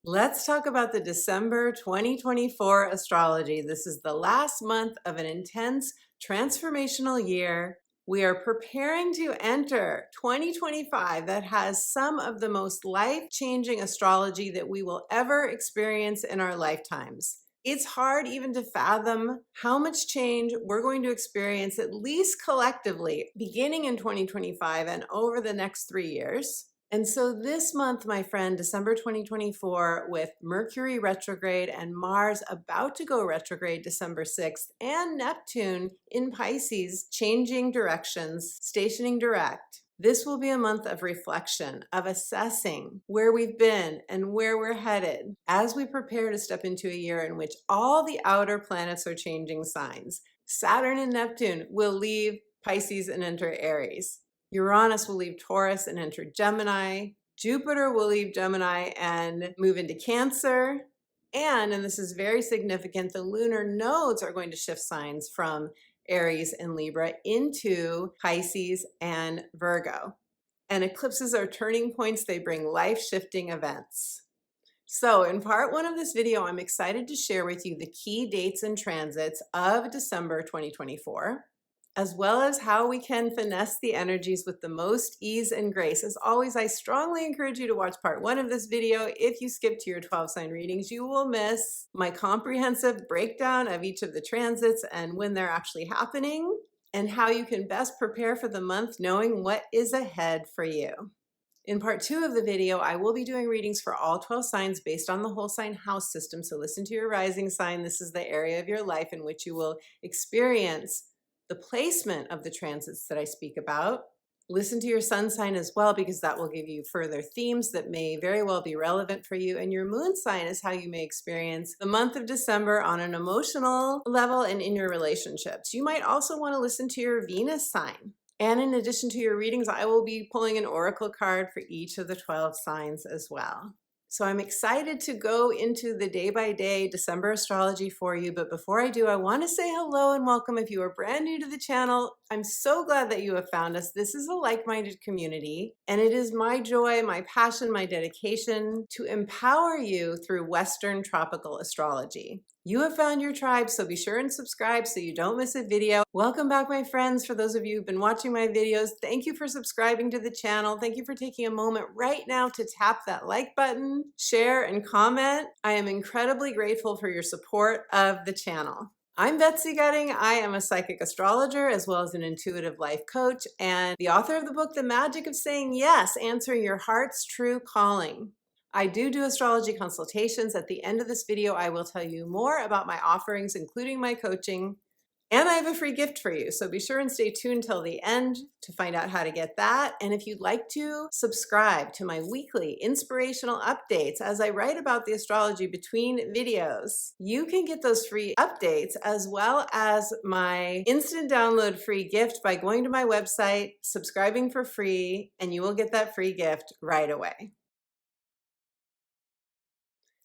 Let's talk about the December 2024 astrology. This is the last month of an intense transformational year. We are preparing to enter 2025 that has some of the most life-changing astrology that we will ever experience in our lifetimes. It's hard even to fathom how much change we're going to experience, at least collectively, beginning in 2025 and over the next 3 years. And so this month, my friend, December 2024, with Mercury retrograde and Mars about to go retrograde December 6th, and Neptune in Pisces changing directions, stationing direct, this will be a month of reflection, of assessing where we've been and where we're headed as we prepare to step into a year in which all the outer planets are changing signs. Saturn and Neptune will leave Pisces and enter Aries. Uranus will leave Taurus and enter Gemini. Jupiter will leave Gemini and move into Cancer. And this is very significant, the lunar nodes are going to shift signs from Aries and Libra into Pisces and Virgo. And eclipses are turning points. They bring life-shifting events. So in part one of this video, I'm excited to share with you the key dates and transits of December 2024. As well as how we can finesse the energies with the most ease and grace. As always, I strongly encourage you to watch part one of this video. If you skip to your 12-sign readings, you will miss my comprehensive breakdown of each of the transits and when they're actually happening, and how you can best prepare for the month knowing what is ahead for you. In part two of the video, I will be doing readings for all 12 signs based on the whole sign house system. So listen to your rising sign. This is the area of your life in which you will experience the placement of the transits that I speak about. Listen to your sun sign as well, because that will give you further themes that may very well be relevant for you. And your moon sign is how you may experience the month of December on an emotional level and in your relationships. You might also want to listen to your Venus sign. And in addition to your readings, I will be pulling an oracle card for each of the 12 signs as well. So I'm excited to go into the day-by-day December astrology for you. But before I do, I want to say hello and welcome. If you are brand new to the channel, I'm so glad that you have found us. This is a like-minded community, and it is my joy, my passion, my dedication to empower you through Western tropical astrology. You have found your tribe, so be sure and subscribe so you don't miss a video. Welcome back, my friends. For those of you who've been watching my videos, thank you for subscribing to the channel. Thank you for taking a moment right now to tap that like button, share, and comment. I am incredibly grateful for your support of the channel. I'm Betsy. I am a psychic astrologer as well as an intuitive life coach and the author of the book, The Magic of Saying Yes, Answering Your Heart's True Calling. I do astrology consultations. At the end of this video, I will tell you more about my offerings, including my coaching, and I have a free gift for you. So be sure and stay tuned till the end to find out how to get that. And if you'd like to subscribe to my weekly inspirational updates as I write about the astrology between videos, you can get those free updates as well as my instant download free gift by going to my website, subscribing for free, and you will get that free gift right away.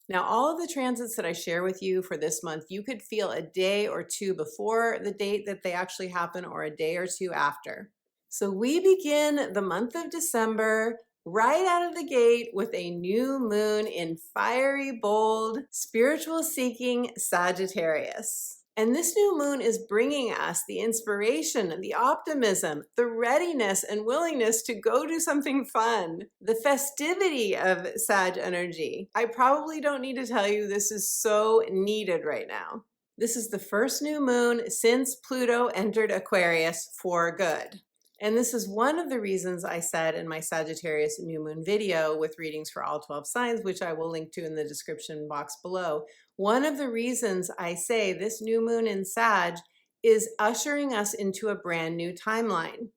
Now, all of the transits that I share with you for this month, you could feel a day or two before the date that they actually happen or a day or two after. So we begin the month of December right out of the gate with a new moon in fiery, bold, spiritual seeking Sagittarius. And this new moon is bringing us the inspiration and the optimism, the readiness and willingness to go do something fun, the festivity of Sag energy. I probably don't need to tell you this is so needed right now. This is the first new moon since Pluto entered Aquarius for good. And this is one of the reasons I said in my Sagittarius new moon video with readings for all 12 signs, which I will link to in the description box below. One of the reasons I say this new moon in Sag is ushering us into a brand new timeline.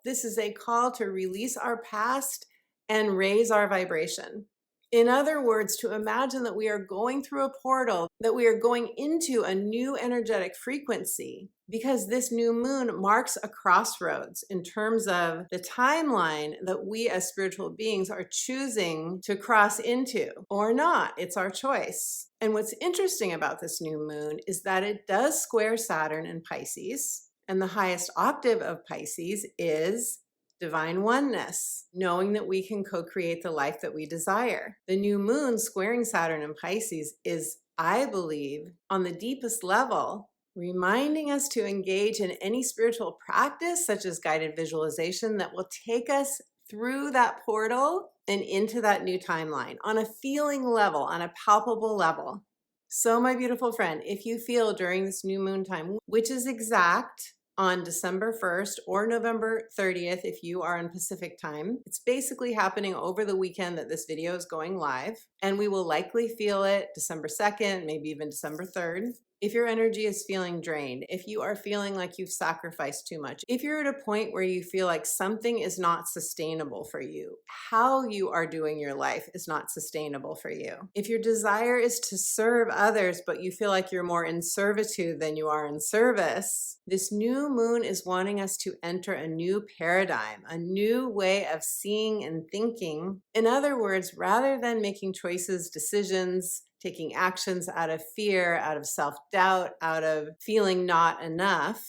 This is a call to release our past and raise our vibration. In other words, to imagine that we are going through a portal, that we are going into a new energetic frequency, because this new moon marks a crossroads in terms of the timeline that we as spiritual beings are choosing to cross into or not. It's our choice. And what's interesting about this new moon is that it does square Saturn in Pisces, and the highest octave of Pisces is divine oneness, knowing that we can co-create the life that we desire. The new moon squaring Saturn in Pisces is, I believe, on the deepest level, reminding us to engage in any spiritual practice, such as guided visualization, that will take us through that portal and into that new timeline on a feeling level, on a palpable level. So, my beautiful friend, if you feel during this new moon time, which is exact on December 1st or November 30th if you are in Pacific time. It's basically happening over the weekend that this video is going live, and we will likely feel it December 2nd, maybe even December 3rd. If your energy is feeling drained, if you are feeling like you've sacrificed too much, if you're at a point where you feel like something is not sustainable for you, how you are doing your life is not sustainable for you. If your desire is to serve others, but you feel like you're more in servitude than you are in service, this new moon is wanting us to enter a new paradigm, a new way of seeing and thinking. In other words, rather than making choices, decisions, taking actions out of fear, out of self-doubt, out of feeling not enough,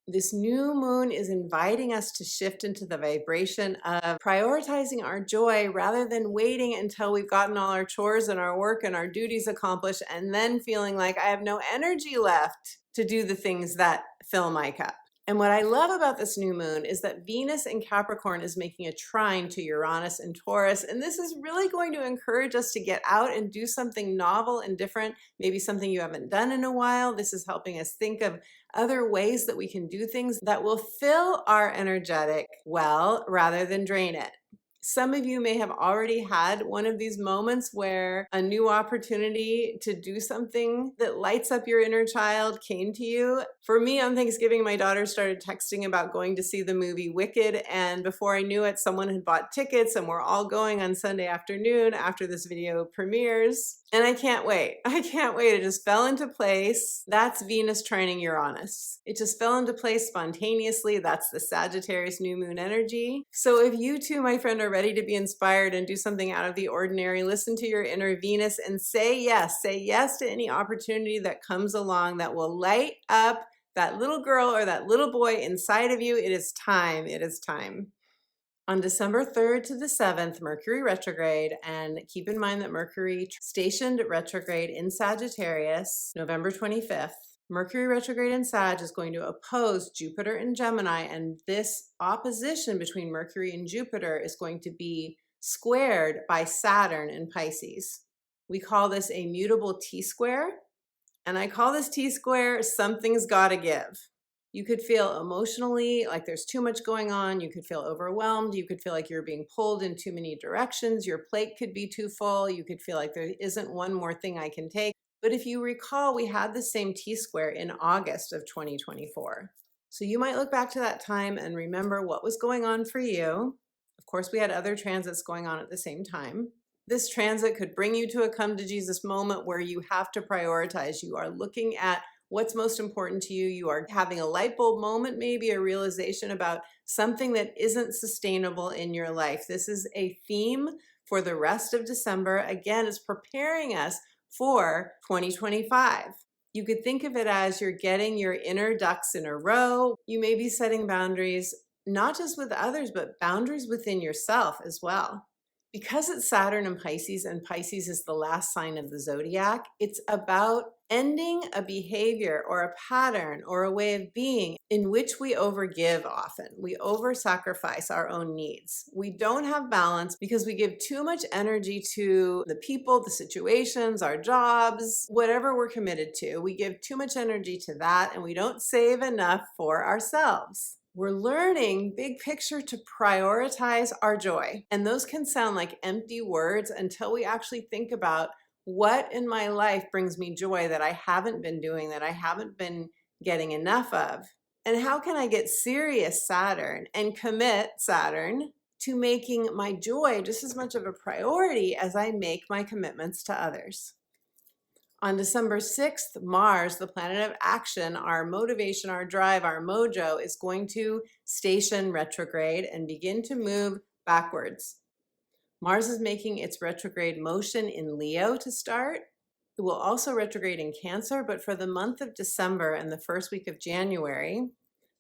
this new moon is inviting us to shift into the vibration of prioritizing our joy rather than waiting until we've gotten all our chores and our work and our duties accomplished and then feeling like I have no energy left to do the things that fill my cup. And what I love about this new moon is that Venus in Capricorn is making a trine to Uranus and Taurus. And this is really going to encourage us to get out and do something novel and different, maybe something you haven't done in a while. This is helping us think of other ways that we can do things that will fill our energetic well rather than drain it. Some of you may have already had one of these moments where a new opportunity to do something that lights up your inner child came to you. For me, on Thanksgiving, my daughter started texting about going to see the movie Wicked, and before I knew it, someone had bought tickets and we're all going on Sunday afternoon after this video premieres. And I can't wait. I can't wait. It just fell into place. That's Venus trining Uranus. It just fell into place spontaneously. That's the Sagittarius new moon energy. So if you too, my friend, are ready to be inspired and do something out of the ordinary, listen to your inner Venus and say yes. Say yes to any opportunity that comes along that will light up that little girl or that little boy inside of you. It is time. It is time. On December 3rd to the 7th, Mercury retrograde, and keep in mind that Mercury stationed retrograde in Sagittarius, November 25th. Mercury retrograde in Sag is going to oppose Jupiter and Gemini, and this opposition between Mercury and Jupiter is going to be squared by Saturn in Pisces. We call this a mutable T-square, and I call this T-square something's gotta give. You could feel emotionally like there's too much going on. You could feel overwhelmed. You could feel like you're being pulled in too many directions. Your plate could be too full. You could feel like there isn't one more thing I can take. But if you recall, we had the same T-square in August of 2024. So you might look back to that time and remember what was going on for you. Of course, we had other transits going on at the same time. This transit could bring you to a come to Jesus moment where you have to prioritize. You are looking at what's most important to you. You are having a light bulb moment, maybe a realization about something that isn't sustainable in your life. This is a theme for the rest of December. Again, it's preparing us for 2025. You could think of it as you're getting your inner ducks in a row. You may be setting boundaries, not just with others, but boundaries within yourself as well. Because it's Saturn and Pisces is the last sign of the zodiac, it's about ending a behavior or a pattern or a way of being in which we overgive often. We over-sacrifice our own needs. We don't have balance because we give too much energy to the people, the situations, our jobs, whatever we're committed to. We give too much energy to that and we don't save enough for ourselves. We're learning, big picture, to prioritize our joy. And those can sound like empty words until we actually think about what in my life brings me joy that I haven't been doing, that I haven't been getting enough of. And how can I get serious Saturn and commit Saturn to making my joy just as much of a priority as I make my commitments to others? On December 6th, Mars, the planet of action, our motivation, our drive, our mojo, is going to station retrograde and begin to move backwards. Mars is making its retrograde motion in Leo to start. It will also retrograde in Cancer, but for the month of December and the first week of January,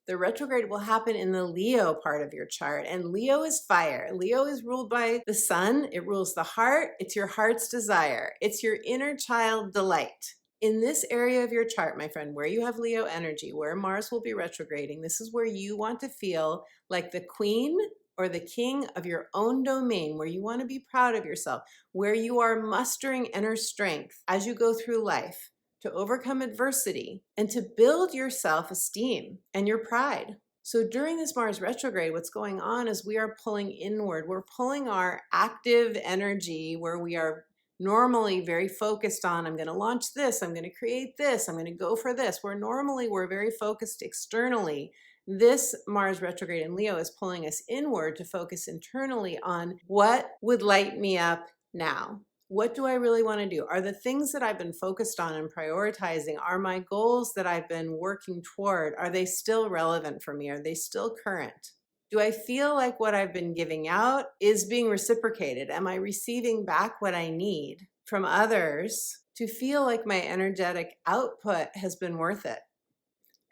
The retrograde will happen in the Leo part of your chart, and Leo is fire. Leo is ruled by the sun. It rules the heart. It's your heart's desire. It's your inner child delight. In this area of your chart, my friend, where you have Leo energy, where Mars will be retrograding, this is where you want to feel like the queen or the king of your own domain, where you want to be proud of yourself, where you are mustering inner strength as you go through life to overcome adversity and to build your self-esteem and your pride. So during this Mars retrograde, what's going on is we are pulling inward. We're pulling our active energy where we are normally very focused on, I'm going to launch this, I'm going to create this, I'm going to go for this. Where normally we're very focused externally, this Mars retrograde in Leo is pulling us inward to focus internally on what would light me up now. What do I really want to do? Are the things that I've been focused on and prioritizing, are my goals that I've been working toward, are they still relevant for me? Are they still current? Do I feel like what I've been giving out is being reciprocated? Am I receiving back what I need from others to feel like my energetic output has been worth it?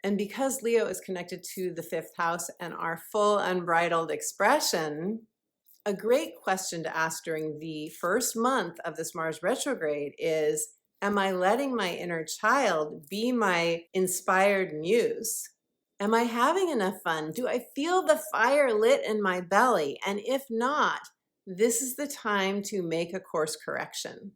And because Leo is connected to the 5th house and our full unbridled expression, a great question to ask during the first month of this Mars retrograde is, am I letting my inner child be my inspired muse? Am I having enough fun? Do I feel the fire lit in my belly? And if not, this is the time to make a course correction.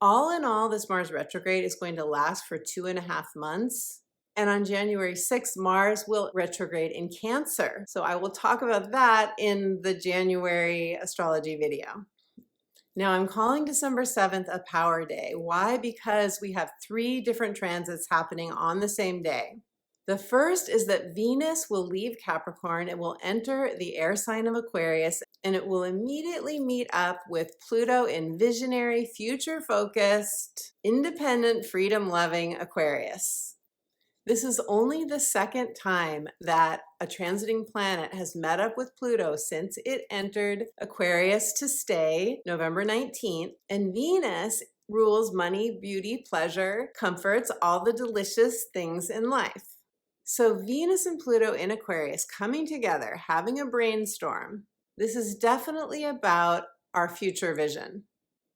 All in all, this Mars retrograde is going to last for 2.5 months. And on January 6th, Mars will retrograde in Cancer. So I will talk about that in the January astrology video. Now I'm calling December 7th a power day. Why? Because we have 3 different transits happening on the same day. The first is that Venus will leave Capricorn. It will enter the air sign of Aquarius, and it will immediately meet up with Pluto in visionary, future-focused, independent, freedom-loving Aquarius. This is only the second time that a transiting planet has met up with Pluto since it entered Aquarius to stay November 19th, and Venus rules money, beauty, pleasure, comforts, all the delicious things in life. So Venus and Pluto in Aquarius coming together, having a brainstorm. This is definitely about our future vision.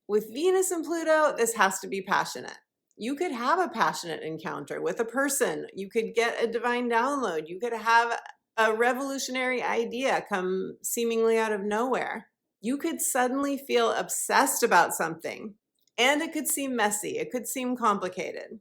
With Venus and Pluto, this has to be passionate. You could have a passionate encounter with a person. You could get a divine download. You could have a revolutionary idea come seemingly out of nowhere. You could suddenly feel obsessed about something, and it could seem messy. It could seem complicated.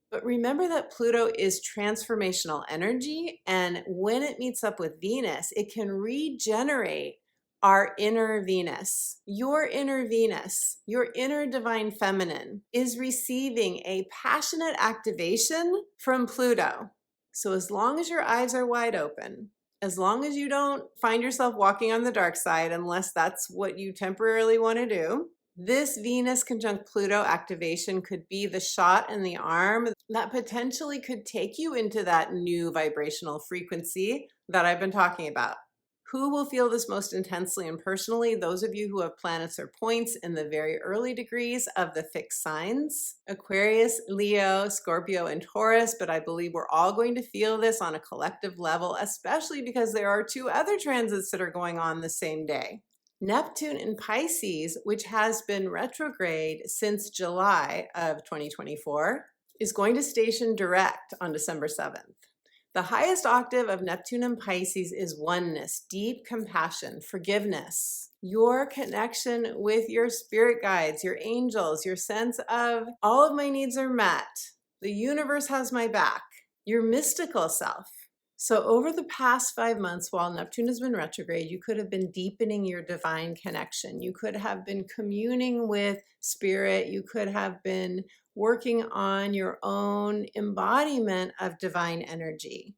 But remember that Pluto is transformational energy, and when it meets up with Venus, it can regenerate our inner Venus. Your inner Venus, your inner divine feminine, is receiving a passionate activation from Pluto. So as long as your eyes are wide open, as long as you don't find yourself walking on the dark side, unless that's what you temporarily want to do, this Venus conjunct Pluto activation could be the shot in the arm that potentially could take you into that new vibrational frequency that I've been talking about. Who will feel this most intensely and personally? Those of you who have planets or points in the very early degrees of the fixed signs, Aquarius, Leo, Scorpio, and Taurus, but I believe we're all going to feel this on a collective level, especially because there are 2 other transits that are going on the same day. Neptune in Pisces, which has been retrograde since July of 2024, is going to station direct on December 7th. The highest octave of Neptune and Pisces is oneness, deep compassion, forgiveness, your connection with your spirit guides, your angels, your sense of all of my needs are met, the universe has my back, your mystical self. So over the past 5 months, while Neptune has been retrograde, you could have been deepening your divine connection. You could have been communing with spirit. You could have been working on your own embodiment of divine energy.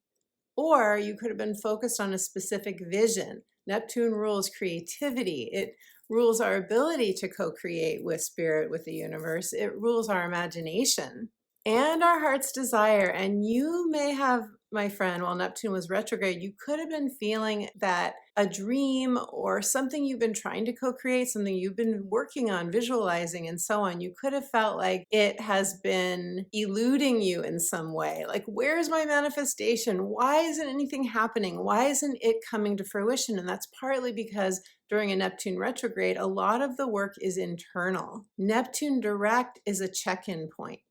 Or you could have been focused on a specific vision. Neptune rules creativity. It rules our ability to co-create with spirit, with the universe. It rules our imagination and our heart's desire. And you may have, my friend, while Neptune was retrograde, you could have been feeling that a dream or something you've been trying to co-create, something you've been working on, visualizing, and so on. You could have felt like it has been eluding you in some way. Like, where's my manifestation? Why isn't anything happening? Why isn't it coming to fruition? And that's partly because during a Neptune retrograde, a lot of the work is internal. Neptune direct is a check-in point.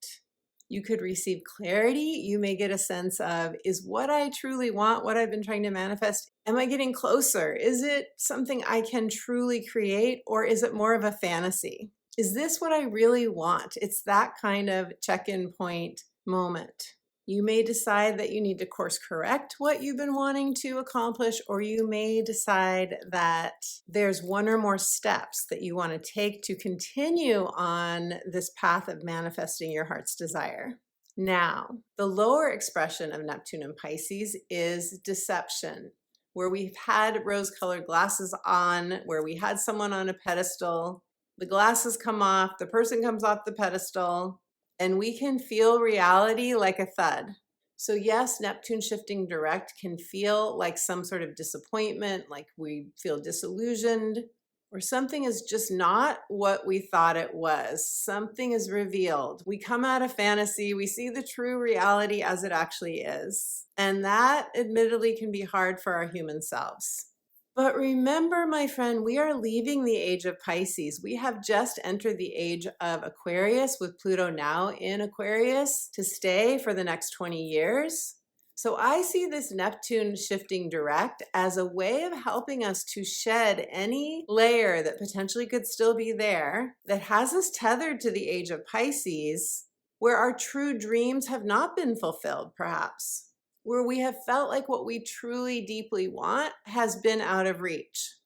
You could receive clarity. You may get a sense of, is what I truly want, what I've been trying to manifest, am I getting closer? Is it something I can truly create, or is it more of a fantasy? Is this what I really want? It's that kind of check-in point moment. You may decide that you need to course correct what you've been wanting to accomplish, or you may decide that there's one or more steps that you want to take to continue on this path of manifesting your heart's desire. Now, the lower expression of Neptune and Pisces is deception, where we've had rose-colored glasses on, where we had someone on a pedestal, the glasses come off, the person comes off the pedestal, and we can feel reality like a thud. So yes, Neptune shifting direct can feel like some sort of disappointment, like we feel disillusioned, or something is just not what we thought it was. Something is revealed. We come out of fantasy, we see the true reality as it actually is. And that admittedly can be hard for our human selves. But remember, my friend, we are leaving the age of Pisces. We have just entered the age of Aquarius, with Pluto now in Aquarius to stay for the next 20 years. So I see this Neptune shifting direct as a way of helping us to shed any layer that potentially could still be there that has us tethered to the age of Pisces, where our true dreams have not been fulfilled, perhaps, where we have felt like what we truly deeply want has been out of reach.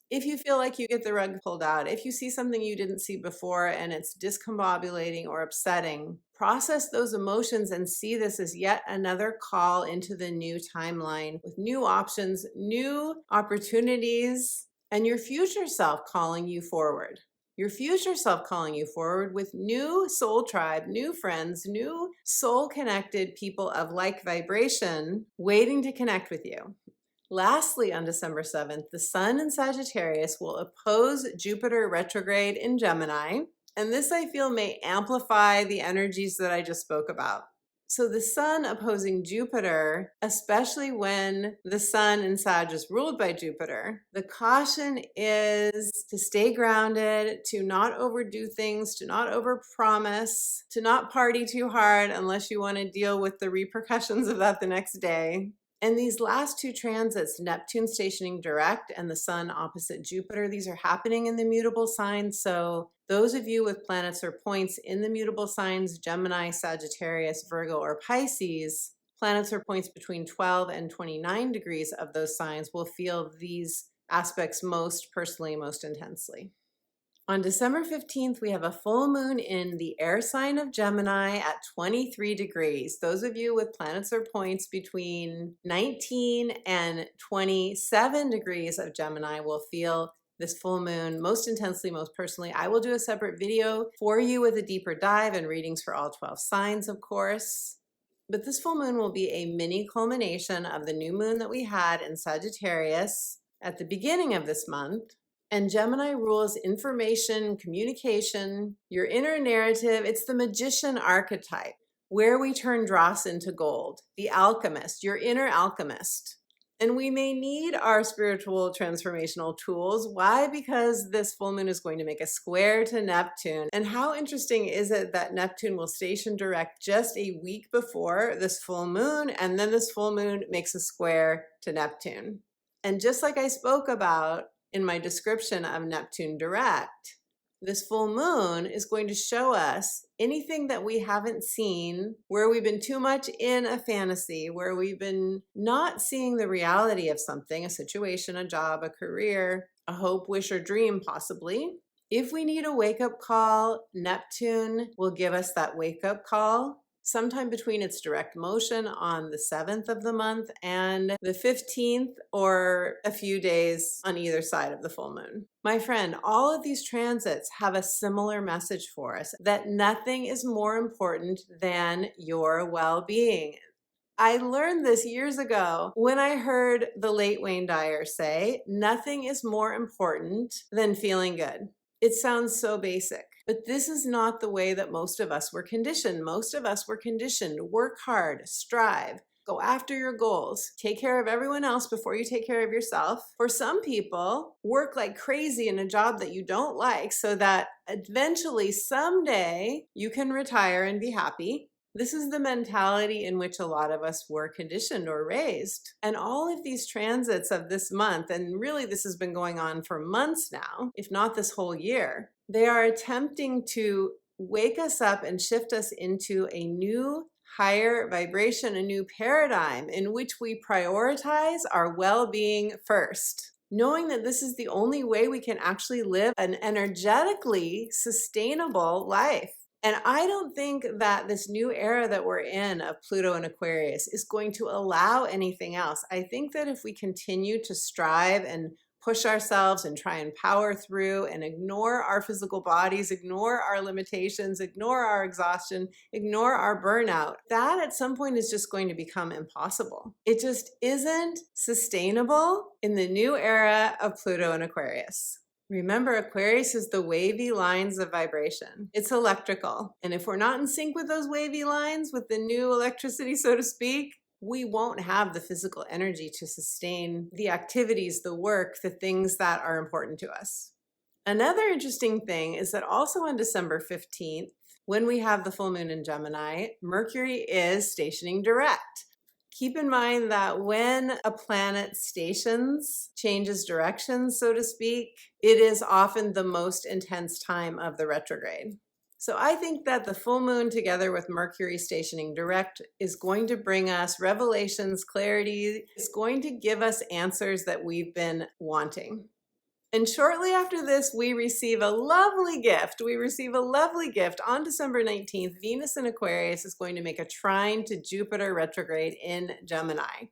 If you feel like you get the rug pulled out, if you see something you didn't see before and it's discombobulating or upsetting, process those emotions and see this as yet another call into the new timeline with new options, new opportunities, and your future self calling you forward. Your future self calling you forward with new soul tribe, new friends, new soul connected people of like vibration waiting to connect with you. Lastly, on December 7th, the Sun in Sagittarius will oppose Jupiter retrograde in Gemini, and this I feel may amplify the energies that I just spoke about. So the Sun opposing Jupiter, especially when the Sun in Sag is ruled by Jupiter, the caution is to stay grounded, to not overdo things, to not overpromise, to not party too hard unless you want to deal with the repercussions of that the next day. And these last two transits, Neptune stationing direct and the Sun opposite Jupiter, these are happening in the mutable signs. So those of you with planets or points in the mutable signs, Gemini, Sagittarius, Virgo, or Pisces, planets or points between 12 and 29 degrees of those signs will feel these aspects most personally, most intensely. On December 15th, we have a full moon in the air sign of Gemini at 23 degrees. Those of you with planets or points between 19 and 27 degrees of Gemini will feel this full moon most intensely, most personally. I will do a separate video for you with a deeper dive and readings for all 12 signs, of course. But this full moon will be a mini culmination of the new moon that we had in Sagittarius at the beginning of this month. And Gemini rules information, communication, your inner narrative. It's the magician archetype, where we turn dross into gold, the alchemist, your inner alchemist. And we may need our spiritual transformational tools. Why? Because this full moon is going to make a square to Neptune. And how interesting is it that Neptune will station direct just a week before this full moon, and then this full moon makes a square to Neptune. And just like I spoke about in my description of Neptune direct, this full moon is going to show us anything that we haven't seen, where we've been too much in a fantasy, where we've been not seeing the reality of something, a situation, a job, a career, a hope, wish, or dream, possibly. If we need a wake-up call, Neptune will give us that wake-up call sometime between its direct motion on the 7th of the month and the 15th, or a few days on either side of the full moon. My friend, all of these transits have a similar message for us, that nothing is more important than your well-being. I learned this years ago when I heard the late Wayne Dyer say, nothing is more important than feeling good. It sounds so basic, but this is not the way that most of us were conditioned. Most of us were conditioned to work hard, strive, go after your goals, take care of everyone else before you take care of yourself. For some people, work like crazy in a job that you don't like so that eventually someday you can retire and be happy. This is the mentality in which a lot of us were conditioned or raised. And all of these transits of this month, and really this has been going on for months now, if not this whole year, they are attempting to wake us up and shift us into a new higher vibration, a new paradigm in which we prioritize our well-being first. Knowing that this is the only way we can actually live an energetically sustainable life. And I don't think that this new era that we're in of Pluto and Aquarius is going to allow anything else. I think that if we continue to strive and push ourselves and try and power through and ignore our physical bodies, ignore our limitations, ignore our exhaustion, ignore our burnout, that at some point is just going to become impossible. It just isn't sustainable in the new era of Pluto and Aquarius. Remember, Aquarius is the wavy lines of vibration. It's electrical. And if we're not in sync with those wavy lines, with the new electricity, so to speak, we won't have the physical energy to sustain the activities, the work, the things that are important to us. Another interesting thing is that also on December 15th, when we have the full moon in Gemini, Mercury is stationing direct. Keep in mind that when a planet stations, changes directions, so to speak, it is often the most intense time of the retrograde. So I think that the full moon together with Mercury stationing direct is going to bring us revelations, clarity. It's going to give us answers that we've been wanting. And shortly after this, we receive a lovely gift. We receive a lovely gift. On December 19th, Venus in Aquarius is going to make a trine to Jupiter retrograde in Gemini.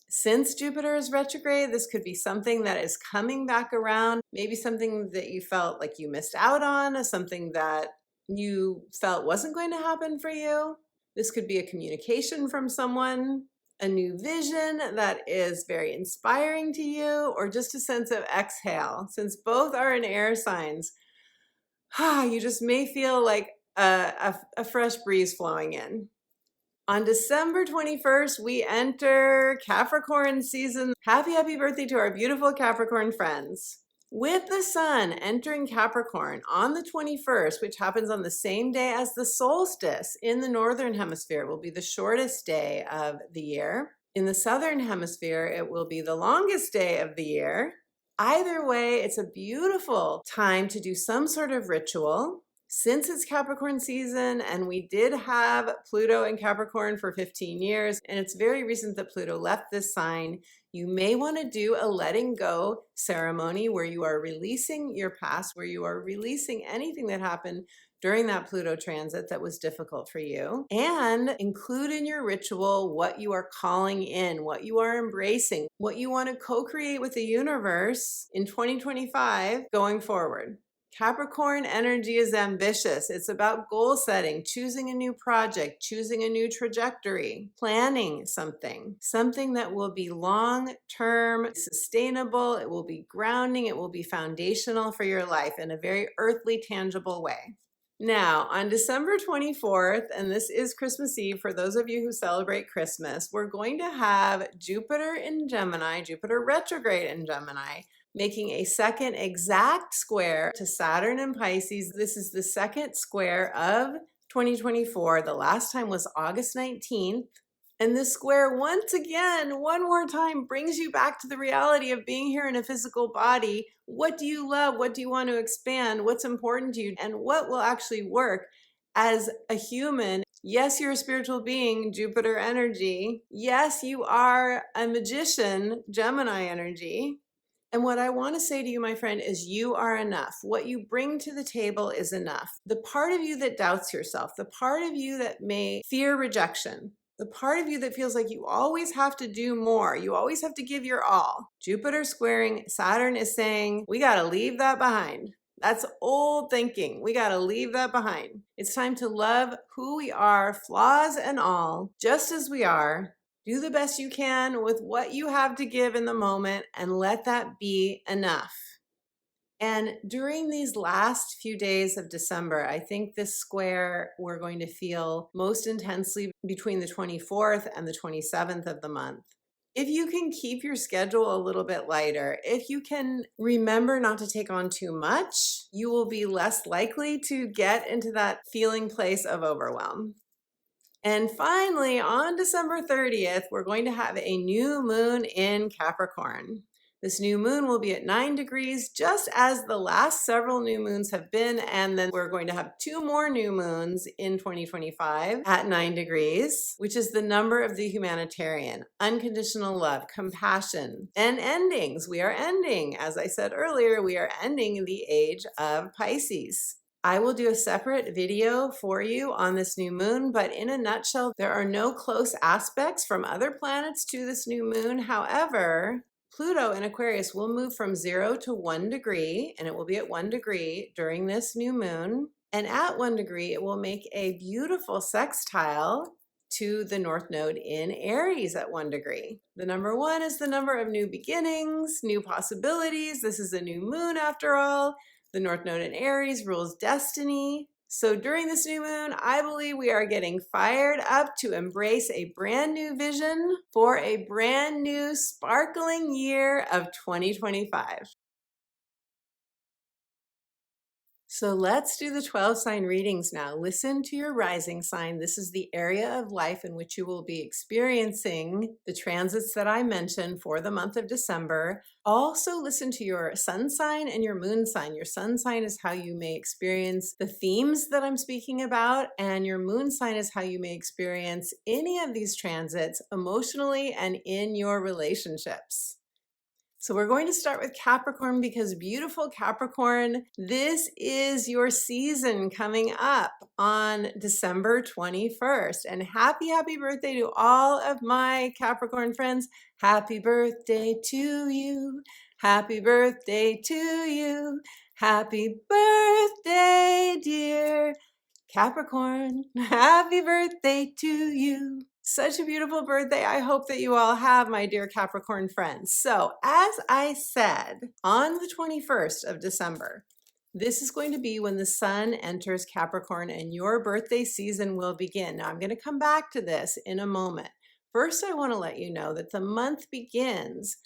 Since Jupiter is retrograde, this could be something that is coming back around, maybe something that you felt like you missed out on, something that you felt wasn't going to happen for you. This could be a communication from someone, a new vision that is very inspiring to you, or just a sense of exhale. Since both are in air signs, you just may feel like a fresh breeze flowing in. On December 21st, we enter Capricorn season. Happy birthday to our beautiful Capricorn friends. With the sun entering Capricorn on the 21st, which happens on the same day as the solstice in the northern hemisphere, will be the shortest day of the year. In the southern hemisphere, it will be the longest day of the year. Either way, it's a beautiful time to do some sort of ritual. Since it's Capricorn season, and we did have Pluto in Capricorn for 15 years, and it's very recent that Pluto left this sign, you may want to do a letting go ceremony where you are releasing your past, where you are releasing anything that happened during that Pluto transit that was difficult for you, and include in your ritual what you are calling in, what you are embracing, what you want to co-create with the universe in 2025 going forward. Capricorn energy is ambitious. It's about goal setting, choosing a new project, choosing a new trajectory, planning something that will be long-term, sustainable, it will be grounding, it will be foundational for your life in a very earthly, tangible way. Now, on December 24th, and this is Christmas Eve for those of you who celebrate Christmas, we're going to have Jupiter in Gemini, Jupiter retrograde in Gemini, making a second exact square to Saturn in Pisces. This is the second square of 2024. The last time was August 19th. And this square, once again, one more time, brings you back to the reality of being here in a physical body. What do you love? What do you want to expand? What's important to you? And what will actually work as a human? Yes, you're a spiritual being, Jupiter energy. Yes, you are a magician, Gemini energy. And what I want to say to you, my friend, is you are enough. What you bring to the table is enough. The part of you that doubts yourself, the part of you that may fear rejection, the part of you that feels like you always have to do more, you always have to give your all. Jupiter squaring Saturn is saying, we got to leave that behind. That's old thinking. We got to leave that behind. It's time to love who we are, flaws and all, just as we are, Do the best you can with what you have to give in the moment and let that be enough. And during these last few days of December, I think this square we're going to feel most intensely between the 24th and the 27th of the month. If you can keep your schedule a little bit lighter, if you can remember not to take on too much, you will be less likely to get into that feeling place of overwhelm. And finally, on December 30th, we're going to have a new moon in Capricorn. This new moon will be at 9 degrees, just as the last several new moons have been. And then we're going to have 2 more new moons in 2025 at 9 degrees, which is the number of the humanitarian, unconditional love, compassion, and endings. We are ending, as I said earlier, we are ending the age of Pisces. I will do a separate video for you on this new moon, but in a nutshell, there are no close aspects from other planets to this new moon. However, Pluto in Aquarius will move from 0 to 1 degree, and it will be at 1 degree during this new moon. And at 1 degree, it will make a beautiful sextile to the North Node in Aries at 1 degree. The number 1 is the number of new beginnings, new possibilities. This is a new moon after all. The North Node in Aries rules destiny. So during this new moon, I believe we are getting fired up to embrace a brand new vision for a brand new sparkling year of 2025. So let's do the 12 sign readings now. Listen to your rising sign. This is the area of life in which you will be experiencing the transits that I mentioned for the month of December. Also listen to your sun sign and your moon sign. Your sun sign is how you may experience the themes that I'm speaking about, and your moon sign is how you may experience any of these transits emotionally and in your relationships. So we're going to start with Capricorn because beautiful Capricorn, this is your season coming up on December 21st. And happy birthday to all of my Capricorn friends. Happy birthday to you. Happy birthday to you. Happy birthday, dear Capricorn. Happy birthday to you. Such a beautiful birthday. I hope that you all have, my dear Capricorn friends. So, as I said, on the 21st of December, this is going to be when the sun enters Capricorn and your birthday season will begin. Now, I'm going to come back to this in a moment. First, I want to let you know that the month begins,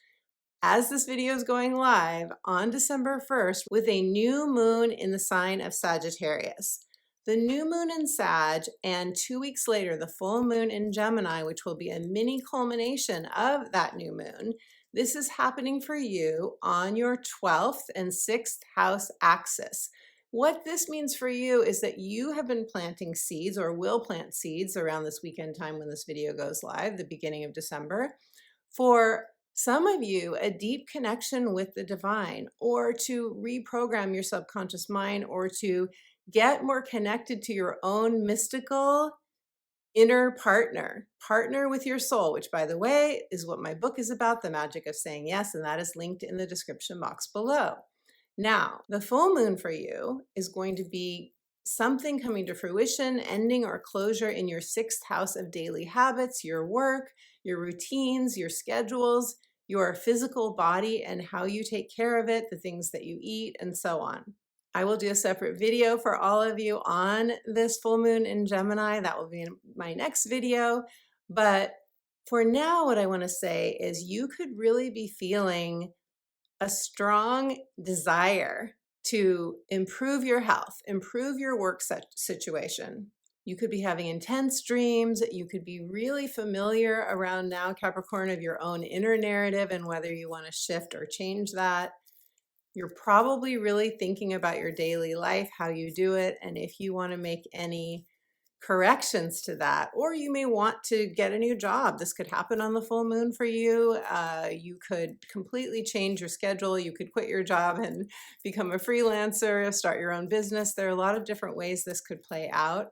as this video is going live, on December 1st with a new moon in the sign of Sagittarius. The new moon in Sag, and 2 weeks later, the full moon in Gemini, which will be a mini culmination of that new moon. This is happening for you on your 12th and 6th house axis. What this means for you is that you have been planting seeds or will plant seeds around this weekend time when this video goes live, the beginning of December, for some of you, a deep connection with the divine, or to reprogram your subconscious mind, or to get more connected to your own mystical inner partner. Partner with your soul, which, by the way, is what my book is about, The Magic of Saying Yes, and that is linked in the description box below. Now, the full moon for you is going to be something coming to fruition, ending or closure in your 6th house of daily habits, your work, your routines, your schedules, your physical body and how you take care of it, the things that you eat, and so on. I will do a separate video for all of you on this full moon in Gemini. That will be in my next video. But for now, what I want to say is you could really be feeling a strong desire to improve your health, improve your work situation. You could be having intense dreams. You could be really familiar around now, Capricorn, of your own inner narrative and whether you want to shift or change that. You're probably really thinking about your daily life, how you do it, and if you want to make any corrections to that, or you may want to get a new job. This could happen on the full moon for you. You could completely change your schedule. You could quit your job and become a freelancer, start your own business. There are a lot of different ways this could play out,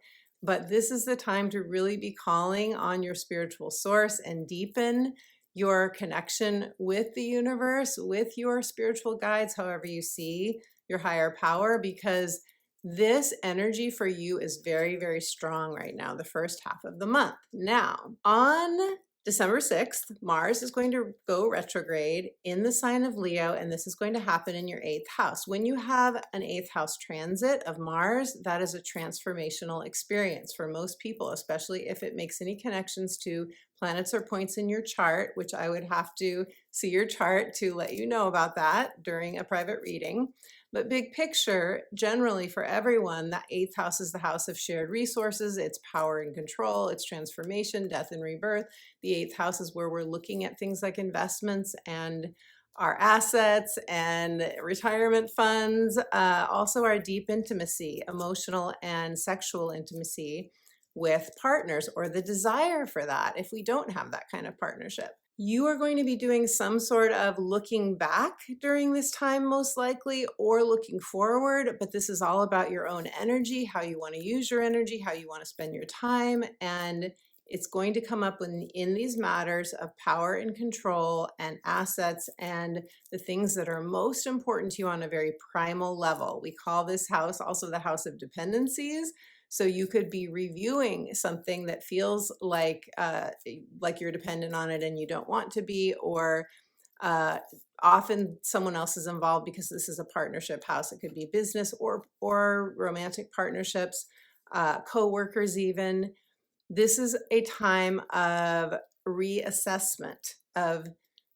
but this is the time to really be calling on your spiritual source and deepen your connection with the universe, with your spiritual guides, however you see your higher power, because this energy for you is very, very strong right now, the first half of the month. Now, on December 6th, Mars is going to go retrograde in the sign of Leo, and this is going to happen in your 8th house. When you have an 8th house transit of Mars, that is a transformational experience for most people, especially if it makes any connections to planets or points in your chart, which I would have to see your chart to let you know about that during a private reading. But big picture, generally for everyone, that 8th house is the house of shared resources. It's power and control, it's transformation, death and rebirth. The 8th house is where we're looking at things like investments and our assets and retirement funds, also our deep intimacy, emotional and sexual intimacy with partners, or the desire for that if we don't have that kind of partnership. You are going to be doing some sort of looking back during this time, most likely, or looking forward, but this is all about your own energy, how you want to use your energy, how you want to spend your time, and it's going to come up in these matters of power and control and assets and the things that are most important to you on a very primal level. We call this house also the house of dependencies. So you could be reviewing something that feels like you're dependent on it and you don't want to be, or often someone else is involved because this is a partnership house. It could be business or romantic partnerships, co-workers even. This is a time of reassessment of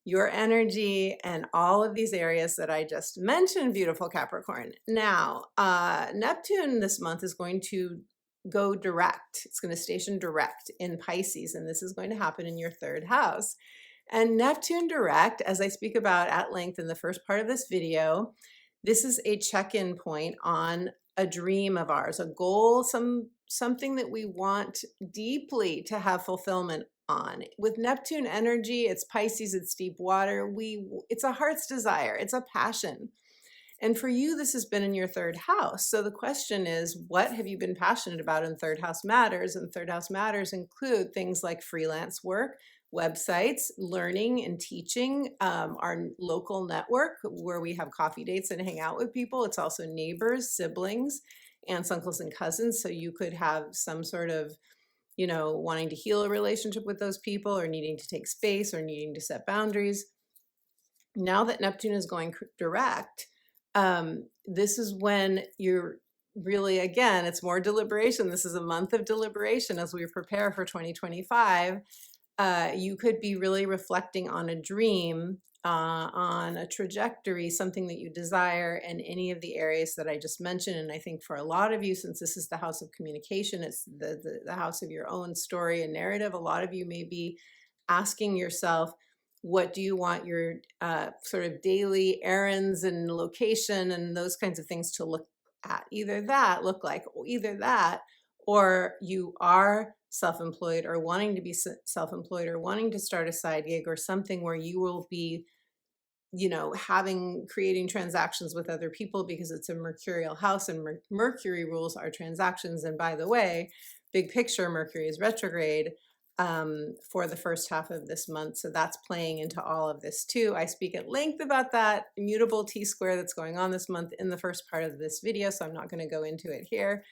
your energy and all of these areas that I just mentioned, beautiful Capricorn. Now, Neptune this month is going to go direct. It's going to station direct in Pisces, and this is going to happen in your 3rd house. And Neptune direct, as I speak about at length in the first part of this video, this is a check-in point on a dream of ours, a goal, something that we want deeply to have fulfillment on. With Neptune energy, it's Pisces, it's deep water. It's a heart's desire, it's a passion. And for you, this has been in your 3rd house. So the question is, what have you been passionate about in 3rd house matters? And 3rd house matters include things like freelance work, websites, learning and teaching, our local network where we have coffee dates and hang out with people. It's also neighbors, siblings, aunts, uncles, and cousins. So you could have some sort of, wanting to heal a relationship with those people, or needing to take space, or needing to set boundaries. Now that Neptune is going direct, this is when you're really, again, it's more deliberation. This is a month of deliberation as we prepare for 2025. You could be really reflecting on a dream, on a trajectory, something that you desire, and any of the areas that I just mentioned. And I think for a lot of you, since this is the house of communication, it's the house of your own story and narrative, a lot of you may be asking yourself, what do you want your sort of daily errands and location and those kinds of things to look at? Either that, or you are self-employed or wanting to be self-employed or wanting to start a side gig or something where you will be, creating transactions with other people because it's a mercurial house, and Mercury rules our transactions. And by the way, big picture, Mercury is retrograde for the first half of this month. So that's playing into all of this too. I speak at length about that immutable T-square that's going on this month in the first part of this video, so I'm not going to go into it here.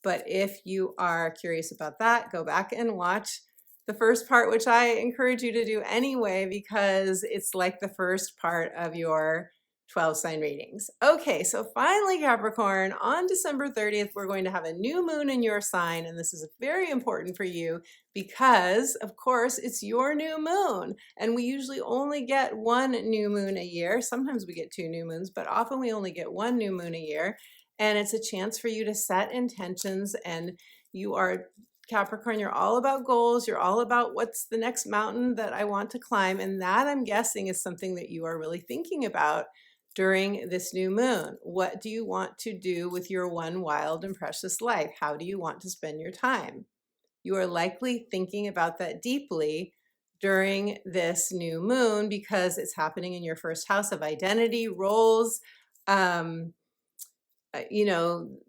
But if you are curious about that, go back and watch the first part, which I encourage you to do anyway, because it's like the first part of your 12 sign readings. Okay, so finally, Capricorn, on December 30th, we're going to have a new moon in your sign, and this is very important for you because, of course, it's your new moon, and we usually only get one new moon a year. Sometimes we get 2 new moons, but often we only get 1 new moon a year, and it's a chance for you to set intentions. And you are Capricorn, you're all about goals. You're all about what's the next mountain that I want to climb, and that, I'm guessing, is something that you are really thinking about during this new moon. What do you want to do with your one wild and precious life? How do you want to spend your time? You are likely thinking about that deeply during this new moon because it's happening in your first house of identity, roles,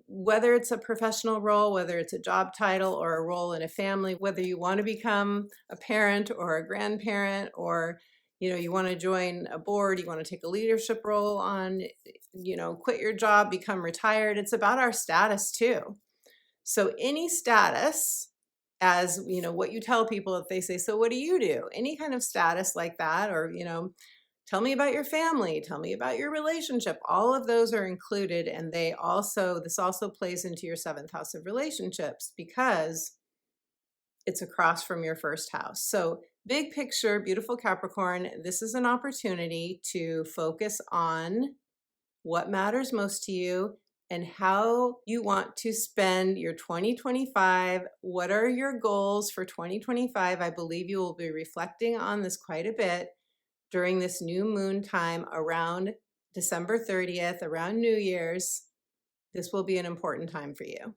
whether it's a professional role, whether it's a job title or a role in a family, whether you want to become a parent or a grandparent, or you want to join a board, you want to take a leadership role on, quit your job, become retired. It's about our status too. So any status as, you know, what you tell people if they say, so what do you do? Any kind of status like that, or, you know, tell me about your family, tell me about your relationship. All of those are included. And this also plays into your seventh house of relationships because it's across from your first house. So big picture, beautiful Capricorn, this is an opportunity to focus on what matters most to you and how you want to spend your 2025. What are your goals for 2025? I believe you will be reflecting on this quite a bit during this new moon time around December 30th, around New Year's. This will be an important time for you.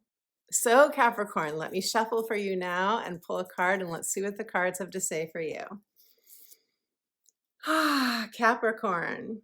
So Capricorn, let me shuffle for you now and pull a card, and let's see what the cards have to say for you. Capricorn.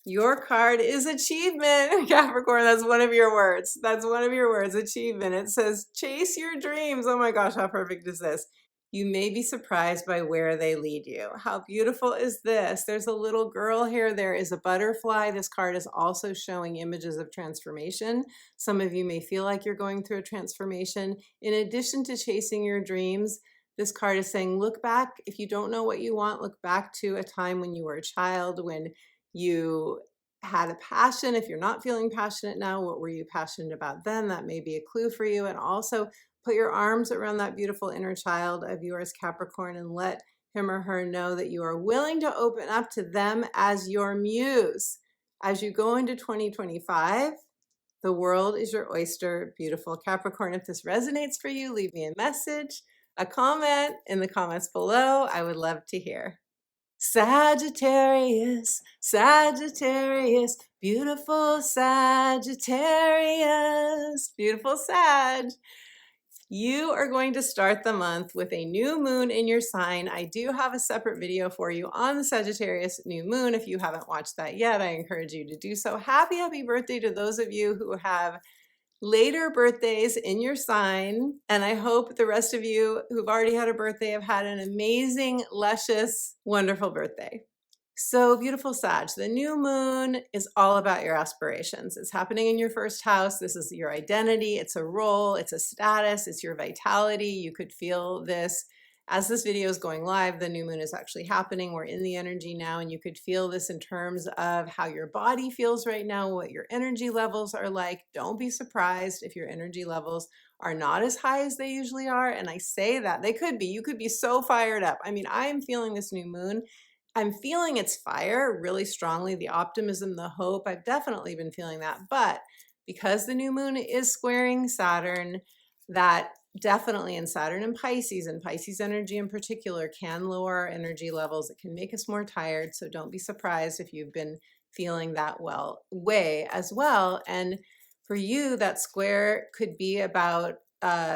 Your card is achievement, Capricorn. That's one of your words. That's one of your words, achievement. It says, chase your dreams. Oh my gosh, how perfect is this? You may be surprised by where they lead you. How beautiful is this? There's a little girl here. There is a butterfly. This card is also showing images of transformation. Some of you may feel like you're going through a transformation. In addition to chasing your dreams, this card is saying, look back. If you don't know what you want, look back to a time when you were a child, when you had a passion. If you're not feeling passionate now, what were you passionate about then? That may be a clue for you. And also put your arms around that beautiful inner child of yours, Capricorn, and let him or her know that you are willing to open up to them as your muse. As you go into 2025, the world is your oyster, beautiful Capricorn. If this resonates for you, leave me a message, a comment in the comments below. I would love to hear. Sagittarius, Sagittarius, beautiful Sagittarius, beautiful Sag. You are going to start the month with a new moon in your sign. I do have a separate video for you on the Sagittarius new moon. If you haven't watched that yet, I encourage you to do so. Happy birthday to those of you who have later birthdays in your sign. And I hope the rest of you who've already had a birthday have had an amazing, luscious, wonderful birthday. So beautiful Sag, the new moon is all about your aspirations. It's happening in your first house. This is your identity. It's a role. It's a status. It's your vitality. You could feel this as this video is going live. The new moon is actually happening. We're in the energy now, and you could feel this in terms of how your body feels right now, what your energy levels are like. Don't be surprised if your energy levels are not as high as they usually are. And I say that they could be. You could be so fired up. I mean, I am feeling this new moon. I'm feeling its fire really strongly, the optimism, the hope. I've definitely been feeling that. But because the new moon is squaring Saturn, that definitely in Saturn and Pisces energy in particular can lower our energy levels. It can make us more tired. So don't be surprised if you've been feeling that way as well. And for you, that square could be about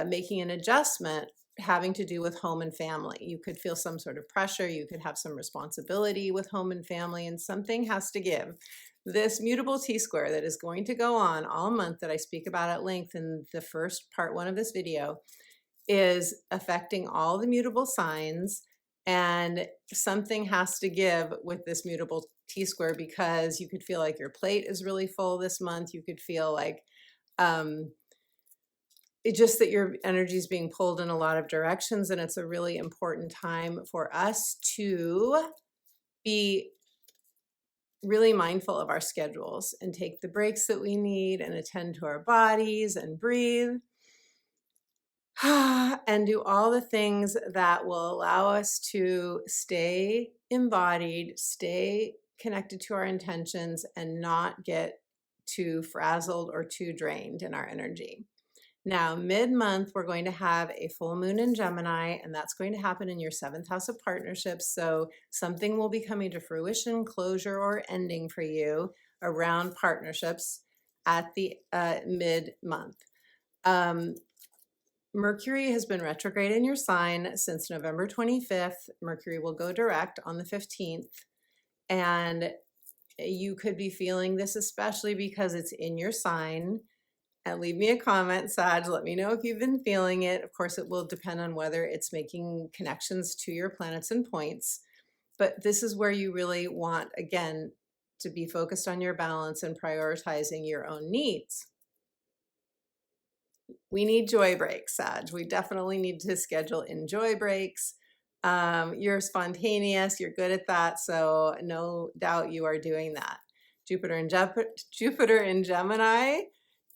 making an adjustment having to do with home and family. You could feel some sort of pressure. You could have some responsibility with home and family, and something has to give. This mutable T-square that is going to go on all month that I speak about at length in the first part one of this video is affecting all the mutable signs, and something has to give with this mutable T-square because you could feel like your plate is really full this month. You could feel like it's just that your energy is being pulled in a lot of directions, and it's a really important time for us to be really mindful of our schedules and take the breaks that we need and attend to our bodies and breathe and do all the things that will allow us to stay embodied, stay connected to our intentions, and not get too frazzled or too drained in our energy. Now, mid-month, we're going to have a full moon in Gemini, and that's going to happen in your seventh house of partnerships. So something will be coming to fruition, closure, or ending for you around partnerships at the mid-month. Mercury has been retrograde in your sign since November 25th. Mercury will go direct on the 15th. And you could be feeling this, especially because it's in your sign. And leave me a comment, Sag. Let me know if you've been feeling it. Of course, it will depend on whether it's making connections to your planets and points. But this is where you really want, again, to be focused on your balance and prioritizing your own needs. We need joy breaks, Sag. We definitely need to schedule in joy breaks. You're spontaneous, you're good at that, so no doubt you are doing that. Jupiter in Gemini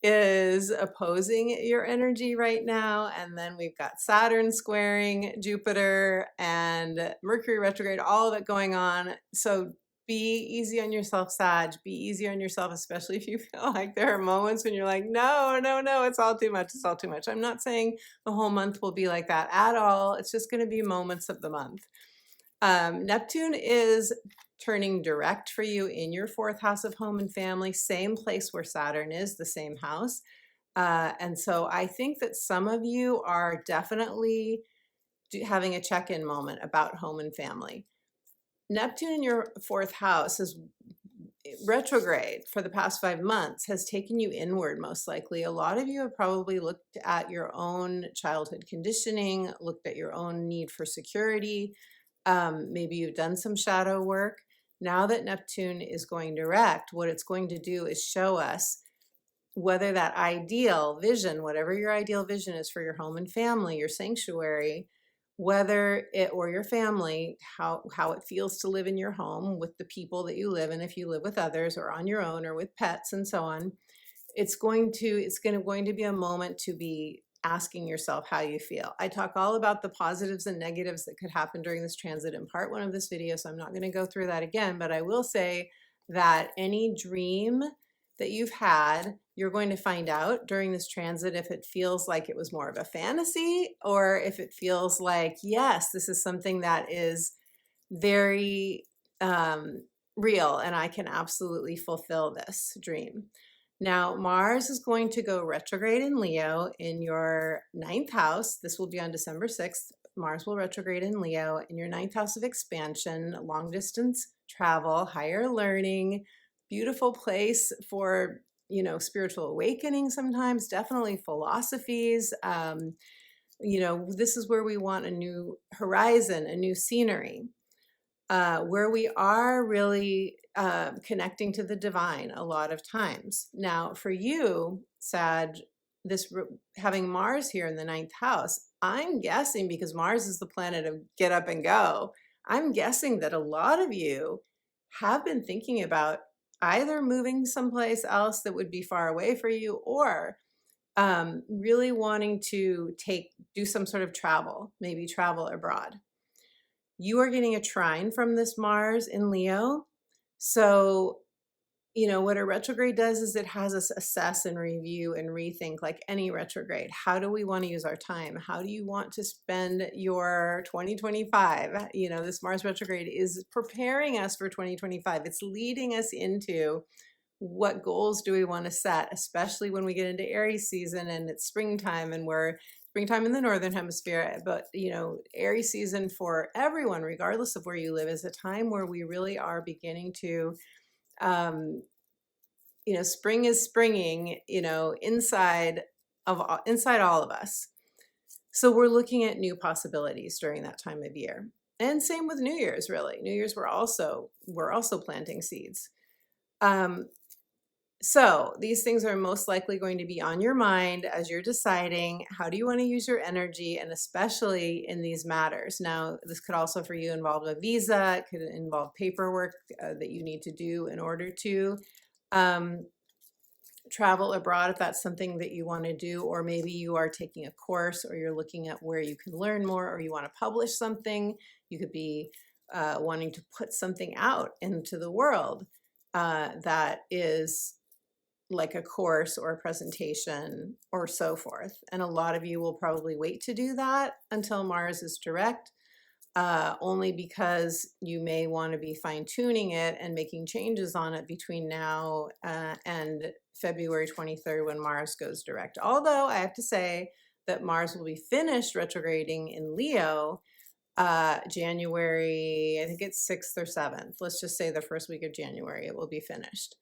is opposing your energy right now, and then we've got Saturn squaring Jupiter and Mercury retrograde, all of it going on. So be easy on yourself, Sag. Be easy on yourself, especially if you feel like there are moments when you're like, no, no, no, it's all too much. It's all too much. I'm not saying the whole month will be like that at all. It's just going to be moments of the month. Neptune is turning direct for you in your 4th house of home and family, same place where Saturn is, the same house. And so I think that some of you are definitely having a check-in moment about home and family. Neptune in your 4th house is retrograde for the past 5 months, has taken you inward most likely. A lot of you have probably looked at your own childhood conditioning, looked at your own need for security. Maybe you've done some shadow work. Now that Neptune is going direct, what it's going to do is show us whether that ideal vision, whatever your ideal vision is for your home and family, your sanctuary, whether it or your family, how it feels to live in your home with the people that you live in, if you live with others or on your own or with pets and so on. It's going to be a moment to be asking yourself how you feel. I talk all about the positives and negatives that could happen during this transit in part 1 of this video, so I'm not going to go through that again, but I will say that any dream that you've had, you're going to find out during this transit if it feels like it was more of a fantasy or if it feels like, yes, this is something that is very real and I can absolutely fulfill this dream. Now, Mars is going to go retrograde in Leo in your 9th house. This will be on December 6th. Mars will retrograde in Leo in your 9th house of expansion, long distance travel, higher learning, beautiful place for, spiritual awakening sometimes, definitely philosophies. This is where we want a new horizon, a new scenery. Where we are really connecting to the divine a lot of times. Now, for you, Sag, having Mars here in the 9th house, I'm guessing because Mars is the planet of get up and go, I'm guessing that a lot of you have been thinking about either moving someplace else that would be far away for you or really wanting to do some sort of travel, maybe travel abroad. You are getting a trine from this Mars in Leo. So, what a retrograde does is it has us assess and review and rethink like any retrograde. How do we want to use our time? How do you want to spend your 2025? This Mars retrograde is preparing us for 2025. It's leading us into what goals do we want to set, especially when we get into Aries season and it's springtime and springtime in the northern hemisphere, but Aries season for everyone, regardless of where you live, is a time where we really are beginning to, spring is springing, inside all of us. So we're looking at new possibilities during that time of year, and same with New Year's. Really, New Year's we're also planting seeds. So these things are most likely going to be on your mind as you're deciding how do you want to use your energy, and especially in these matters. Now, this could also for you involve a visa. It could involve paperwork that you need to do in order to travel abroad if that's something that you want to do, or maybe you are taking a course or you're looking at where you can learn more, or you want to publish something. You could be wanting to put something out into the world that is like a course or a presentation or so forth. And a lot of you will probably wait to do that until Mars is direct, only because you may want to be fine-tuning it and making changes on it between now and February 23rd when Mars goes direct. Although I have to say that Mars will be finished retrograding in Leo January, I think it's 6th or 7th. Let's just say the first week of January it will be finished.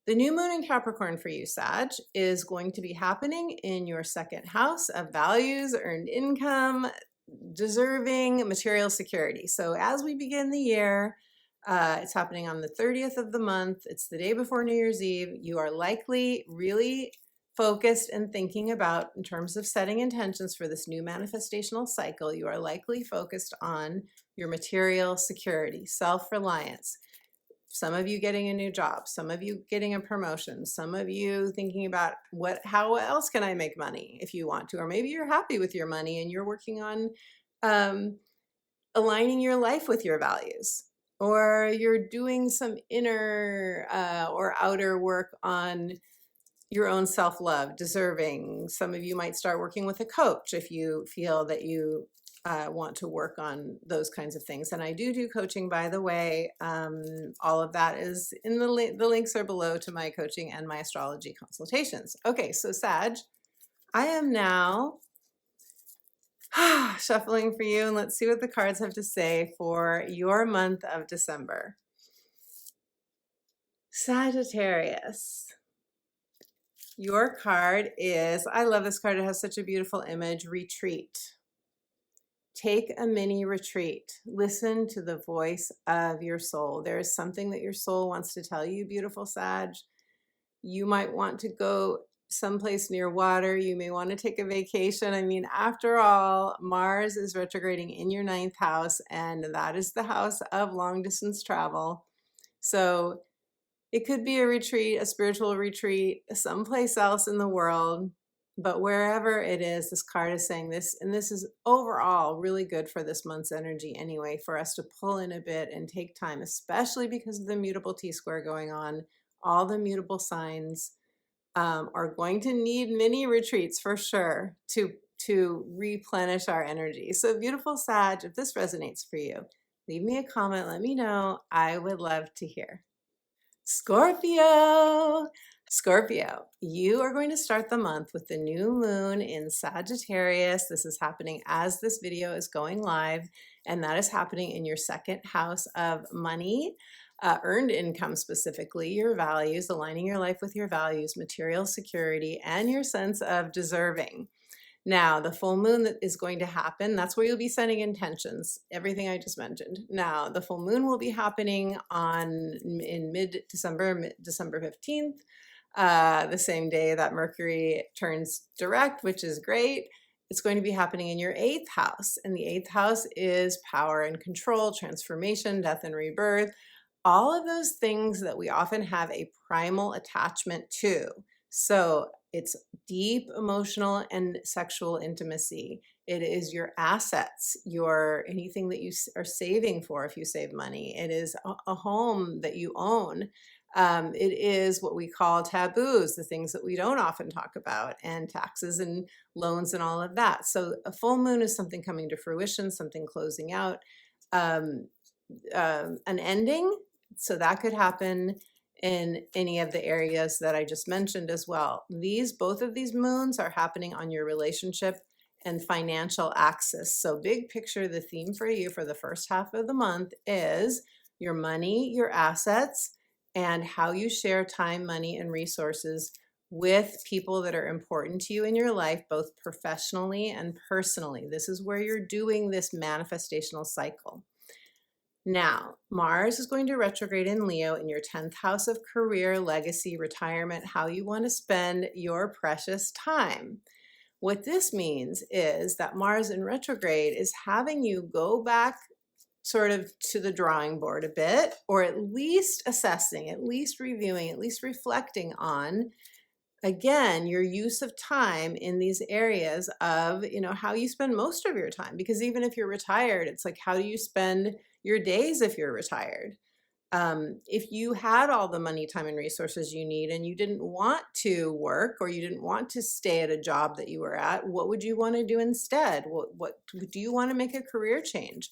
The new moon in Capricorn for you, Sag, is going to be happening in your 2nd house of values, earned income, deserving, material security. So as we begin the year, it's happening on the 30th of the month. It's the day before New Year's Eve. You are likely really focused and thinking about, in terms of setting intentions for this new manifestational cycle, you are likely focused on your material security, self-reliance. Some of you getting a new job, some of you getting a promotion, some of you thinking about how else can I make money if you want to, or maybe you're happy with your money and you're working on aligning your life with your values, or you're doing some inner or outer work on your own self-love, deserving. Some of you might start working with a coach if you feel that you want to work on those kinds of things. And I do coaching, by the way. All of that is in the links are below to my coaching and my astrology consultations. Okay, so Sag, I am now shuffling for you, and let's see what the cards have to say for your month of December. Sagittarius. Your card is, I love this card, it has such a beautiful image, retreat. Take a mini retreat. Listen to the voice of your soul. There is something that your soul wants to tell you, beautiful Sag. You might want to go someplace near water. You may want to take a vacation. I mean, after all, Mars is retrograding in your 9th house, and that is the house of long distance travel. So it could be a retreat, a spiritual retreat, someplace else in the world. But wherever it is, this card is saying this, and this is overall really good for this month's energy anyway, for us to pull in a bit and take time, especially because of the mutable T-square going on. All the mutable signs are going to need mini retreats for sure to replenish our energy. So beautiful Sag, if this resonates for you, leave me a comment, let me know. I would love to hear. Scorpio. Scorpio, you are going to start the month with the new moon in Sagittarius. This is happening as this video is going live, and that is happening in your 2nd house of money, earned income, specifically your values, aligning your life with your values, material security, and your sense of deserving. Now, the full moon that is going to happen, that's where you'll be setting intentions, everything I just mentioned. Now, the full moon will be happening in mid-December, December 15th, the same day that Mercury turns direct, which is great. It's going to be happening in your 8th house, and the 8th house is power and control, transformation, death and rebirth, all of those things that we often have a primal attachment to. So it's deep emotional and sexual intimacy. It is your assets, anything that you are saving for if you save money. It is a home that you own. It is what we call taboos, the things that we don't often talk about, and taxes and loans and all of that. So a full moon is something coming to fruition, something closing out, an ending. So that could happen in any of the areas that I just mentioned as well. Both of these moons are happening on your relationship and financial axis. So big picture, the theme for you for the first half of the month is your money, your assets, and how you share time, money, and resources with people that are important to you in your life, both professionally and personally. This is where you're doing this manifestational cycle. Now, Mars is going to retrograde in Leo in your 10th house of career, legacy, retirement, how you want to spend your precious time. What this means is that Mars in retrograde is having you go back sort of to the drawing board a bit, or at least assessing, at least reviewing, at least reflecting on, again, your use of time in these areas of, how you spend most of your time. Because even if you're retired, it's like, how do you spend your days if you're retired? If you had all the money, time, and resources you need, and you didn't want to work, or you didn't want to stay at a job that you were at, what would you want to do instead? What do you want to make a career change?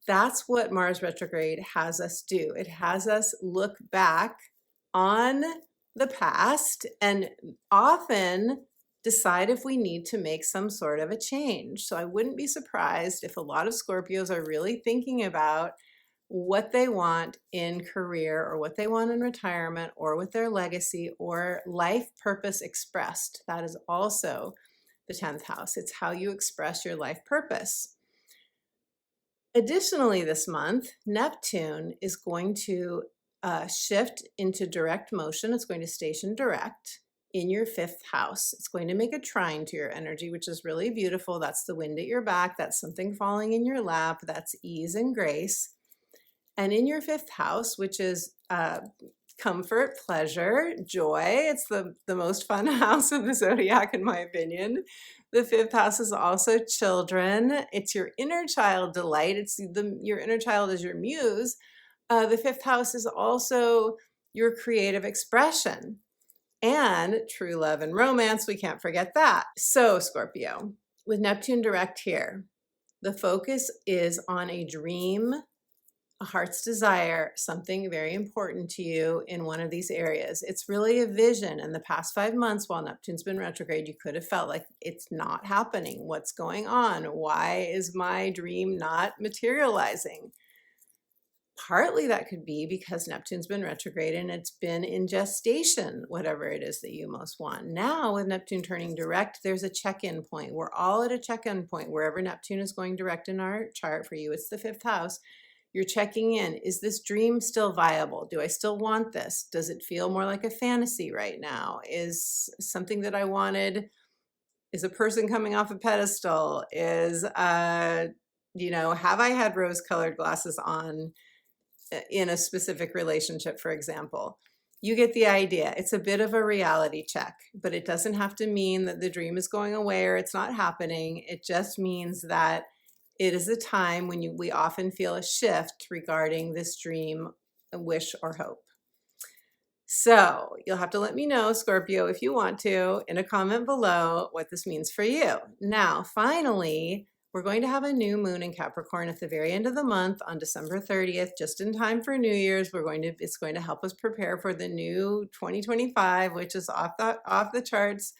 That's what Mars retrograde has us do. It has us look back on the past and often decide if we need to make some sort of a change. So I wouldn't be surprised if a lot of Scorpios are really thinking about what they want in career, or what they want in retirement, or with their legacy, or life purpose expressed. That is also the 10th house. It's how you express your life purpose. Additionally, this month, Neptune is going to shift into direct motion. It's going to station direct in your 5th house. It's going to make a trine to your energy, which is really beautiful. That's the wind at your back. That's something falling in your lap. That's ease and grace. And in your 5th house, which is comfort, pleasure, joy. It's the most fun house of the zodiac, in my opinion. The 5th house is also children. It's your inner child delight. Your inner child is your muse. The 5th house is also your creative expression and true love and romance. We can't forget that. So Scorpio, with Neptune direct here, the focus is on a dream, a heart's desire, something very important to you in one of these areas. It's really a vision. In the past 5 months, while Neptune's been retrograde, you could have felt like it's not happening. What's going on? Why is my dream not materializing? Partly that could be because Neptune's been retrograde and it's been in gestation, whatever it is that you most want. Now, with Neptune turning direct, there's a check-in point. We're all at a check-in point. Wherever Neptune is going direct in our chart, for you, it's the 5th house. You're checking in. Is this dream still viable? Do I still want this? Does it feel more like a fantasy right now? Is something that I wanted, is a person coming off a pedestal? Have I had rose-colored glasses on in a specific relationship, for example? You get the idea. It's a bit of a reality check, but it doesn't have to mean that the dream is going away or it's not happening. It just means that it is a time when we often feel a shift regarding this dream, wish, or hope. So you'll have to let me know, Scorpio, if you want to, in a comment below, what this means for you. Now, finally, we're going to have a new moon in Capricorn at the very end of the month on December 30th, just in time for New Year's. It's going to help us prepare for the new 2025, which is off the charts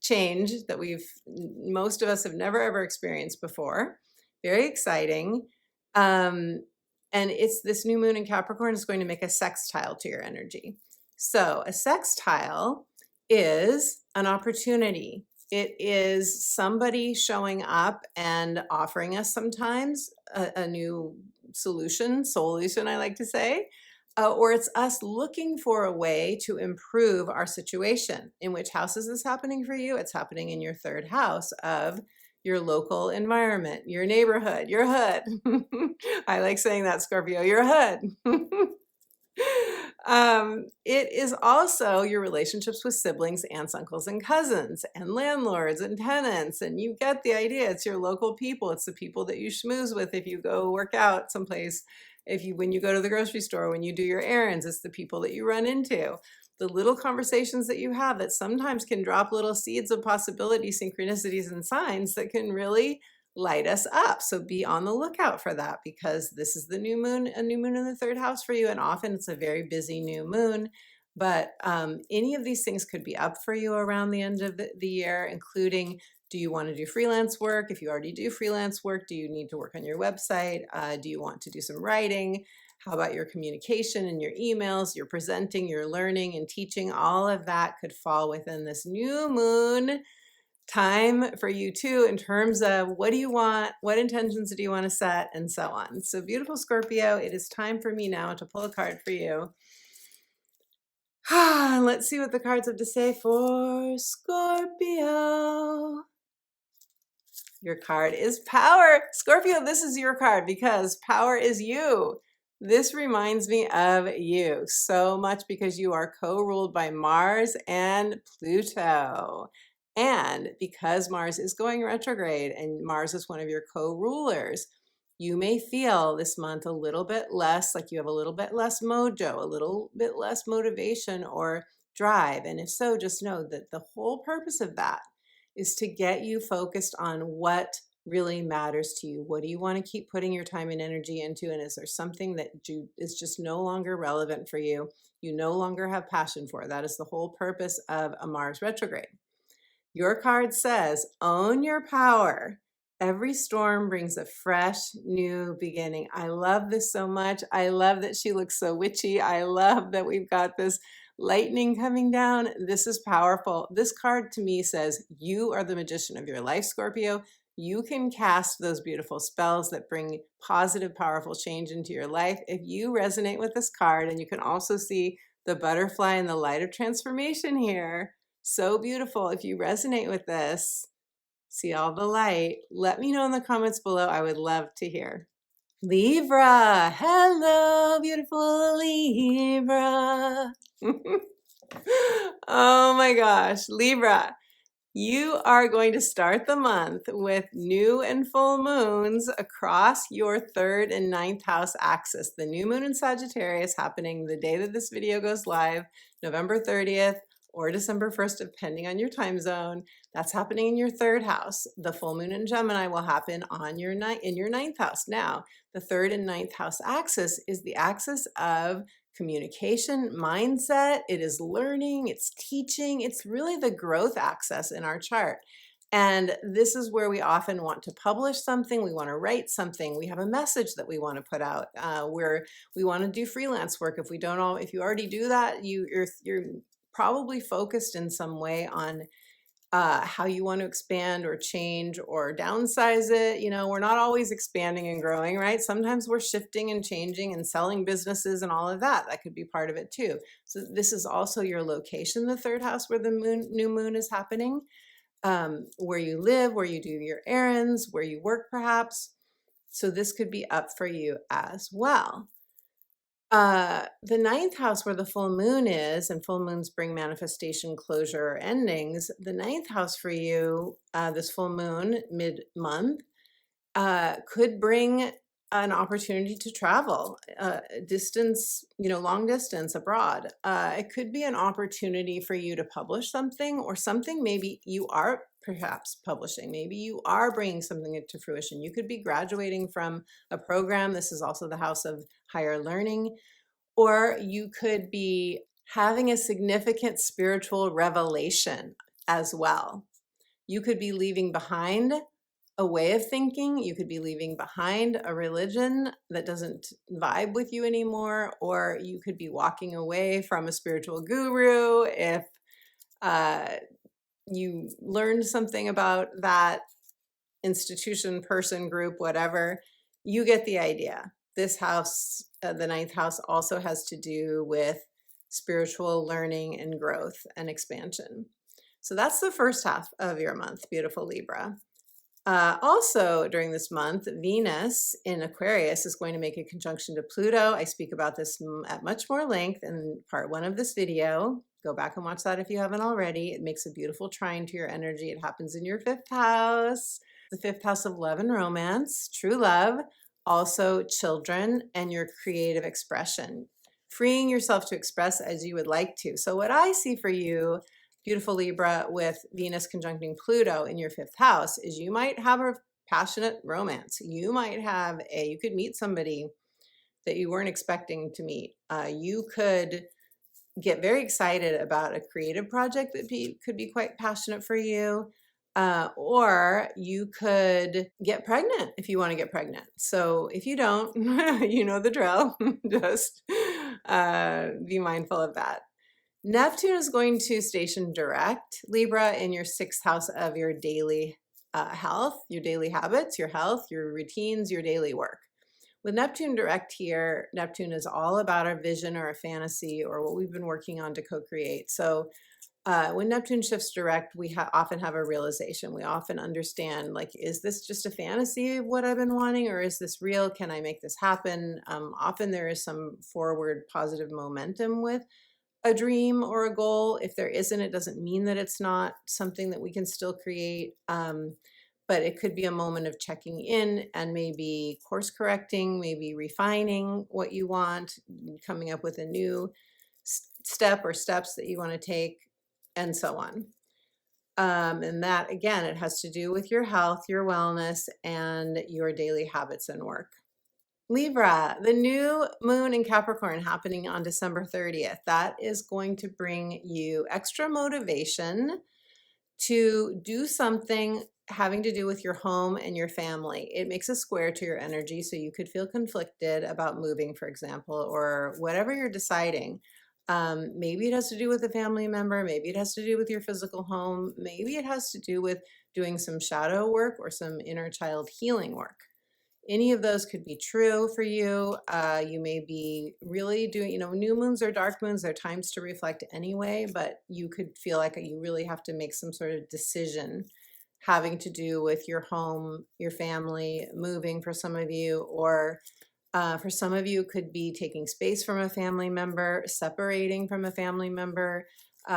change that most of us have never ever experienced before. Very exciting. And it's this new moon in Capricorn is going to make a sextile to your energy. So a sextile is an opportunity. It is somebody showing up and offering us sometimes a new solution, I like to say, or it's us looking for a way to improve our situation. In which house is this happening for you? It's happening in your 3rd house of your local environment, your neighborhood, your hood. I like saying that, Scorpio, your hood. It is also your relationships with siblings, aunts, uncles, and cousins, and landlords and tenants. And you get the idea. It's your local people. It's the people that you schmooze with if you go work out someplace. When you go to the grocery store, when you do your errands, it's the people that you run into. The little conversations that you have that sometimes can drop little seeds of possibility, synchronicities, and signs that can really light us up. So be on the lookout for that, because this is a new moon in the 3rd house for you. And often it's a very busy new moon, but any of these things could be up for you around the end of the year, including, do you want to do freelance work? If you already do freelance work, do you need to work on your website? Do you want to do some writing? How about your communication and your emails, your presenting, your learning and teaching? All of that could fall within this new moon time for you too, in terms of what do you want, what intentions do you want to set, and so on. So beautiful Scorpio, it is time for me now to pull a card for you. Let's see what the cards have to say for Scorpio. Your card is power. Scorpio, this is your card because power is you. This reminds me of you so much because you are co-ruled by Mars and Pluto. And because Mars is going retrograde and Mars is one of your co-rulers, you may feel this month a little bit less, like you have a little bit less mojo, a little bit less motivation or drive. And if so, just know that the whole purpose of that is to get you focused on what really matters to you. What do you want to keep putting your time and energy into? And is there something that is just no longer relevant for you? You no longer have passion for? That is the whole purpose of a Mars retrograde. Your card says, own your power. Every storm brings a fresh new beginning. I love this so much. I love that she looks so witchy. I love that we've got this lightning coming down. This is powerful. This card to me says you are the magician of your life, Scorpio. You can cast those beautiful spells that bring positive, powerful change into your life. If you resonate with this card, and you can also see the butterfly and the light of transformation here. So beautiful. If you resonate with this, see all the light, let me know in the comments below. I would love to hear. Libra, hello, beautiful Libra. Oh my gosh, Libra. You are going to start the month with new and full moons across your 3rd and 9th house axis. The new moon in Sagittarius happening the day that this video goes live, November 30th or December 1st, depending on your time zone. That's happening in your 3rd house. The full moon in Gemini will happen on your in your 9th house. Now, the 3rd and 9th house axis is the axis of communication, mindset, it is learning, it's teaching, it's really the growth axis in our chart. And this is where we often want to publish something, we want to write something, we have a message that we want to put out, where we want to do freelance work. If you already do that, you're probably focused in some way on how you want to expand or change or downsize it. You know, we're not always expanding and growing, right? Sometimes we're shifting and changing and selling businesses and all of that. That could be part of it too. So this is also your location, the 3rd house where the new moon is happening, where you live, where you do your errands, where you work perhaps. So this could be up for you as well. The 9th house where the full moon is, and full moons bring manifestation, closure, or endings. The 9th house for you, this full moon mid-month, could bring an opportunity to travel, distance, long distance abroad. It could be an opportunity for you to publish something, or something maybe you are perhaps publishing. Maybe you are bringing something into fruition. You could be graduating from a program. This is also the house of higher learning. Or you could be having a significant spiritual revelation as well. You could be leaving behind a way of thinking. You could be leaving behind a religion that doesn't vibe with you anymore, or you could be walking away from a spiritual guru if you learned something about that institution, person, group, whatever. You get the idea. This house, the 9th house, also has to do with spiritual learning and growth and expansion. So that's the first half of your month, beautiful Libra. Also, during this month, Venus in Aquarius is going to make a conjunction to Pluto. I speak about this at much more length in part 1 of this video. Go back and watch that if you haven't already. It makes a beautiful trine to your energy. It happens in your 5th house, the 5th house of love and romance, true love, also children, and your creative expression, freeing yourself to express as you would like to. So what I see for you, beautiful Libra, with Venus conjuncting Pluto in your 5th house is you might have a passionate romance. You could meet somebody that you weren't expecting to meet. You could get very excited about a creative project that could be quite passionate for you. Or you could get pregnant if you want to get pregnant. So if you don't, you know the drill. Just be mindful of that. Neptune is going to station direct Libra in your 6th house of your daily health, your daily habits, your health, your routines, your daily work. With Neptune direct here, Neptune is all about our vision or a fantasy or what we've been working on to co-create. So when Neptune shifts direct, we often have a realization. We often understand, like, is this just a fantasy of what I've been wanting, or is this real? Can I make this happen? Often there is some forward positive momentum with a dream or a goal. If there isn't, it doesn't mean that it's not something that we can still create. But it could be a moment of checking in and maybe course correcting, maybe refining what you want, coming up with a new step or steps that you want to take, and so on. And that, again, it has to do with your health, your wellness, and your daily habits and work. Libra, the new moon in Capricorn happening on December 30th. That is going to bring you extra motivation to do something having to do with your home and your family. It makes a square to your energy, so you could feel conflicted about moving, for example, or whatever you're deciding. Maybe it has to do with a family member. Maybe it has to do with your physical home. Maybe it has to do with doing some shadow work or some inner child healing work. Any of those could be true for you. You may be really doing, new moons or dark moons, they're times to reflect anyway, but you could feel like you really have to make some sort of decision having to do with your home, your family, moving for some of you, or for some of you, it could be taking space from a family member, separating from a family member,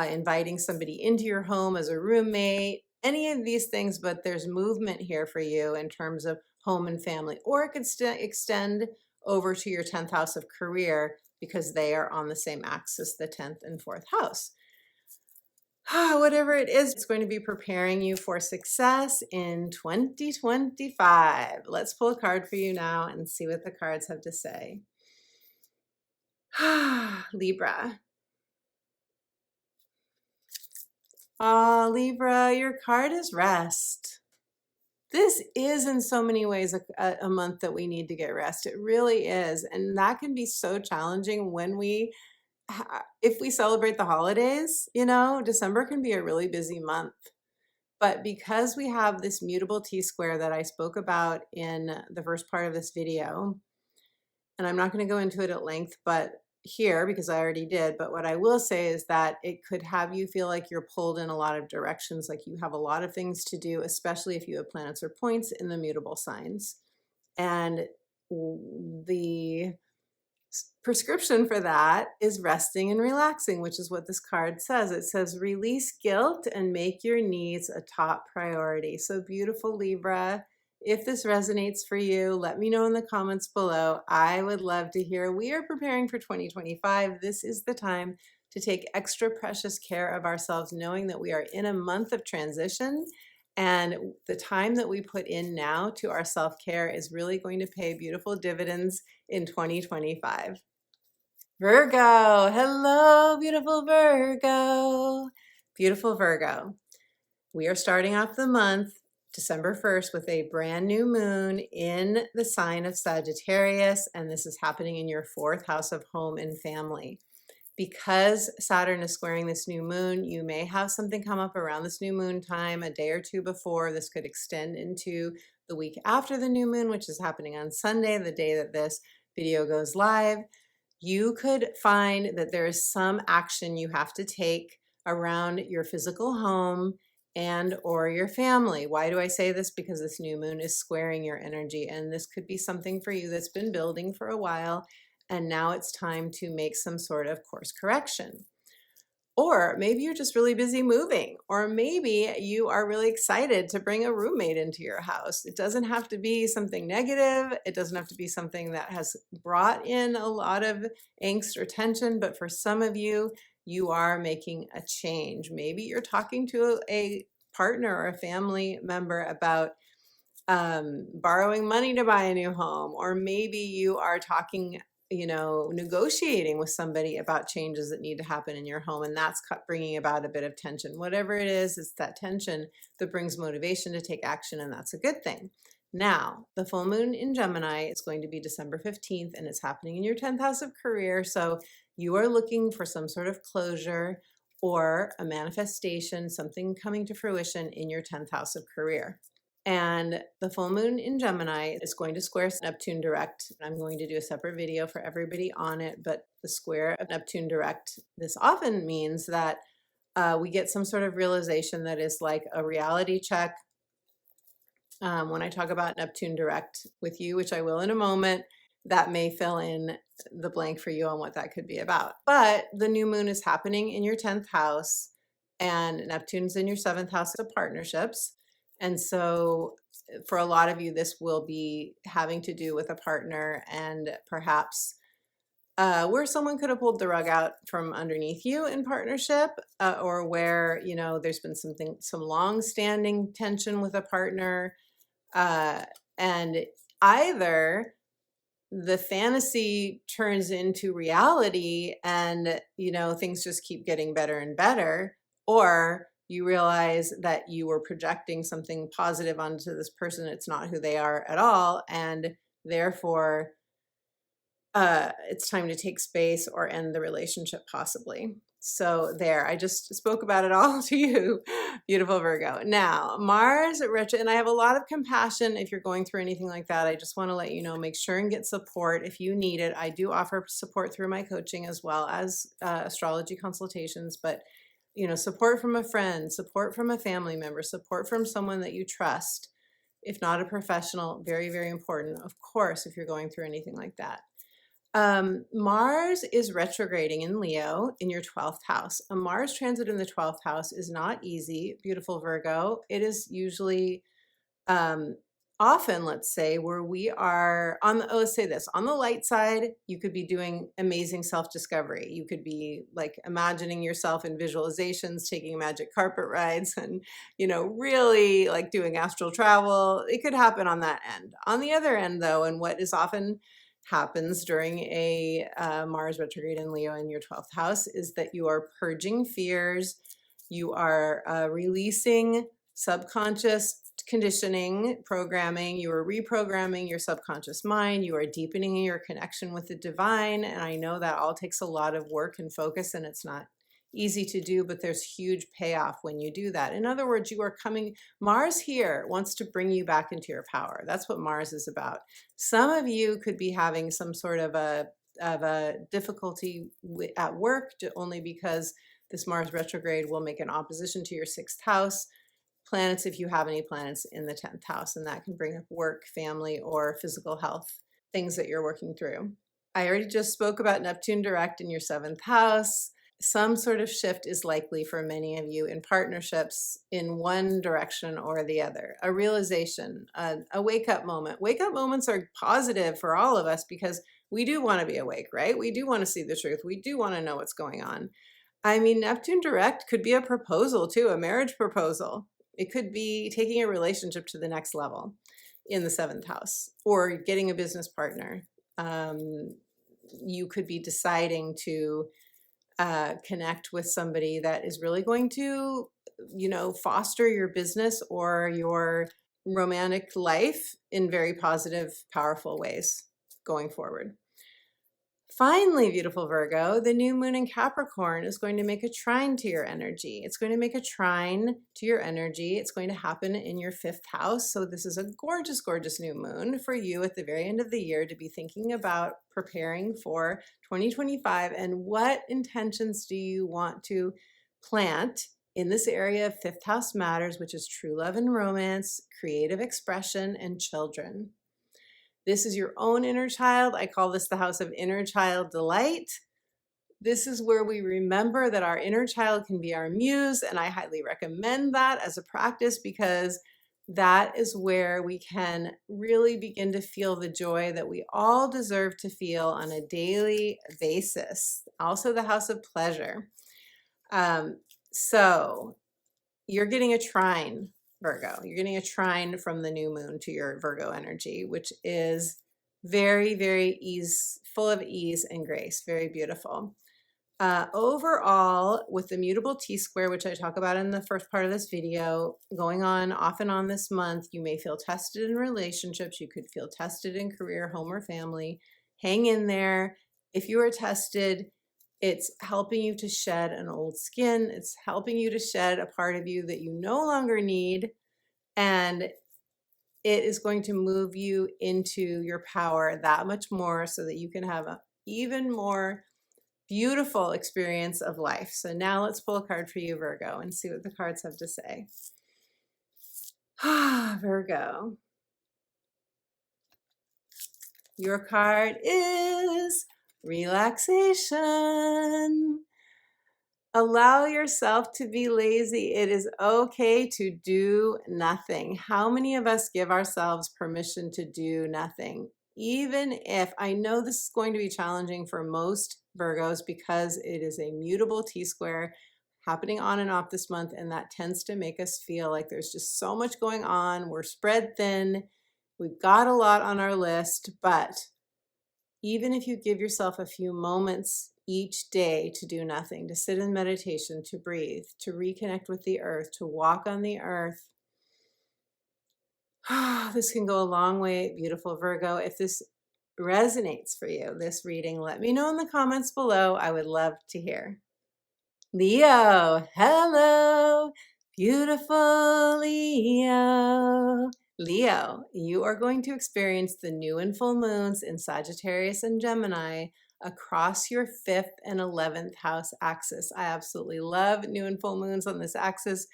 inviting somebody into your home as a roommate, any of these things, but there's movement here for you in terms of home and family, or it could extend over to your 10th house of career because they are on the same axis, the 10th and 4th house. Whatever it is, it's going to be preparing you for success in 2025. Let's pull a card for you now and see what the cards have to say. Libra. Libra, your card is rest. This is in so many ways a month that we need to get rest. It really is. And that can be so challenging when if we celebrate the holidays, December can be a really busy month. But because we have this mutable T-square that I spoke about in the first part of this video, and I'm not going to go into it at length, but here, because I already did, but what I will say is that it could have you feel like you're pulled in a lot of directions, like you have a lot of things to do, especially if you have planets or points in the mutable signs. And the prescription for that is resting and relaxing, which is what this card says. It says, release guilt and make your needs a top priority. So beautiful, Libra. If this resonates for you, let me know in the comments below. I would love to hear. We are preparing for 2025. This is the time to take extra precious care of ourselves, knowing that we are in a month of transition. And the time that we put in now to our self-care is really going to pay beautiful dividends in 2025. Virgo, hello, beautiful Virgo. Beautiful Virgo. We are starting off the month, December 1st, with a brand new moon in the sign of Sagittarius, and this is happening in your 4th house of home and family. Because Saturn is squaring this new moon, you may have something come up around this new moon time, a day or two before. This could extend into the week after the new moon, which is happening on Sunday, the day that this video goes live. You could find that there is some action you have to take around your physical home and or your family. Why do I say this? Because this new moon is squaring your energy, and this could be something for you that's been building for a while, and now it's time to make some sort of course correction. Or maybe you're just really busy moving, or maybe you are really excited to bring a roommate into your house. It doesn't have to be something negative. It doesn't have to be something that has brought in a lot of angst or tension, but for some of you, you are making a change. Maybe you're talking to a partner or a family member about borrowing money to buy a new home, or maybe you are talking, negotiating with somebody about changes that need to happen in your home, and that's bringing about a bit of tension. Whatever it is, it's that tension that brings motivation to take action, and that's a good thing. Now, the full moon in Gemini is going to be December 15th, and it's happening in your 10th house of career, so you are looking for some sort of closure or a manifestation, something coming to fruition in your 10th house of career. And the full moon in Gemini is going to square Neptune direct. I'm going to do a separate video for everybody on it, but the square of Neptune direct, this often means that we get some sort of realization that is like a reality check. When I talk about Neptune direct with you, which I will in a moment, that may fill in the blank for you on what that could be about. But the new moon is happening in your 10th house, and Neptune's in your 7th house of partnerships. And so for a lot of you, this will be having to do with a partner, and perhaps where someone could have pulled the rug out from underneath you in partnership, or where, there's been some long-standing tension with a partner, and either the fantasy turns into reality and, things just keep getting better and better, or you realize that you were projecting something positive onto this person. It's not who they are at all. And therefore, it's time to take space or end the relationship possibly. So there, I just spoke about it all to you, beautiful Virgo. Now, Mars retro, and I have a lot of compassion if you're going through anything like that. I just want to let you know, make sure and get support if you need it. I do offer support through my coaching as well as astrology consultations, but you know, support from a friend, support from a family member, support from someone that you trust, if not a professional, very, very important, of course, if you're going through anything like that. Mars is retrograding in Leo in your 12th house. A Mars transit in the 12th house is not easy, beautiful Virgo. It is usually often, let's say, where we are on the, let's say this, on the light side, you could be doing amazing self-discovery. You could be like imagining yourself in visualizations, taking magic carpet rides and, you know, really like doing astral travel. It could happen on that end. On the other end though, and what is often happens during a Mars retrograde in Leo in your 12th house is that you are purging fears, you are releasing subconscious conditioning, programming, you are reprogramming your subconscious mind, you are deepening your connection with the divine. And I know that all takes a lot of work and focus, and it's not easy to do, but there's huge payoff when you do that. In other words, you are coming, Mars here wants to bring you back into your power. That's what Mars is about. Some of you could be having some sort of a difficulty at work only because this Mars retrograde will make an opposition to your 6th house planets, if you have any planets in the 10th house, and that can bring up work, family, or physical health, things that you're working through. I already just spoke about Neptune direct in your 7th house. Some sort of shift is likely for many of you in partnerships in one direction or the other. A realization, a wake-up moment. Wake-up moments are positive for all of us because we do want to be awake, right? We do want to see the truth. We do want to know what's going on. I mean, Neptune direct could be a proposal too, a marriage proposal. It could be taking a relationship to the next level in the 7th house or getting a business partner. You could be deciding to connect with somebody that is really going to, you know, foster your business or your romantic life in very positive, powerful ways going forward. Finally, beautiful Virgo, the new moon in Capricorn is going to make a trine to your energy. It's going to make a trine to your energy. It's going to happen in your 5th house. So this is a gorgeous, gorgeous new moon for you at the very end of the year to be thinking about preparing for 2025 and what intentions do you want to plant in this area of 5th house matters, which is true love and romance, creative expression, and children. This is your own inner child. I call this the house of inner child delight. This is where we remember that our inner child can be our muse, and I highly recommend that as a practice because that is where we can really begin to feel the joy that we all deserve to feel on a daily basis. Also the house of pleasure. So you're getting a trine, Virgo. You're getting a trine from the new moon to your Virgo energy, which is very, very full of ease and grace. Very beautiful. Overall, with the mutable T-square, which I talk about in the first part of this video, going on off and on this month, you may feel tested in relationships. You could feel tested in career, home, or family. Hang in there. If you are tested, it's helping you to shed an old skin. It's helping you to shed a part of you that you no longer need. And it is going to move you into your power that much more so that you can have an even more beautiful experience of life. So now let's pull a card for you, Virgo, and see what the cards have to say. Virgo. Your card is relaxation. Allow yourself to be lazy. It is okay to do nothing. How many of us give ourselves permission to do nothing? Even if, I know this is going to be challenging for most Virgos because it is a mutable T-square happening on and off this month, and that tends to make us feel like there's just so much going on. We're spread thin. We've got a lot on our list, but even if you give yourself a few moments each day to do nothing, to sit in meditation, to breathe, to reconnect with the earth, to walk on the earth, this can go a long way, beautiful Virgo. If this resonates for you, this reading, let me know in the comments below. I would love to hear. Leo, hello, beautiful Leo. Leo, you are going to experience the new and full moons in Sagittarius and Gemini across your 5th and 11th house axis. I absolutely love new and full moons on this axis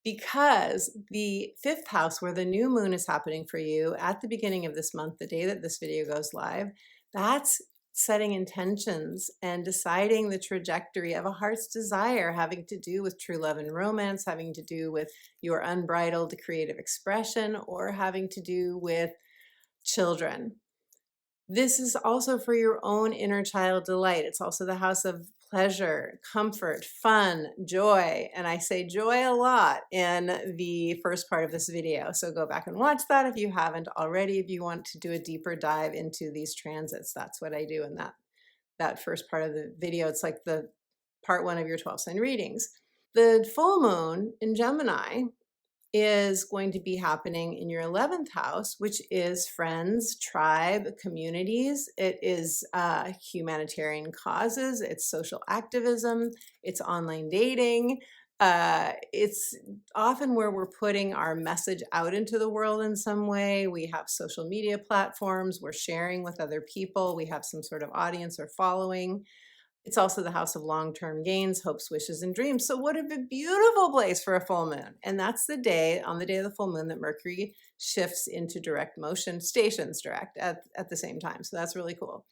because the 5th house, where the new moon is happening for you at the beginning of this month, the day that this video goes live, that's setting intentions and deciding the trajectory of a heart's desire, having to do with true love and romance, having to do with your unbridled creative expression, or having to do with children. This is also for your own inner child delight. It's also the house of pleasure, comfort, fun, joy. And I say joy a lot in the first part of this video. So go back and watch that if you haven't already. If you want to do a deeper dive into these transits, that's what I do in that first part of the video. It's like the part 1 of your 12 sign readings. The full moon in Gemini is going to be happening in your 11th house, which is friends, tribe, communities. It is humanitarian causes, it's social activism, it's online dating. It's often where we're putting our message out into the world in some way. We have social media platforms, we're sharing with other people, we have some sort of audience or following. It's also the house of long-term gains, hopes, wishes, and dreams. So what a beautiful place for a full moon. And that's the day, on the day of the full moon, that Mercury shifts into direct motion, stations direct at the same time. So that's really cool.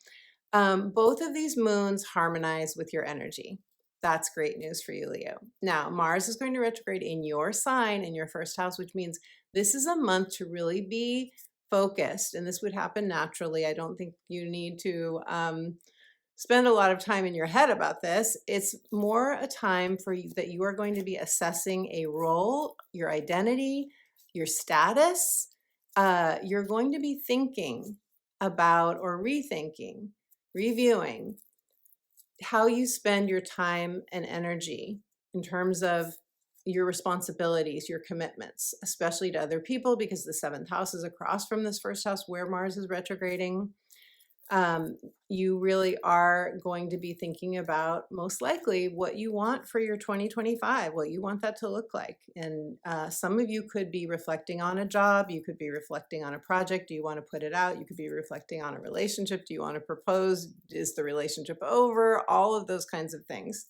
Both of these moons harmonize with your energy. That's great news for you, Leo. Now, Mars is going to retrograde in your sign, in your 1st house, which means this is a month to really be focused. And this would happen naturally. I don't think you need to spend a lot of time in your head about this. It's more a time for you that you are going to be assessing a role, your identity, your status. You're going to be thinking about, or rethinking, reviewing how you spend your time and energy in terms of your responsibilities, your commitments, especially to other people, because the 7th house is across from this 1st house where Mars is retrograding. You really are going to be thinking about, most likely, what you want for your 2025, what you want that to look like. And some of you could be reflecting on a job, you could be reflecting on a project, do you want to put it out? You could be reflecting on a relationship, do you want to propose? Is the relationship over? All of those kinds of things.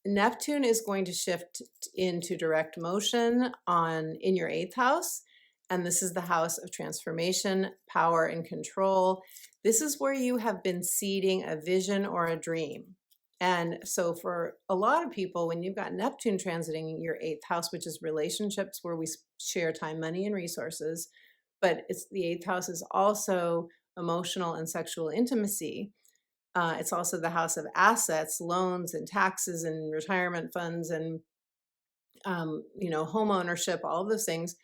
Neptune is going to shift into direct motion in your 8th house. And this is the house of transformation, power, and control. This is where you have been seeding a vision or a dream. And so for a lot of people, when you've got Neptune transiting your 8th house, which is relationships where we share time, money, and resources, but the 8th house is also emotional and sexual intimacy. It's also the house of assets, loans, and taxes, and retirement funds, and home ownership, all of those things.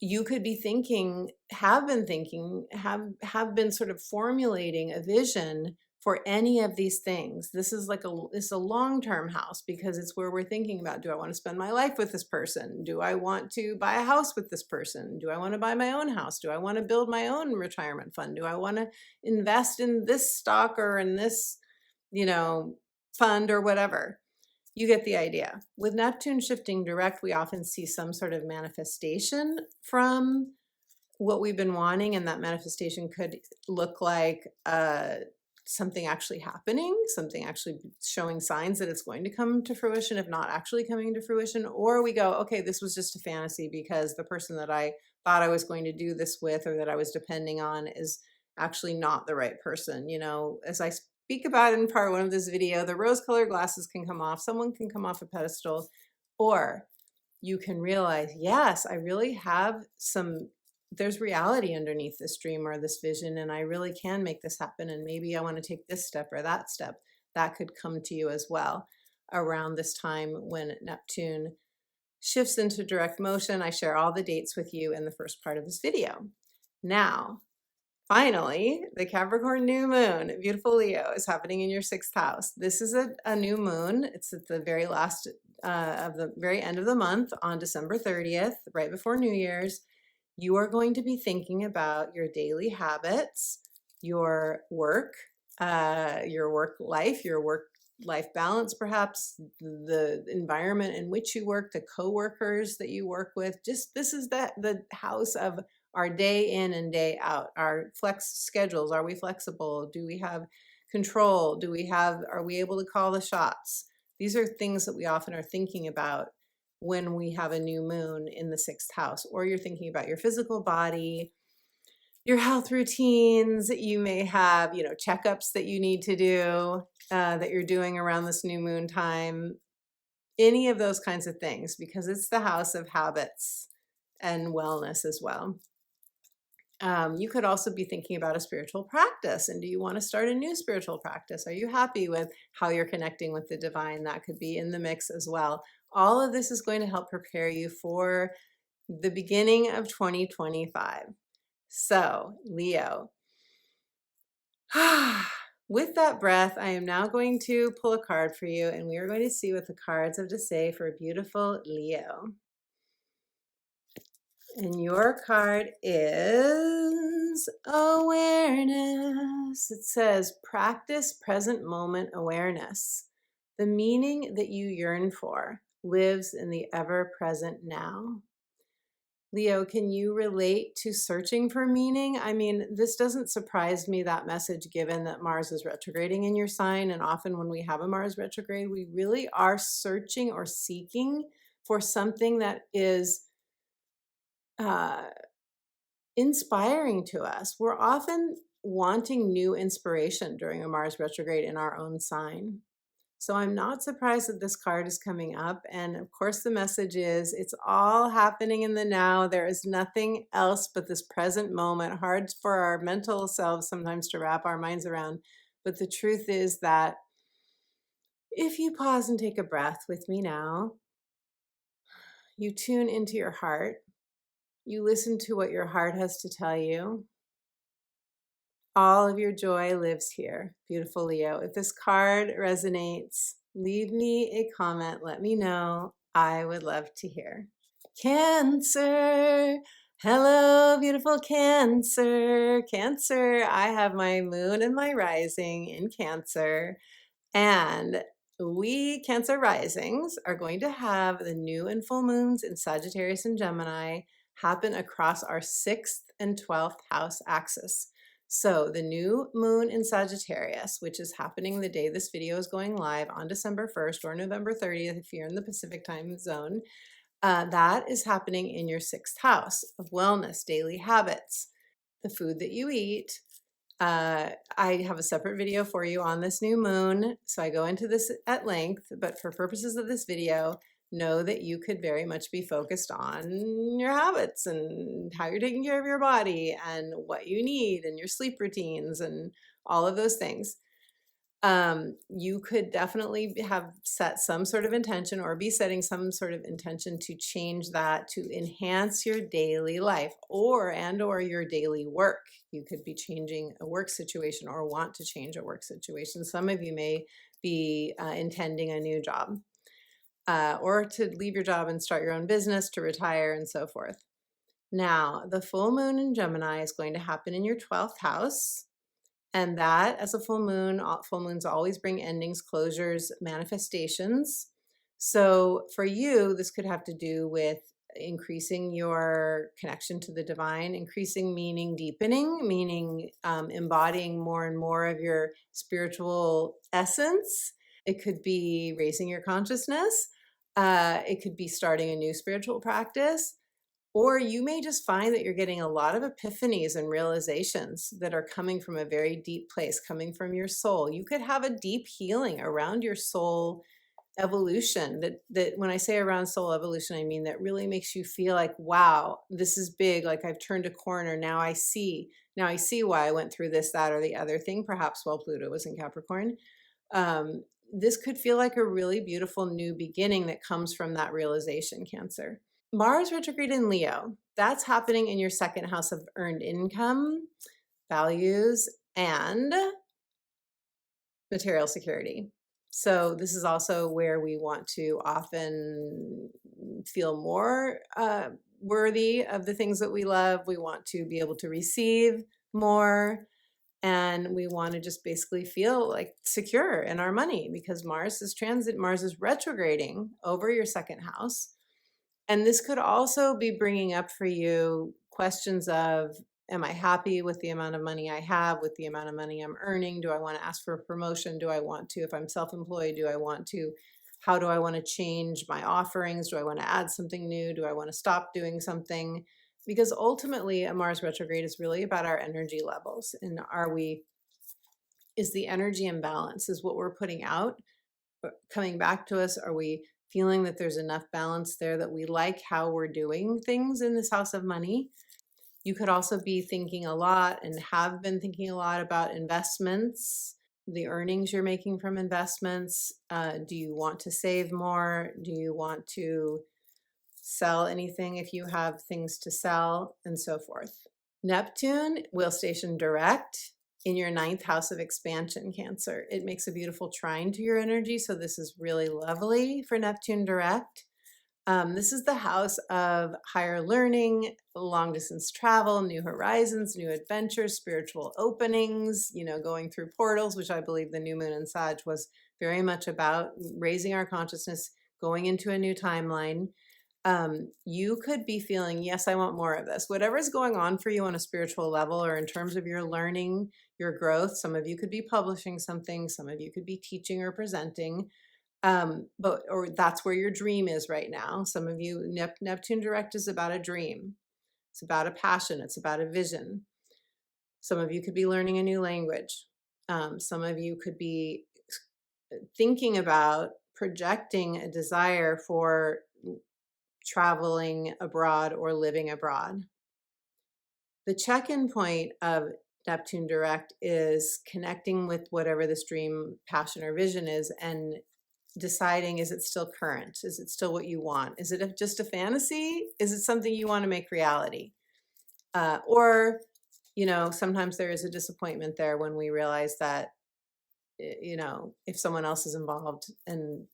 You could be thinking, have been sort of formulating a vision for any of these things. This is a long-term house, because it's where we're thinking about, do I want to spend my life with this person? Do I want to buy a house with this person? Do I want to buy my own house? Do I want to build my own retirement fund? Do I want to invest in this stock or in this, fund or whatever? You get the idea. With Neptune shifting direct, we often see some sort of manifestation from what we've been wanting, and that manifestation could look like something actually happening, something actually showing signs that it's going to come to fruition, if not actually coming to fruition. Or we go, okay, this was just a fantasy because the person that I thought I was going to do this with, or that I was depending on, is actually not the right person. As I speak about in part 1 of this video, the rose-colored glasses can come off. Someone can come off a pedestal, or you can realize, yes, I really have there's reality underneath this dream or this vision, and I really can make this happen, and maybe I want to take this step or that step. That could come to you as well around this time when Neptune shifts into direct motion. I share all the dates with you in the first part of this video. Now, finally, the Capricorn new moon, beautiful Leo, is happening in your 6th house. This is a new moon. It's at the very last of the very end of the month on December 30th, right before New Year's. you are going to be thinking about your daily habits, your work life, your work life balance, perhaps the environment in which you work, the coworkers that you work with. Just this is the house of our day in and day out, our flex schedules. Are we flexible? Do we have control? Are we able to call the shots? These are things that we often are thinking about when we have a new moon in the 6th house, or you're thinking about your physical body, your health routines. You may have, checkups that you need to do that you're doing around this new moon time. Any of those kinds of things, because it's the house of habits and wellness as well. You could also be thinking about a spiritual practice. And do you want to start a new spiritual practice? Are you happy with how you're connecting with the divine? That could be in the mix as well. All of this is going to help prepare you for the beginning of 2025. So, Leo, with that breath, I am now going to pull a card for you, and we are going to see what the cards have to say for beautiful Leo. And your card is awareness. It says, practice present moment awareness. The meaning that you yearn for lives in the ever-present now. Leo, can you relate to searching for meaning? I mean, this doesn't surprise me, that message, given that Mars is retrograding in your sign. And often when we have a Mars retrograde, we really are searching or seeking for something that is inspiring to us. We're often wanting new inspiration during a Mars retrograde in our own sign. So I'm not surprised that this card is coming up. And of course, the message is it's all happening in the now. There is nothing else but this present moment. Hard for our mental selves sometimes to wrap our minds around. But the truth is that if you pause and take a breath with me now, you tune into your heart, you listen to what your heart has to tell you. All of your joy lives here, beautiful Leo. If this card resonates, leave me a comment. Let me know. I would love to hear. Cancer. Hello, beautiful Cancer. Cancer, I have my moon and my rising in Cancer. And we Cancer risings are going to have the new and full moons in Sagittarius and Gemini happen across our 6th and 12th house axis. So the new moon in Sagittarius, which is happening the day this video is going live on December 1st or November 30th if you're in the Pacific time zone, that is happening in your 6th house of wellness, daily habits, the food that you eat. I have a separate video for you on this new moon, so I go into this at length, but for purposes of this video, know that you could very much be focused on your habits and how you're taking care of your body and what you need and your sleep routines and all of those things. You could definitely have set some sort of intention or be setting some sort of intention to change that, to enhance your daily life or your daily work. You could be changing a work situation or want to change a work situation. Some of you may be intending a new job or to leave your job and start your own business, to retire, and so forth. Now, the full moon in Gemini is going to happen in your 12th house. And that, as a full moons always bring endings, closures, manifestations. So for you, this could have to do with increasing your connection to the divine, increasing meaning, deepening, meaning embodying more and more of your spiritual essence. It could be raising your consciousness. It could be starting a new spiritual practice. Or you may just find that you're getting a lot of epiphanies and realizations that are coming from a very deep place, coming from your soul. You could have a deep healing around your soul evolution. That when I say around soul evolution, I mean that really makes you feel like, wow, this is big. Like I've turned a corner. Now I see why I went through this, that, or the other thing, perhaps while Pluto was in Capricorn. This could feel like a really beautiful new beginning that comes from that realization, Cancer. Mars retrograde in Leo, that's happening in your 2nd house of earned income, values, and material security. So this is also where we want to often feel more worthy of the things that we love. We want to be able to receive more. And we want to just basically feel like secure in our money because Mars is retrograding over your second house. And this could also be bringing up for you questions of, am I happy with the amount of money I have, with the amount of money I'm earning? Do I want to ask for a promotion? Do I want to, if I'm self-employed, how do I want to change my offerings? Do I want to add something new? Do I want to stop doing something? Because ultimately a Mars retrograde is really about our energy levels. And is the energy imbalance, is what we're putting out coming back to us? Are we feeling that there's enough balance there, that we like how we're doing things in this house of money? You could also be thinking a lot and have been thinking a lot about investments, the earnings you're making from investments. Do you want to save more? Do you want to sell anything if you have things to sell, and so forth? Neptune will station direct in your 9th house of expansion, Cancer. It makes a beautiful trine to your energy, so this is really lovely for Neptune direct. This is the house of higher learning, long distance travel, new horizons, new adventures, spiritual openings, going through portals, which I believe the new moon in Sag was very much about, raising our consciousness, going into a new timeline. You could be feeling, yes, I want more of this. Whatever's going on for you on a spiritual level or in terms of your learning, your growth. Some of you could be publishing something, some of you could be teaching or presenting. Or that's where your dream is right now. Some of you, Neptune direct is about a dream. It's about a passion. It's about a vision. Some of you could be learning a new language. Some of you could be thinking about projecting a desire for traveling abroad or living abroad. The check-in point of Neptune direct is connecting with whatever this dream, passion, or vision is and deciding, is it still current? Is it still what you want? Is it just a fantasy? Is it something you want to make reality? Or sometimes there is a disappointment there when we realize that, if someone else is involved. And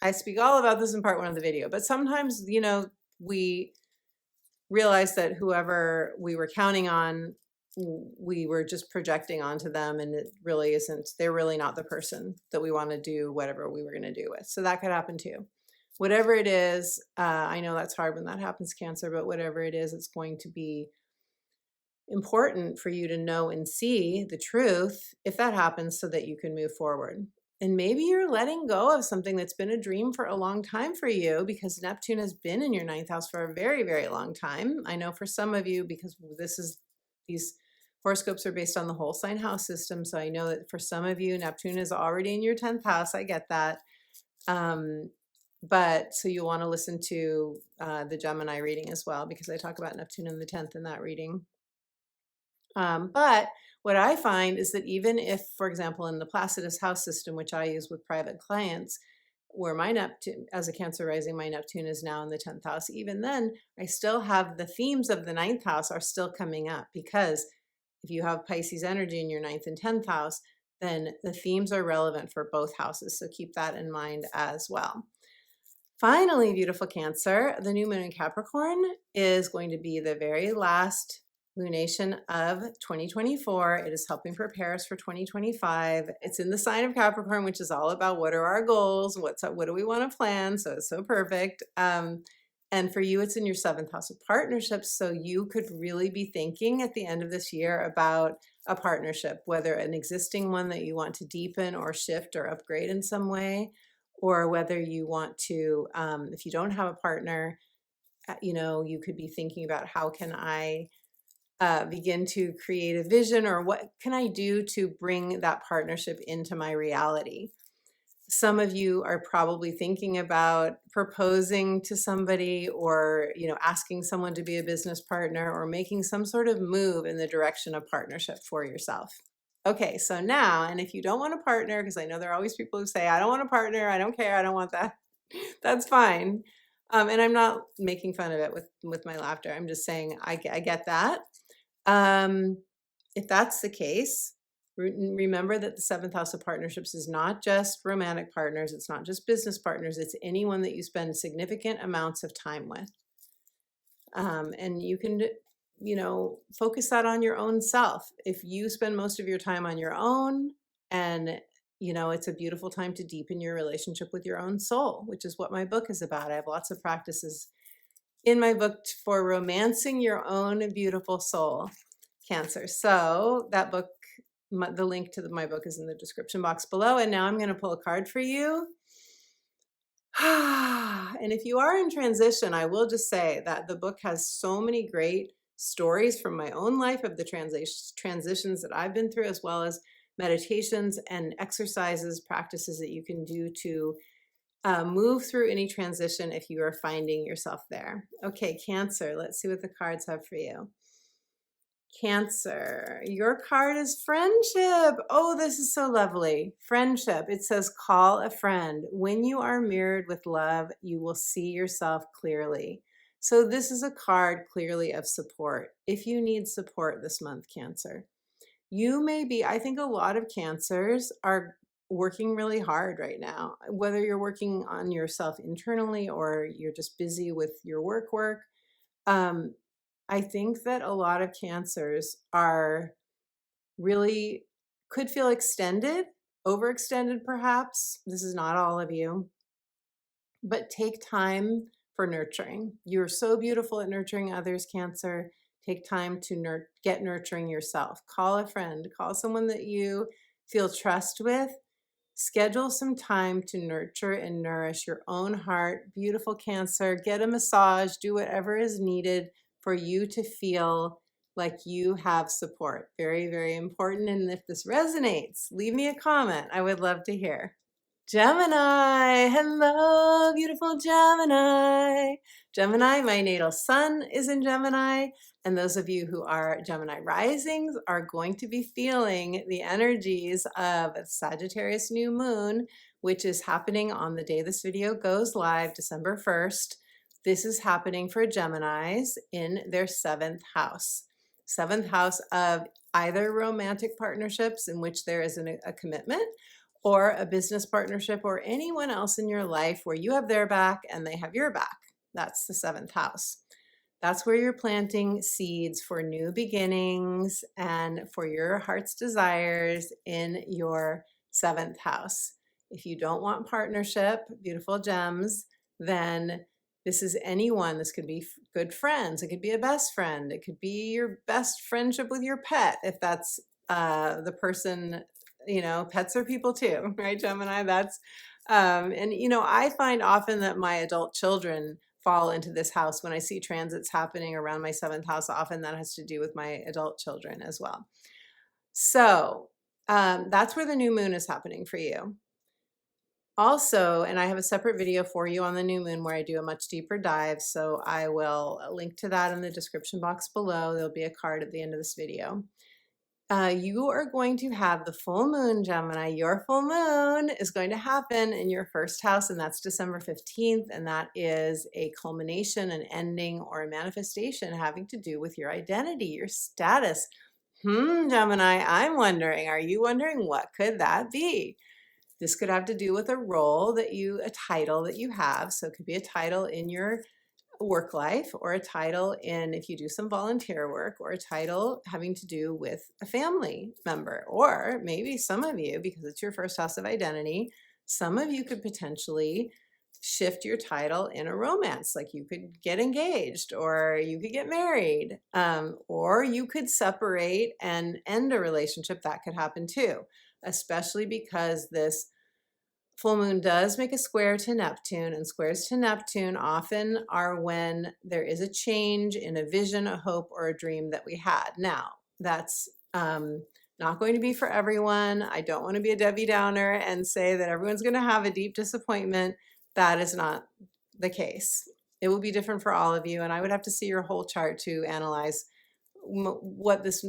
I speak all about this in part 1 of the video, but sometimes, we realize that whoever we were counting on, we were just projecting onto them, and it really isn't, they're really not the person that we want to do whatever we were going to do with. So that could happen too. Whatever it is, I know that's hard when that happens, Cancer, but whatever it is, it's going to be important for you to know and see the truth if that happens so that you can move forward. And maybe you're letting go of something that's been a dream for a long time for you, because Neptune has been in your 9th house for a very, very long time. I know for some of you, because these horoscopes are based on the whole sign house system. So I know that for some of you, Neptune is already in your 10th house. I get that. But so you'll want to listen to the Gemini reading as well, because I talk about Neptune in the 10th in that reading. But what I find is that even if, for example, in the Placidus house system, which I use with private clients, where my Neptune, as a Cancer rising, my Neptune is now in the 10th house, even then, I still have the themes of the 9th house are still coming up, because if you have Pisces energy in your 9th and 10th house, then the themes are relevant for both houses. So keep that in mind as well. Finally, beautiful Cancer, the new moon in Capricorn is going to be the very last lunation of 2024. It is helping prepare us for 2025. It's in the sign of Capricorn, which is all about what are our goals, what do we want to plan. So it's so perfect. And for you, it's in your 7th house of partnerships. So you could really be thinking at the end of this year about a partnership, whether an existing one that you want to deepen or shift or upgrade in some way, or whether you want to, if you don't have a partner, you could be thinking about, how can I begin to create a vision, or what can I do to bring that partnership into my reality? Some of you are probably thinking about proposing to somebody, or asking someone to be a business partner, or making some sort of move in the direction of partnership for yourself. Okay, so now, and if you don't want a partner, because I know there are always people who say, I don't want a partner, I don't care, I don't want that. That's fine. And I'm not making fun of it with my laughter. I'm just saying I get that. If that's the case, remember that the 7th house of partnerships is not just romantic partners. It's not just business partners. It's anyone that you spend significant amounts of time with. And you can, focus that on your own self. If you spend most of your time on your own, and it's a beautiful time to deepen your relationship with your own soul, which is what my book is about. I have lots of practices in my book for romancing your own beautiful soul, Cancer. So that book, the link to my book is in the description box below. And now I'm going to pull a card for you. And if you are in transition, I will just say that the book has so many great stories from my own life of the transitions that I've been through, as well as meditations and exercises, practices that you can do to move through any transition if you are finding yourself there. Okay, Cancer, let's see what the cards have for you. Cancer, your card is friendship. Oh, this is so lovely. Friendship. It says, call a friend. When you are mirrored with love, you will see yourself clearly. So this is a card clearly of support. If you need support this month, Cancer, you may be, I think a lot of Cancers are working really hard right now, whether you're working on yourself internally or you're just busy with your work. I think that a lot of Cancers are really could feel extended, overextended perhaps. This is not all of you, but take time for nurturing. You're so beautiful at nurturing others, Cancer. Take time to get nurturing yourself. Call a friend, call someone that you feel trust with. Schedule some time to nurture and nourish your own heart. Beautiful Cancer. Get a massage, do whatever is needed for you to feel like you have support. Very, very important. And if this resonates, leave me a comment. I would love to hear. Gemini, hello, beautiful Gemini. Gemini, my natal sun is in Gemini. And those of you who are Gemini risings are going to be feeling the energies of Sagittarius new moon, which is happening on the day this video goes live, December 1st. This is happening for Geminis in their 7th house. 7th house of either romantic partnerships in which there is a commitment, or a business partnership, or anyone else in your life where you have their back and they have your back. That's the 7th house. That's where you're planting seeds for new beginnings and for your heart's desires in your 7th house. If you don't want partnership, beautiful gems, then this is anyone. This could be good friends. It could be a best friend. It could be your best friendship with your pet, if that's the person. Pets are people too, right, Gemini? That's, I find often that my adult children fall into this house. When I see transits happening around my 7th house, often that has to do with my adult children as well. So that's where the new moon is happening for you. Also, and I have a separate video for you on the new moon where I do a much deeper dive, so I will link to that in the description box below. There'll be a card at the end of this video. You are going to have the full moon, Gemini. Your full moon is going to happen in your 1st house, and that's December 15th. And that is a culmination, an ending, or a manifestation having to do with your identity, your status. Gemini, I'm wondering, are you wondering what could that be? This could have to do with a role a title that you have. So it could be a title in your work life, or a title in if you do some volunteer work, or a title having to do with a family member, or maybe some of you, because it's your 1st house of identity, some of you could potentially shift your title in a romance. Like you could get engaged, or you could get married, or you could separate and end a relationship. That could happen too, especially because this full moon does make a square to Neptune, and squares to Neptune often are when there is a change in a vision, a hope, or a dream that we had. Now, that's not going to be for everyone. I don't want to be a Debbie Downer and say that everyone's going to have a deep disappointment. That is not the case. It will be different for all of you, and I would have to see your whole chart to analyze what this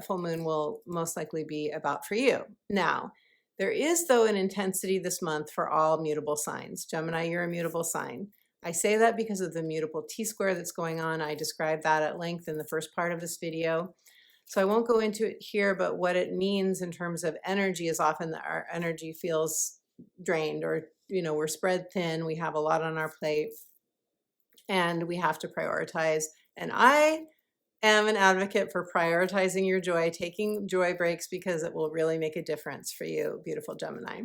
full moon will most likely be about for you. Now, there is, though, an intensity this month for all mutable signs. Gemini, you're a mutable sign. I say that because of the mutable T-square that's going on. I described that at length in the first part of this video. So I won't go into it here, but what it means in terms of energy is often that our energy feels drained, or, we're spread thin. We have a lot on our plate. and we have to prioritize. And I am an advocate for prioritizing your joy, taking joy breaks, because it will really make a difference for you, beautiful Gemini.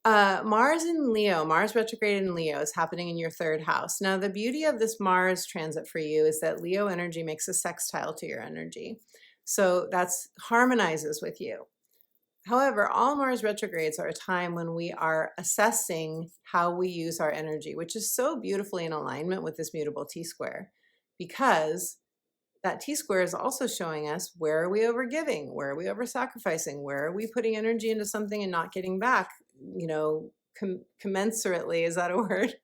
Mars in Leo, Mars retrograde in Leo is happening in your third house. Now, the beauty of this Mars transit for you is that Leo energy makes a sextile to your energy. So that's harmonizes with you. However, all Mars retrogrades are a time when we are assessing how we use our energy, which is so beautifully in alignment with this mutable T-square, because that T-square is also showing us, where are we over giving? Where are we over sacrificing? Where are we putting energy into something and not getting back, commensurately? Is that a word?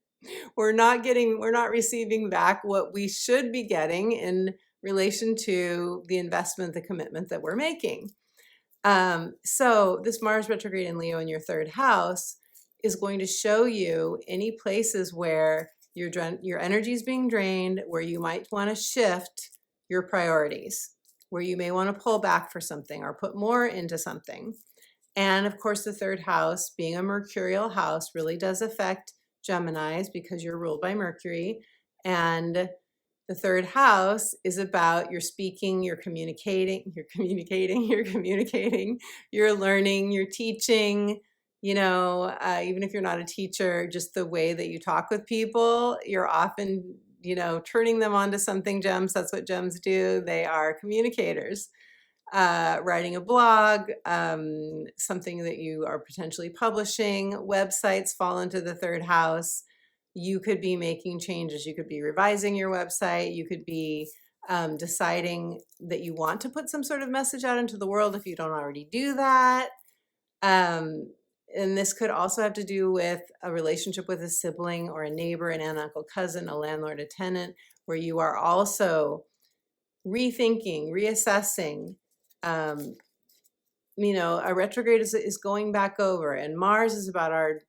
We're not receiving back what we should be getting in relation to the investment, the commitment that we're making. So this Mars retrograde in Leo in your third house is going to show you any places where your energy is being drained, where you might want to shift your priorities, where you may want to pull back for something or put more into something. And of course, the third house, being a mercurial house, really does affect Geminis because you're ruled by Mercury. And the third house is about your speaking, you're communicating, you're learning, you're teaching, even if you're not a teacher, just the way that you talk with people, you're often, turning them onto something. Gems, that's what gems do. They are communicators. Writing a blog, something that you are potentially publishing, websites fall into the third house. You could be making changes. You could be revising your website. You could be deciding that you want to put some sort of message out into the world if you don't already do that. And this could also have to do with a relationship with a sibling or a neighbor, an aunt, uncle, cousin, a landlord, a tenant, where you are also rethinking, reassessing. A retrograde is going back over, and Mars is about our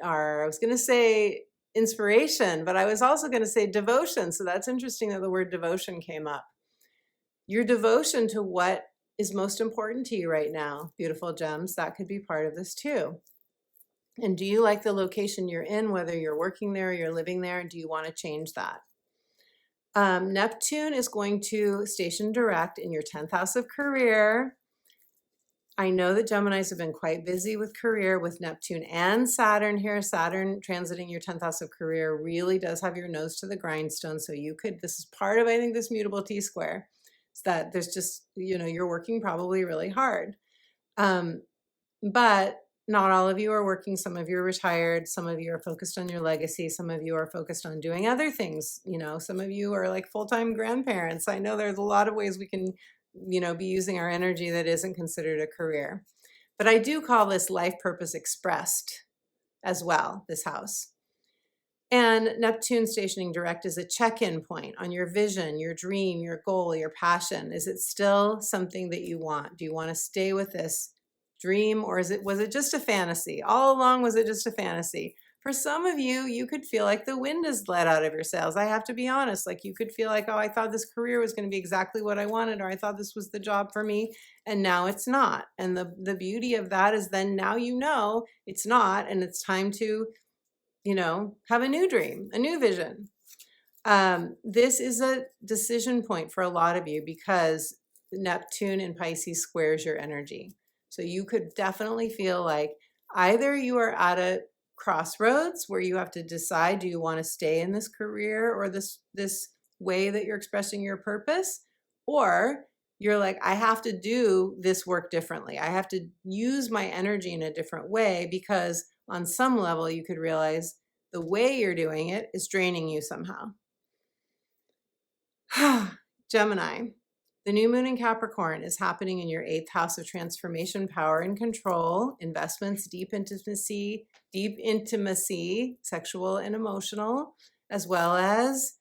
I was going to say inspiration, but I was also going to say devotion. So that's interesting that the word devotion came up. Your devotion to what is most important to you right now, beautiful gems, that could be part of this too. And do you like the location you're in, whether you're working there or you're living there? Do you want to change that? Neptune is going to station direct in your 10th house of career. I know that Geminis have been quite busy with career, with Neptune and Saturn here. Saturn transiting your 10th house of career really does have your nose to the grindstone. So this is part of, I think, this mutable T-square. It's that there's just, you're working probably really hard. But not all of you are working. Some of you are retired. Some of you are focused on your legacy. Some of you are focused on doing other things. Some of you are like full-time grandparents. I know there's a lot of ways we can be using our energy that isn't considered a career. But I do call this life purpose expressed as well, this house. And Neptune stationing direct is a check-in point on your vision, your dream, your goal, your passion. Is it still something that you want? Do you want to stay with this dream, or was it just a fantasy? All along, was it just a fantasy? For some of you, you could feel like the wind is let out of your sails. I have to be honest. Like, you could feel like, oh, I thought this career was going to be exactly what I wanted, or I thought this was the job for me, and now it's not. And the beauty of that is then now it's not, and it's time to, have a new dream, a new vision. This is a decision point for a lot of you because Neptune in Pisces squares your energy. So you could definitely feel like either you are at a crossroads where you have to decide, do you want to stay in this career or this way that you're expressing your purpose? Or you're like, I have to do this work differently. I have to use my energy in a different way, because on some level you could realize the way you're doing it is draining you somehow. Gemini. The new moon in Capricorn is happening in your 8th house of transformation, power and control, investments, deep intimacy, sexual and emotional, as well as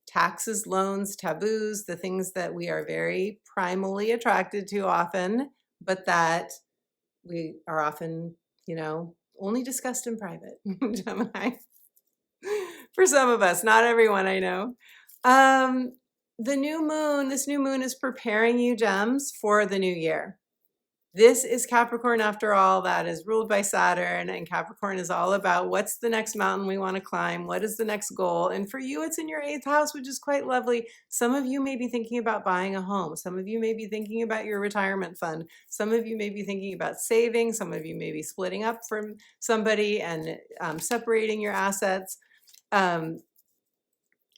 taxes, loans, taboos, the things that we are very primally attracted to often, but that we are often, only discussed in private. Gemini. For some of us, not everyone, I know. This new moon is preparing you, gems, for the new year. This is Capricorn after all, that is ruled by Saturn, and Capricorn is all about what's the next mountain we want to climb, what is the next goal, and for you it's in your 8th house, which is quite lovely. Some of you may be thinking about buying a home, some of you may be thinking about your retirement fund, some of you may be thinking about saving, some of you may be splitting up from somebody and separating your assets.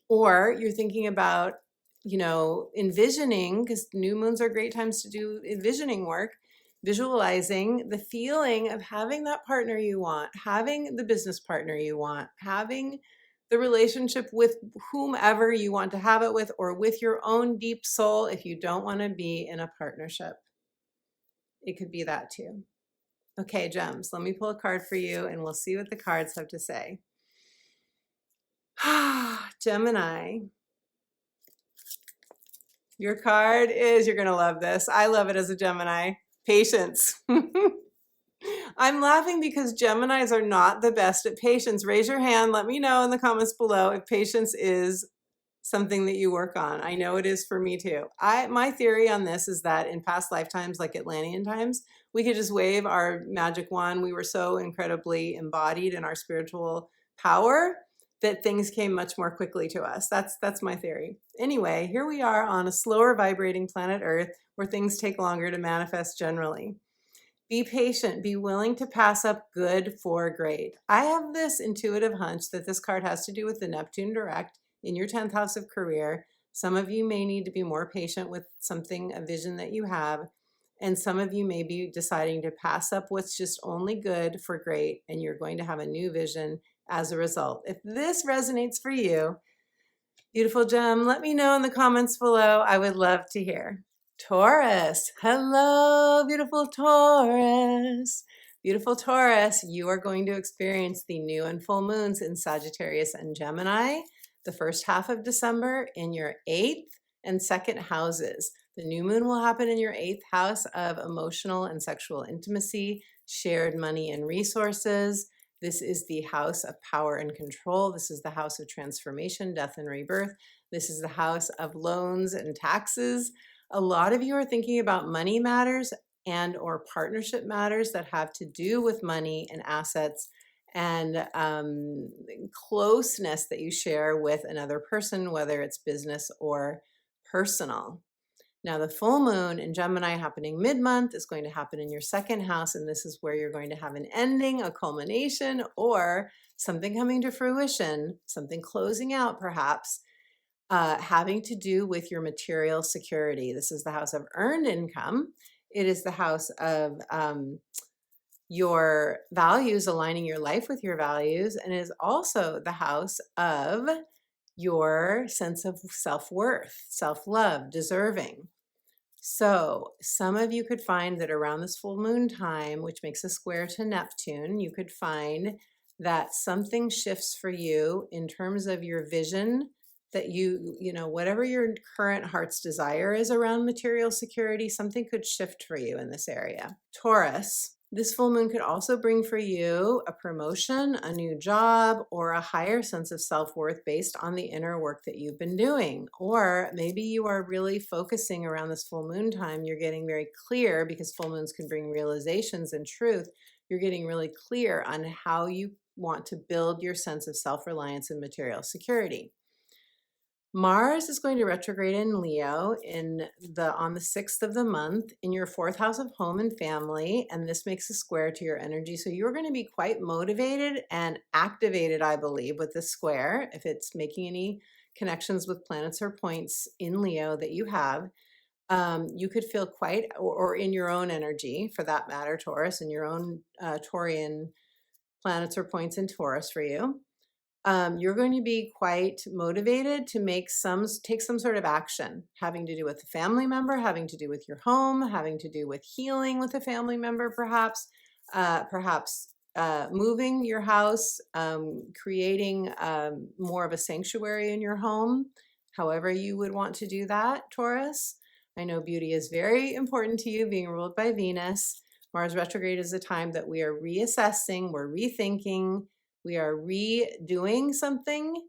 Or you're thinking about, envisioning, because new moons are great times to do envisioning work, visualizing the feeling of having that partner you want, having the business partner you want, having the relationship with whomever you want to have it with, or with your own deep soul if you don't want to be in a partnership. It could be that too. Okay, Gems, let me pull a card for you and we'll see what the cards have to say. Gemini. Your card is, you're going to love this. I love it as a Gemini. Patience. I'm laughing because Geminis are not the best at patience. Raise your hand. Let me know in the comments below if patience is something that you work on. I know it is for me too. My theory on this is that in past lifetimes, like Atlantean times, we could just wave our magic wand. We were so incredibly embodied in our spiritual power that things came much more quickly to us. That's my theory. Anyway, here we are on a slower vibrating planet Earth where things take longer to manifest generally. Be patient, be willing to pass up good for great. I have this intuitive hunch that this card has to do with the Neptune direct in your 10th house of career. Some of you may need to be more patient with something, a vision that you have, and some of you may be deciding to pass up what's just only good for great, and you're going to have a new vision as a result. If this resonates for you, beautiful gem, let me know in the comments below. I would love to hear. Taurus, hello, beautiful Taurus. Beautiful Taurus, you are going to experience the new and full moons in Sagittarius and Gemini the first half of December in your 8th and 2nd houses. The new moon will happen in your 8th house of emotional and sexual intimacy, shared money and resources. This is the house of power and control. This is the house of transformation, death, and rebirth. This is the house of loans and taxes. A lot of you are thinking about money matters and or partnership matters that have to do with money and assets and closeness that you share with another person, whether it's business or personal. Now, the full moon in Gemini happening mid-month is going to happen in your 2nd house, and this is where you're going to have an ending, a culmination, or something coming to fruition, something closing out perhaps, having to do with your material security. This is the house of earned income. It is the house of your values, aligning your life with your values, and it is also the house of your sense of self-worth, self-love, deserving. So some of you could find that around this full moon time, which makes a square to Neptune, you could find that something shifts for you in terms of your vision, that whatever your current heart's desire is around material security, something could shift for you in this area. Taurus, this full moon could also bring for you a promotion, a new job, or a higher sense of self-worth based on the inner work that you've been doing. Or maybe you are really focusing around this full moon time. You're getting very clear, because full moons can bring realizations and truth. You're getting really clear on how you want to build your sense of self-reliance and material security. Mars is going to retrograde in Leo on the 6th of the month in your 4th house of home and family, and this makes a square to your energy. So you're going to be quite motivated and activated, I believe, with this square. If it's making any connections with planets or points in Leo that you have, you could feel quite, or in your own energy for that matter, Taurus, in your own Taurian planets or points in Taurus for you. You're going to be quite motivated to take some sort of action having to do with a family member, having to do with your home, having to do with healing with a family member, perhaps moving your house, creating more of a sanctuary in your home, however you would want to do that, Taurus. I know beauty is very important to you, being ruled by Venus. Mars retrograde is a time that we are reassessing, we're rethinking, we are redoing something,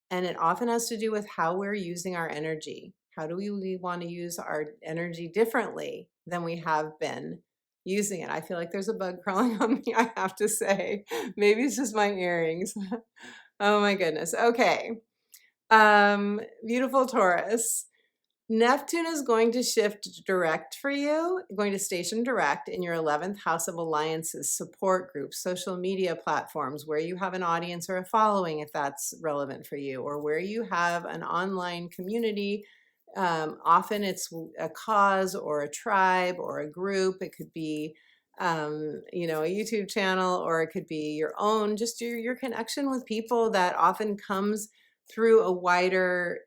and it often has to do with how we're using our energy. How do we want to use our energy differently than we have been using it. I feel like there's a bug crawling on me, I have to say. Maybe it's just my earrings. Oh my goodness. Okay. Beautiful Taurus. Neptune is going to shift direct for you, going to station direct in your 11th house of alliances, support groups, social media platforms where you have an audience or a following, if that's relevant for you, or where you have an online community. Often it's a cause or a tribe or a group. It could be, a YouTube channel, or it could be your own, just your connection with people that often comes through a wider,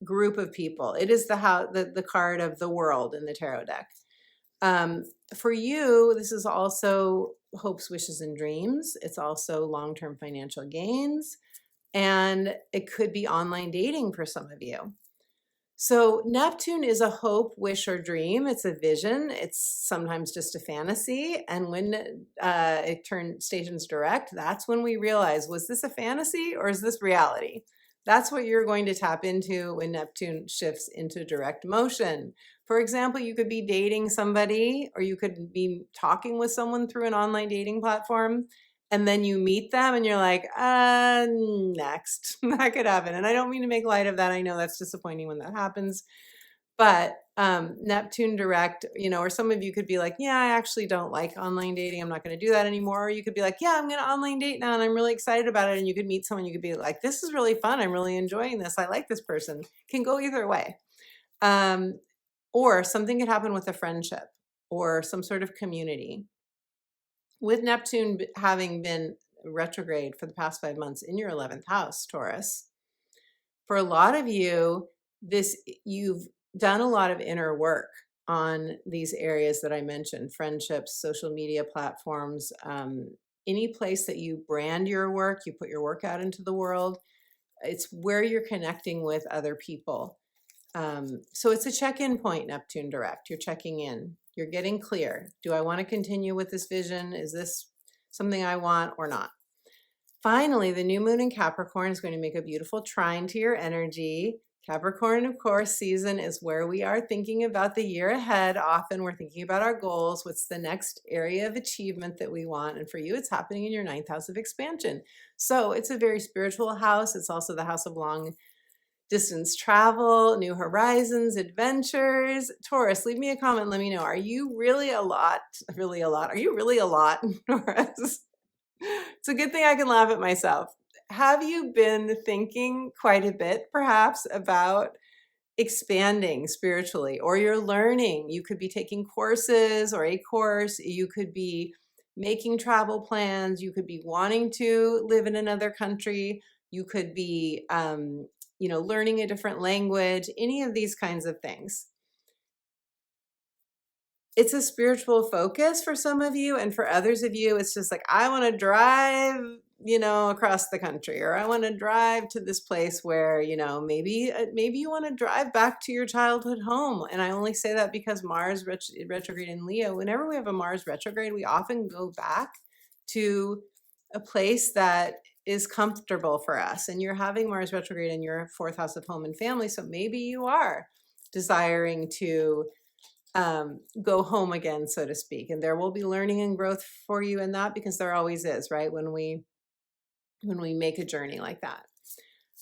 group of people. It is the card of the world in the tarot deck. For you, this is also hopes, wishes, and dreams. It's also long-term financial gains, and it could be online dating for some of you. So Neptune is a hope, wish, or dream. It's a vision. It's sometimes just a fantasy. And when it stations direct, that's when we realize, was this a fantasy or is this reality? That's what you're going to tap into when Neptune shifts into direct motion. For example, you could be dating somebody, or you could be talking with someone through an online dating platform, and then you meet them and you're like, next. That could happen. And I don't mean to make light of that. I know that's disappointing when that happens. But Neptune direct, or some of you could be like, yeah, I actually don't like online dating. I'm not going to do that anymore. Or you could be like, yeah, I'm going to online date now and I'm really excited about it. And you could meet someone, you could be like, this is really fun. I'm really enjoying this. I like this person. Can go either way. Or something could happen with a friendship or some sort of community. With Neptune having been retrograde for the past 5 months in your 11th house, Taurus, for a lot of you, you've done a lot of inner work on these areas that I mentioned: friendships, social media platforms, any place that you brand your work, you put your work out into the world. It's where you're connecting with other people. So it's a check-in point, Neptune direct. You're checking in. You're getting clear. Do I want to continue with this vision? Is this something I want or not? Finally, the new moon in Capricorn is going to make a beautiful trine to your energy. Capricorn, of course, season is where we are thinking about the year ahead. Often we're thinking about our goals. What's the next area of achievement that we want? And for you, it's happening in your 9th house of expansion. So it's a very spiritual house. It's also the house of long distance travel, new horizons, adventures. Taurus, leave me a comment. Let me know. Are you really a lot? Really a lot? Are you really a lot, Taurus? It's a good thing I can laugh at myself. Have you been thinking quite a bit, perhaps, about expanding spiritually, or you're learning? You could be taking courses or a course. You could be making travel plans. You could be wanting to live in another country. You could be, learning a different language, any of these kinds of things. It's a spiritual focus for some of you, and for others of you, it's just like, I want to drive, across the country, or I want to drive to this place where, maybe you want to drive back to your childhood home. And I only say that because Mars retrograde in Leo, whenever we have a Mars retrograde, we often go back to a place that is comfortable for us. And you're having Mars retrograde in your 4th house of home and family. So maybe you are desiring to go home again, so to speak. And there will be learning and growth for you in that, because there always is, right? When we make a journey like that.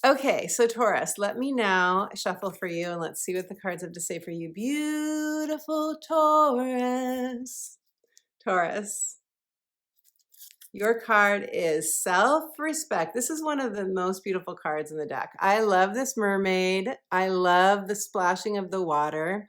Okay, so Taurus, let me now shuffle for you and let's see what the cards have to say for you. Beautiful Taurus. Taurus, your card is self-respect. This is one of the most beautiful cards in the deck. I love this mermaid. I love the splashing of the water.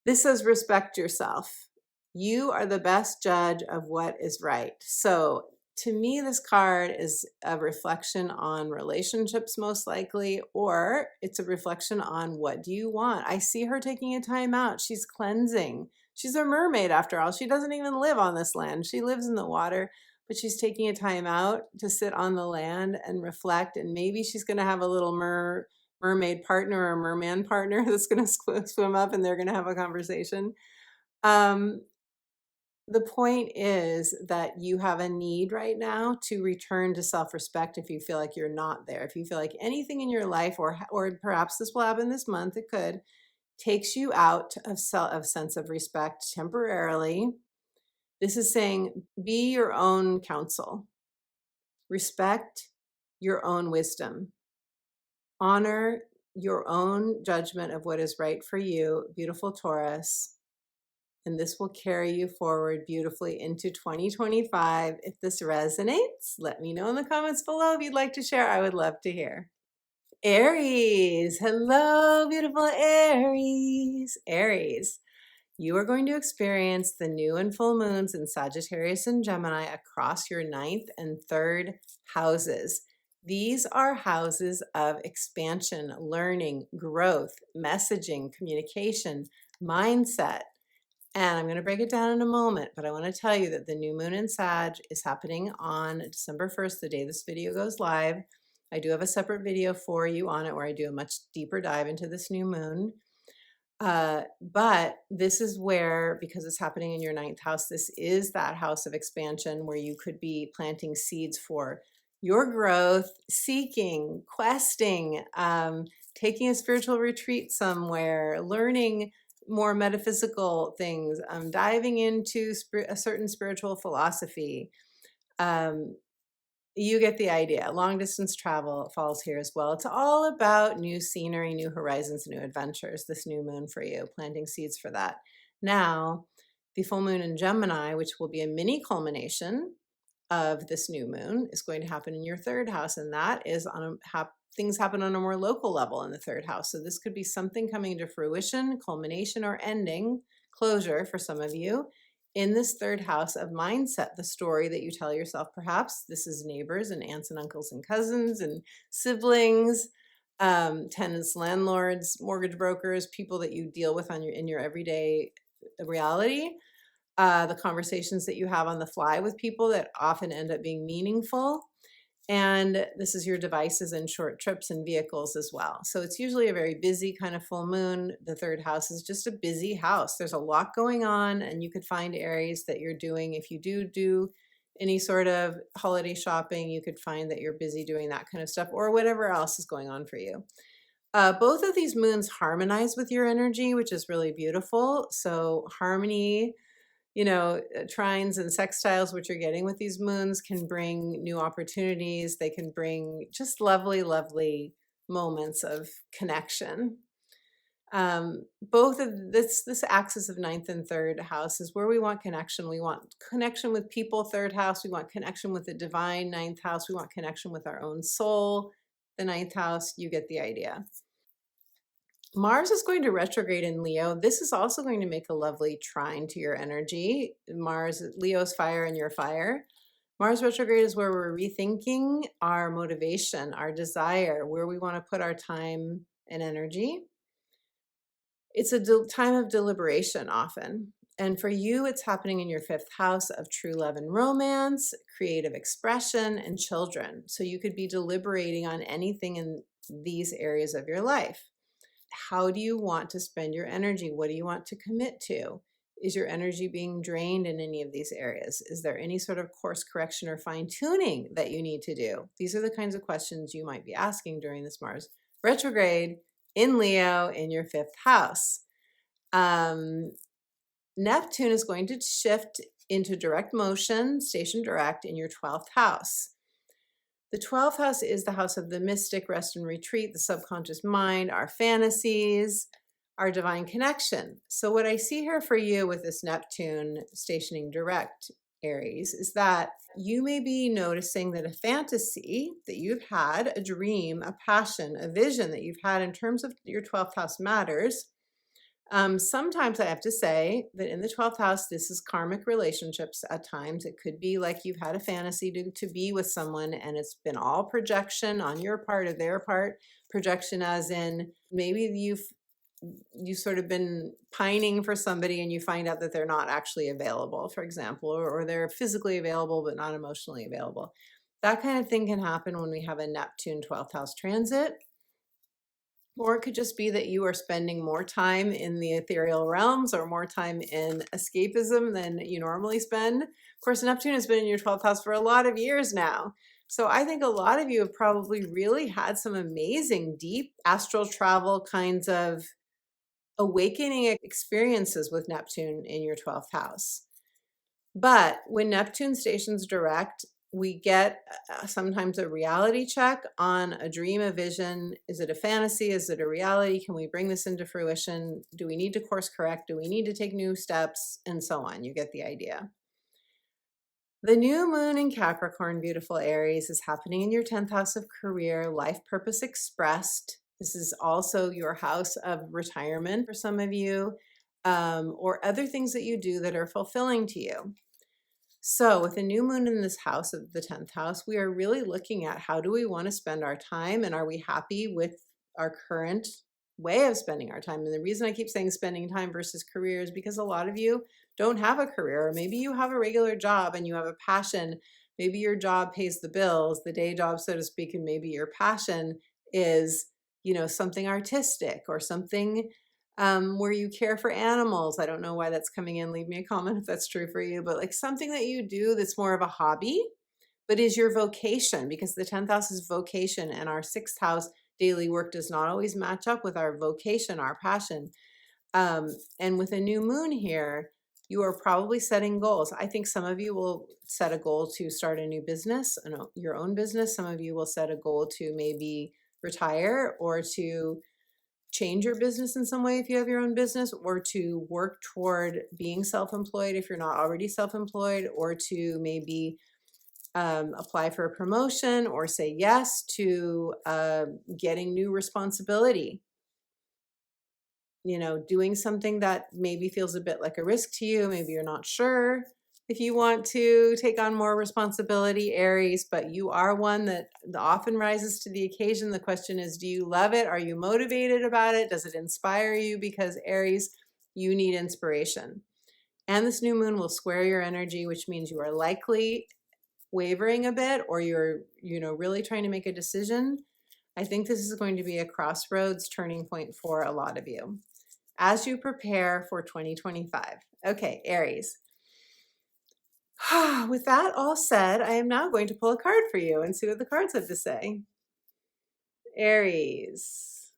This says respect yourself. You are the best judge of what is right. So to me, this card is a reflection on relationships, most likely, or it's a reflection on what do you want. I see her taking a time out. She's cleansing. She's a mermaid after all. She doesn't even live on this land. She lives in the water, but she's taking a time out to sit on the land and reflect. And maybe she's going to have a little mermaid partner or merman partner that's going to swim up and they're going to have a conversation. The point is that you have a need right now to return to self-respect if you feel like you're not there. If you feel like anything in your life, or perhaps this will happen this month, it could, takes you out of sense of respect temporarily. This is saying be your own counsel, respect your own wisdom, honor your own judgment of what is right for you, beautiful Taurus. And this will carry you forward beautifully into 2025. If this resonates, let me know in the comments below if you'd like to share. I would love to hear. Aries, hello, beautiful Aries. Aries, you are going to experience the new and full moons in Sagittarius and Gemini across your 9th and 3rd houses. These are houses of expansion, learning, growth, messaging, communication, mindset. And I'm going to break it down in a moment, but I want to tell you that the new moon in Sag is happening on December 1st, the day this video goes live. I do have a separate video for you on it where I do a much deeper dive into this new moon. But this is where, because it's happening in your 9th house, this is that house of expansion where you could be planting seeds for your growth, seeking, questing, taking a spiritual retreat somewhere, learning more metaphysical things, diving into a certain spiritual philosophy. You get the idea. Long distance travel falls here as well. It's all about new scenery, new horizons, new adventures, this new moon for you, planting seeds for that. Now, the full moon in Gemini, which will be a mini culmination of this new moon, is going to happen in your 3rd house. And that is on things happen on a more local level in the 3rd house. So this could be something coming to fruition, culmination, or ending, closure for some of you in this 3rd house of mindset, the story that you tell yourself. Perhaps this is neighbors and aunts and uncles and cousins and siblings, tenants, landlords, mortgage brokers, people that you deal with in your everyday reality. The conversations that you have on the fly with people that often end up being meaningful. And this is your devices and short trips and vehicles as well. So it's usually a very busy kind of full moon. The 3rd house is just a busy house. There's a lot going on, and you could find areas that you're doing. If you do any sort of holiday shopping, you could find that you're busy doing that kind of stuff, or whatever else is going on for you. Both of these moons harmonize with your energy, which is really beautiful. So harmony, trines and sextiles, which you're getting with these moons, can bring new opportunities. They can bring just lovely, lovely moments of connection. Both of this axis of 9th and 3rd house is where we want connection. We want connection with people, 3rd house. We want connection with the divine, 9th house. We want connection with our own soul, the 9th house. You get the idea. Mars is going to retrograde in Leo. This is also going to make a lovely trine to your energy. Mars, Leo's fire and your fire. Mars retrograde is where we're rethinking our motivation, our desire, where we want to put our time and energy. It's a time of deliberation often. And for you, it's happening in your 5th house of true love and romance, creative expression, and children. So you could be deliberating on anything in these areas of your life. How do you want to spend your energy? What do you want to commit to? Is your energy being drained in any of these areas? Is there any sort of course correction or fine tuning that you need to do? These are the kinds of questions you might be asking during this Mars retrograde in Leo in your 5th house. Neptune is going to shift into direct motion, station direct in your 12th house. The 12th house is the house of the mystic, rest and retreat, the subconscious mind, our fantasies, our divine connection. So what I see here for you with this Neptune stationing direct, Aries, is that you may be noticing that a fantasy that you've had, a dream, a passion, a vision that you've had in terms of your 12th house matters. Sometimes I have to say that in the 12th house, this is karmic relationships at times. It could be like you've had a fantasy to be with someone and it's been all projection on your part or their part. Projection as in maybe you've sort of been pining for somebody and you find out that they're not actually available, for example, or they're physically available but not emotionally available. That kind of thing can happen when we have a Neptune 12th house transit. Or it could just be that you are spending more time in the ethereal realms or more time in escapism than you normally spend. Of course, Neptune has been in your 12th house for a lot of years now. So I think a lot of you have probably really had some amazing, deep astral travel kinds of awakening experiences with Neptune in your 12th house. But when Neptune stations direct, we get sometimes a reality check on a dream, a vision. Is it a fantasy? Is it a reality? Can we bring this into fruition? Do we need to course correct? Do we need to take new steps? And so on. You get the idea. The new moon in Capricorn, beautiful Aries, is happening in your 10th house of career, life purpose expressed. This is also your house of retirement for some of you, or other things that you do that are fulfilling to you. So with a new moon in this house of the 10th house, we are really looking at how do we want to spend our time, and are we happy with our current way of spending our time? And the reason I keep saying spending time versus career is because a lot of you don't have a career, or maybe you have a regular job and you have a passion. Maybe your job pays the bills, the day job, so to speak, and maybe your passion is, something artistic or something where you care for animals. I don't know why that's coming in. Leave me a comment if that's true for you, but like something that you do that's more of a hobby, but is your vocation, because the 10th house is vocation and our 6th house daily work does not always match up with our vocation, our passion. And with a new moon here, you are probably setting goals. I think some of you will set a goal to start a new business, your own business. Some of you will set a goal to maybe retire or to change your business in some way if you have your own business, or to work toward being self-employed if you're not already self-employed, or to maybe apply for a promotion or say yes to getting new responsibility. Doing something that maybe feels a bit like a risk to you. Maybe you're not sure if you want to take on more responsibility, Aries, but you are one that often rises to the occasion. The question is, do you love it? Are you motivated about it? Does it inspire you? Because Aries, you need inspiration. And this new moon will square your energy, which means you are likely wavering a bit, or you're, really trying to make a decision. I think this is going to be a crossroads turning point for a lot of you as you prepare for 2025. Okay, Aries. With that all said, I am now going to pull a card for you and see what the cards have to say. Aries.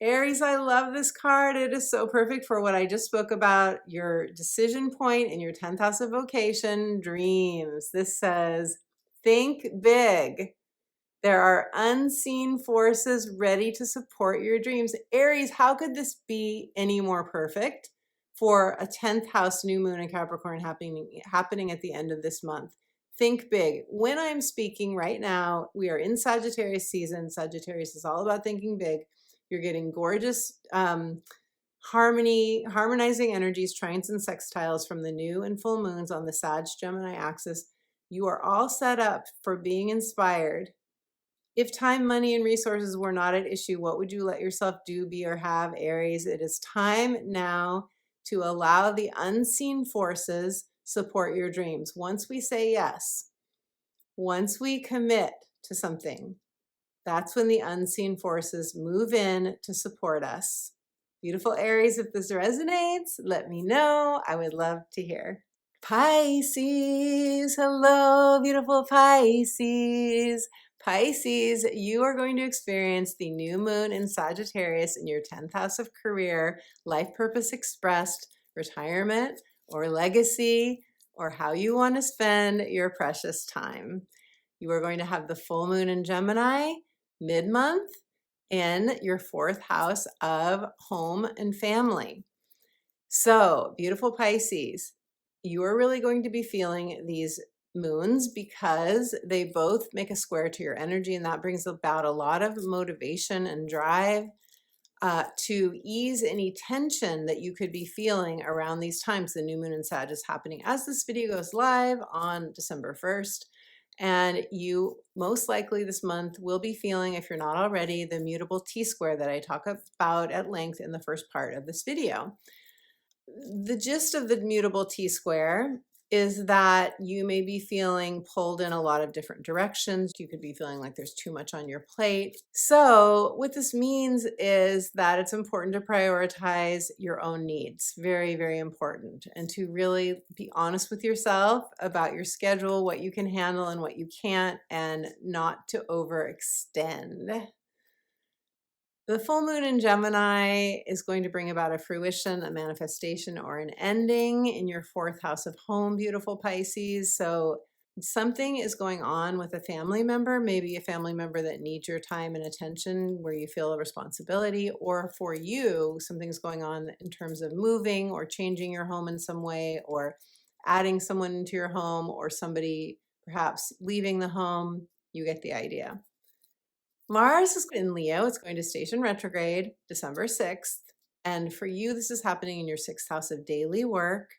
Aries, I love this card. It is so perfect for what I just spoke about, your decision point in your 10th house of vocation, dreams. This says, think big. There are unseen forces ready to support your dreams. Aries, how could this be any more perfect for a 10th house new moon in Capricorn happening at the end of this month? Think big. When I'm speaking right now, we are in Sagittarius season. Sagittarius is all about thinking big. You're getting gorgeous harmonizing energies, trines and sextiles from the new and full moons on the Sag-Gemini axis. You are all set up for being inspired. If time, money, and resources were not at issue, what would you let yourself do, be, or have, Aries? It is time now to allow the unseen forces support your dreams. Once we say yes, once we commit to something, that's when the unseen forces move in to support us. Beautiful Aries, if this resonates, let me know. I would love to hear. Pisces, hello, beautiful Pisces. Pisces, you are going to experience the new moon in Sagittarius in your 10th house of career, life purpose expressed, retirement, or legacy, or how you want to spend your precious time. You are going to have the full moon in Gemini mid-month in your 4th house of home and family. So, beautiful Pisces, you are really going to be feeling these moons because they both make a square to your energy, and that brings about a lot of motivation and drive to ease any tension that you could be feeling around these times. The new moon in Sag is happening as this video goes live on December 1st. And you most likely this month will be feeling, if you're not already, the mutable T-square that I talk about at length in the first part of this video. The gist of the mutable T-square is that you may be feeling pulled in a lot of different directions. You could be feeling like there's too much on your plate. So what this means is that it's important to prioritize your own needs. Very, very important. And to really be honest with yourself about your schedule, what you can handle and what you can't, and not to overextend. The full moon in Gemini is going to bring about a fruition, a manifestation, or an ending in your fourth house of home, beautiful Pisces. So something is going on with a family member, maybe a family member that needs your time and attention where you feel a responsibility, or for you, something's going on in terms of moving or changing your home in some way, or adding someone into your home, or somebody perhaps leaving the home. You get the idea. Mars is in Leo. It's going to station retrograde December 6th. And for you, this is happening in your sixth house of daily work,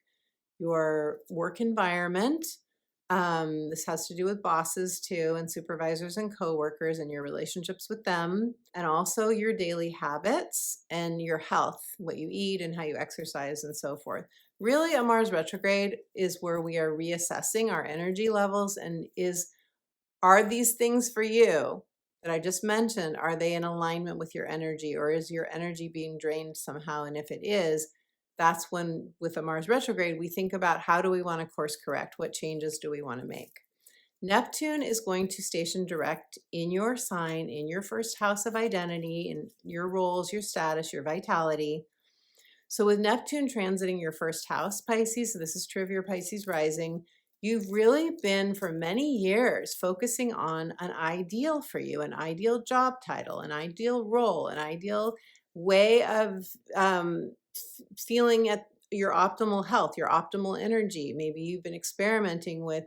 your work environment. This has to do with bosses too, and supervisors and coworkers and your relationships with them, and also your daily habits and your health, what you eat and how you exercise and so forth. Really, a Mars retrograde is where we are reassessing our energy levels and are these things for you that I just mentioned, are they in alignment with your energy, or is your energy being drained somehow? And if it is, that's when, with a Mars retrograde, we think about how do we want to course correct? What changes do we want to make? Neptune is going to station direct in your sign, in your first house of identity, in your roles, your status, your vitality. So with Neptune transiting your first house, Pisces, so this is true of your Pisces rising, you've really been for many years focusing on an ideal for you, an ideal job title, an ideal role, an ideal way of feeling at your optimal health, your optimal energy. Maybe you've been experimenting with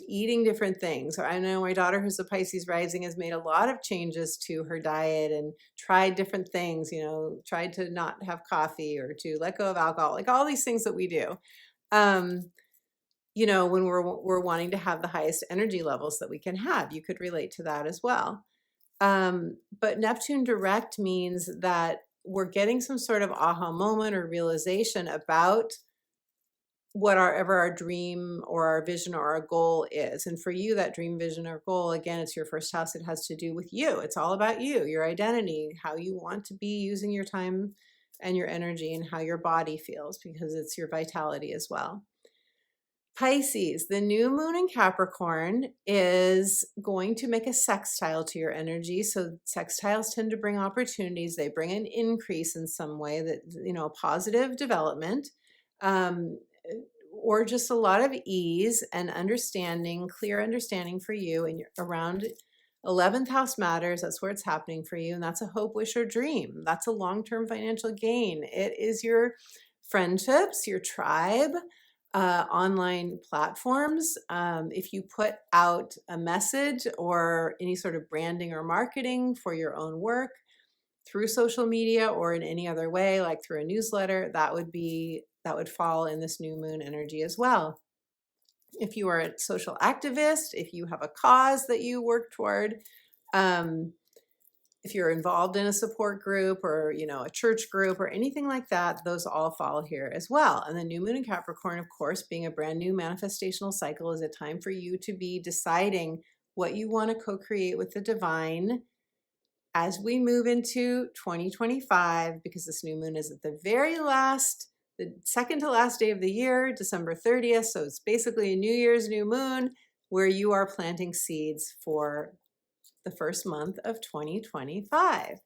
eating different things. Or I know my daughter, who's a Pisces rising, has made a lot of changes to her diet and tried different things, tried to not have coffee or to let go of alcohol, like all these things that we do. When we're wanting to have the highest energy levels that we can have. You could relate to that as well. But Neptune direct means that we're getting some sort of aha moment or realization about whatever our dream or our vision or our goal is. And for you, that dream, vision, or goal, again, it's your first house. It has to do with you. It's all about you, your identity, how you want to be using your time and your energy, and how your body feels, because it's your vitality as well. Pisces, the new moon in Capricorn is going to make a sextile to your energy. So sextiles tend to bring opportunities. They bring an increase in some way, that, positive development, or just a lot of ease and understanding, clear understanding for you. And you're around 11th house matters. That's where it's happening for you. And that's a hope, wish, or dream. That's a long-term financial gain. It is your friendships, your tribe, online platforms. If you put out a message or any sort of branding or marketing for your own work through social media or in any other way, like through a newsletter, that would fall in this new moon energy as well. If you are a social activist, if you have a cause that you work toward, if you're involved in a support group or, a church group or anything like that, those all fall here as well. And the new moon in Capricorn, of course, being a brand new manifestational cycle, is a time for you to be deciding what you want to co-create with the divine as we move into 2025, because this new moon is at the second to last day of the year, December 30th. So it's basically a New Year's new moon where you are planting seeds for the first month of 2025.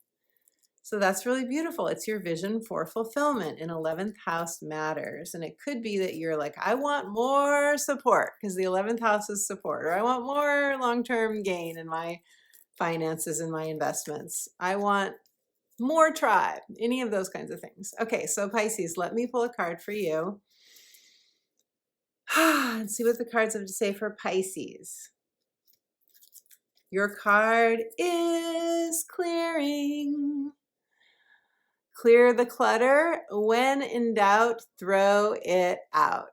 So that's really beautiful. It's your vision for fulfillment, in 11th house matters. And it could be that you're like, I want more support because the 11th house is support, or I want more long-term gain in my finances and my investments. I want more tribe, any of those kinds of things. Okay, so Pisces, let me pull a card for you and see what the cards have to say for Pisces. Your card is clearing. Clear the clutter. When in doubt, throw it out.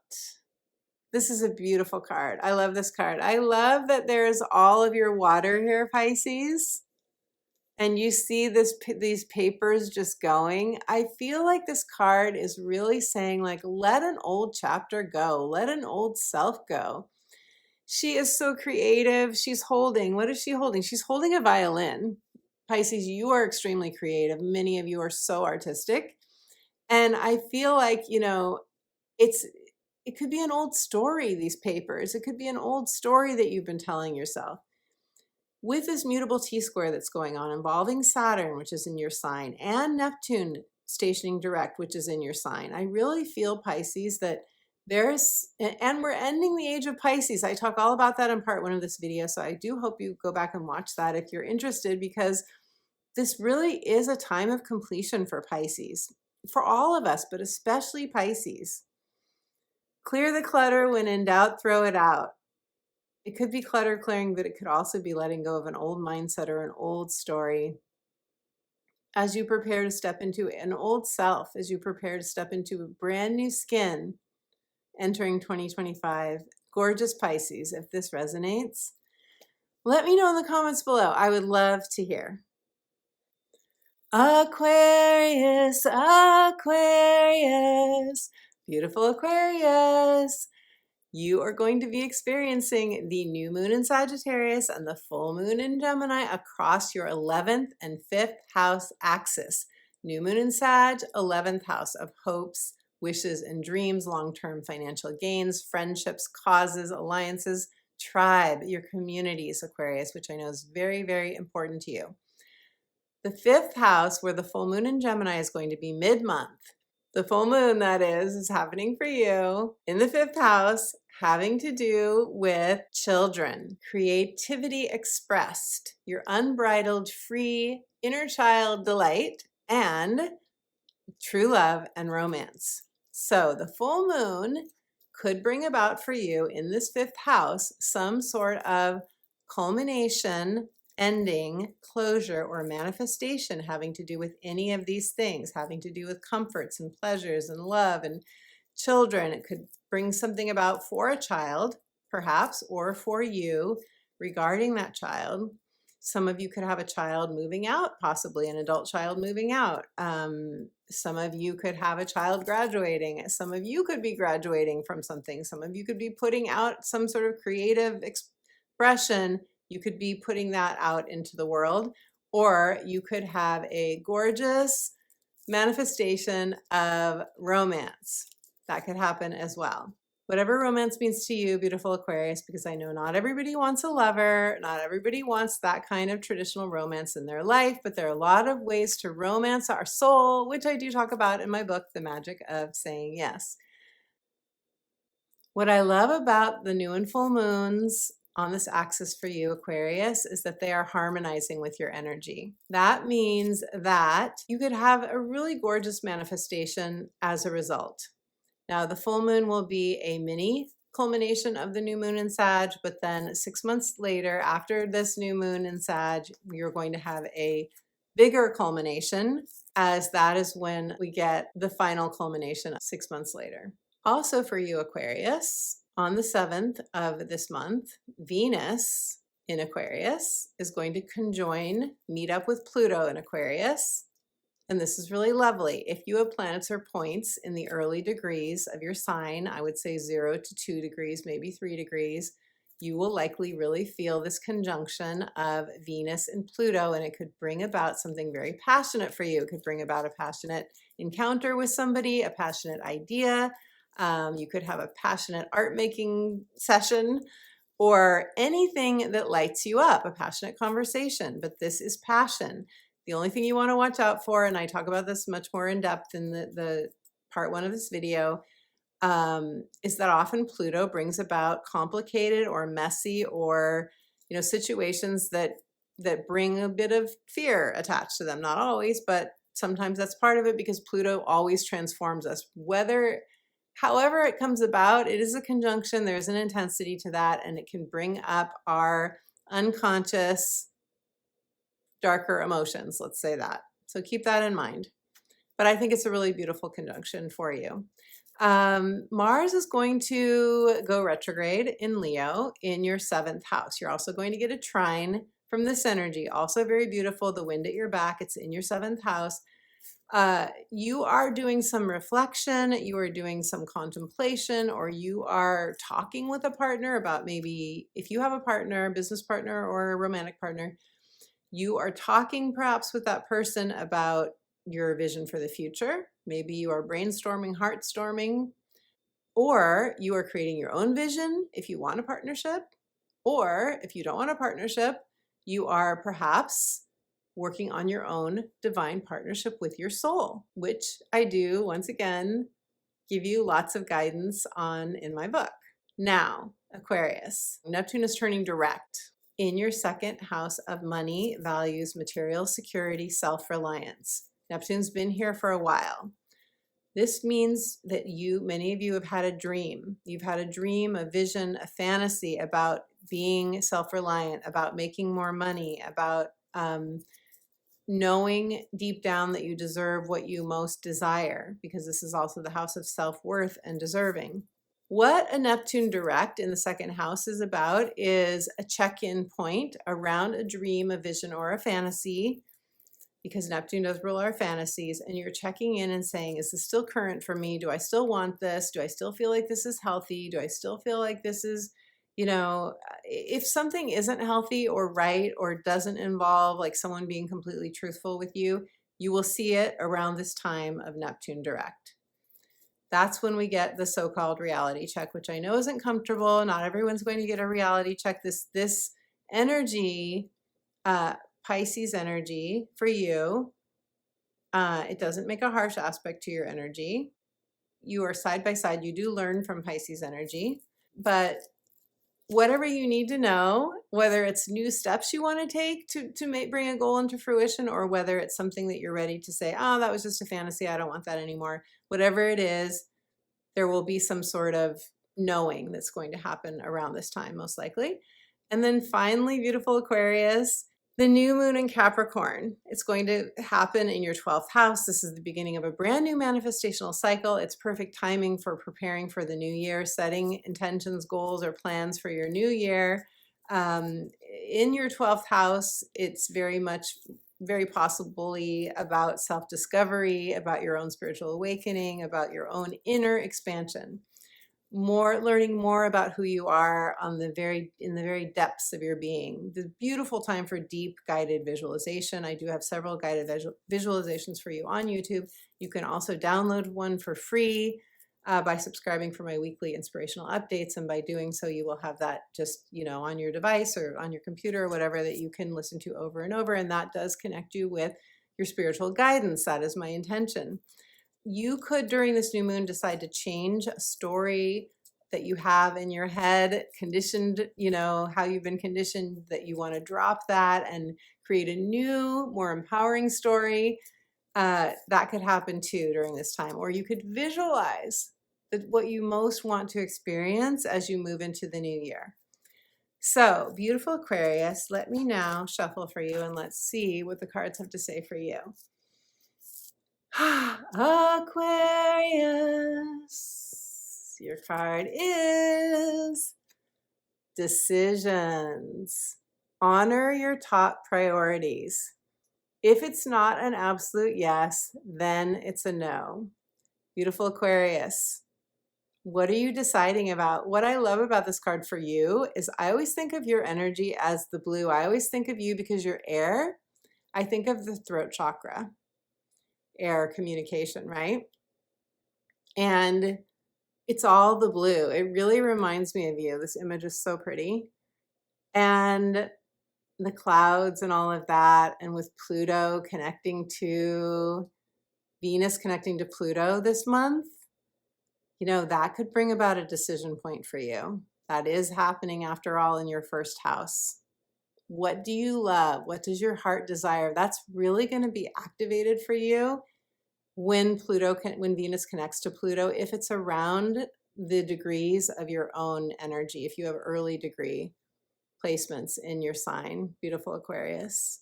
This is a beautiful card. I love this card. I love that there's all of your water here, Pisces. And you see these papers just going. I feel like this card is really saying, like, let an old chapter go. Let an old self go. She is so creative. What is she holding? She's holding a violin. Pisces, you are extremely creative. Many of you are so artistic. And I feel like, it could be an old story, these papers. It could be an old story that you've been telling yourself. with this mutable T-square that's going on involving Saturn, which is in your sign, and Neptune stationing direct, which is in your sign, I really feel, Pisces, that and we're ending the age of Pisces. I talk all about that in part 1 of this video, so I do hope you go back and watch that if you're interested, because this really is a time of completion for Pisces, for all of us, but especially Pisces. Clear the clutter. When in doubt, throw it out. It could be clutter clearing, but it could also be letting go of an old mindset or an old story. As you prepare to step into an old self, as you prepare to step into a brand new skin, entering 2025, gorgeous Pisces, if this resonates, let me know in the comments below. I would love to hear. Aquarius, Aquarius, beautiful Aquarius. You are going to be experiencing the new moon in Sagittarius and the full moon in Gemini across your 11th and 5th house axis. New moon in Sag, 11th house of hopes, wishes, and dreams, long-term financial gains, friendships, causes, alliances, tribe, your communities, Aquarius, which I know is very, very important to you. The 5th house, where the full moon in Gemini is going to be mid-month. The full moon, that is happening for you in the 5th house, having to do with children, creativity expressed, your unbridled, free inner child delight, and true love and romance. So the full moon could bring about for you in this 5th house some sort of culmination, ending, closure, or manifestation having to do with any of these things, having to do with comforts and pleasures and love and children. It could bring something about for a child, perhaps, or for you regarding that child. Some of you could have a child moving out, possibly an adult child moving out. Some of you could have a child graduating. Some of you could be graduating from something. Some of you could be putting out some sort of creative expression. You could be putting that out into the world, or you could have a gorgeous manifestation of romance. That could happen as well. Whatever romance means to you, beautiful Aquarius, because I know not everybody wants a lover, not everybody wants that kind of traditional romance in their life, but there are a lot of ways to romance our soul, which I do talk about in my book, The Magic of Saying Yes. What I love about the new and full moons on this axis for you, Aquarius, is that they are harmonizing with your energy. That means that you could have a really gorgeous manifestation as a result. Now, the full moon will be a mini culmination of the new moon in Sag, but then 6 months later, after this new moon in Sag, you're going to have a bigger culmination, as that is when we get the final culmination 6 months later. Also for you, Aquarius, on the 7th of this month, Venus in Aquarius is going to meet up with Pluto in Aquarius. And this is really lovely. If you have planets or points in the early degrees of your sign, I would say 0 to 2 degrees, maybe 3 degrees, you will likely really feel this conjunction of Venus and Pluto, and it could bring about something very passionate for you. It could bring about a passionate encounter with somebody, a passionate idea. You could have a passionate art making session, or anything that lights you up, a passionate conversation. But this is passion. The only thing you want to watch out for, and I talk about this much more in depth in the part 1 of this video, is that often Pluto brings about complicated or messy or situations that bring a bit of fear attached to them. Not always, but sometimes that's part of it, because Pluto always transforms us. However it comes about, it is a conjunction. There's an intensity to that, and it can bring up our unconscious darker emotions, let's say that. So keep that in mind. But I think it's a really beautiful conjunction for you. Mars is going to go retrograde in Leo in your 7th house. You're also going to get a trine from this energy, also very beautiful. The wind at your back, it's in your 7th house. You are doing some reflection, you are doing some contemplation, or you are talking with a partner about, maybe if you have a partner, a business partner or a romantic partner, you are talking perhaps with that person about your vision for the future. Maybe you are brainstorming, heartstorming, or you are creating your own vision if you want a partnership, or if you don't want a partnership, You are perhaps working on your own divine partnership with your soul, which I do, once again, give you lots of guidance on in my book. Now, Aquarius, Neptune is turning direct in your second house of money, values, material security, self-reliance. Neptune's been here for a while. This means that many of you have had a dream. You've had a dream, a vision, a fantasy about being self-reliant, about making more money, about knowing deep down that you deserve what you most desire, because this is also the house of self-worth and deserving. What a Neptune direct in the second house is about is a check-in point around a dream, a vision, or a fantasy, because Neptune does rule our fantasies, and you're checking in and saying, is this still current for me? Do I still want this? Do I still feel like this is healthy? Do I still feel like this is, if something isn't healthy or right or doesn't involve like someone being completely truthful with you, you will see it around this time of Neptune direct. That's when we get the so-called reality check, which I know isn't comfortable. Not everyone's going to get a reality check. This energy, Pisces energy for you, it doesn't make a harsh aspect to your energy. You are side by side. You do learn from Pisces energy, but whatever you need to know, whether it's new steps you want to take to bring a goal into fruition, or whether it's something that you're ready to say, oh, that was just a fantasy, I don't want that anymore. Whatever it is, there will be some sort of knowing that's going to happen around this time, most likely. And then finally, beautiful Aquarius, the new moon in Capricorn. It's going to happen in your 12th house. This is the beginning of a brand new manifestational cycle. It's perfect timing for preparing for the new year, setting intentions, goals, or plans for your new year. In your 12th house, it's very possibly about self-discovery, about your own spiritual awakening, about your own inner expansion. Learning more about who you are in the very depths of your being. The beautiful time for deep guided visualization. I do have several guided visualizations for you on YouTube. You can also download one for free by subscribing for my weekly inspirational updates, and by doing so, you will have that just on your device or on your computer or whatever that you can listen to over and over, and that does connect you with your spiritual guidance. That is my intention. You could, during this new moon, decide to change a story that you have in your head, conditioned, how you've been conditioned, that you want to drop that and create a new, more empowering story. That could happen too during this time. Or you could visualize what you most want to experience as you move into the new year. So, beautiful Aquarius, let me now shuffle for you, and let's see what the cards have to say for you. Aquarius, your card is decisions. Honor your top priorities. If it's not an absolute yes, then it's a no. Beautiful Aquarius, what are you deciding about? What I love about this card for you is I always think of your energy as the blue. I always think of you, because you're air, I think of the throat chakra. Air communication, right? And it's all the blue. It really reminds me of you. This image is so pretty. And the clouds and all of that, and with Pluto connecting to Venus, connecting to Pluto this month, that could bring about a decision point for you. That is happening, after all, in your first house. What do you love? What does your heart desire? That's really going to be activated for you when Venus connects to Pluto, if it's around the degrees of your own energy, if you have early degree placements in your sign, beautiful Aquarius.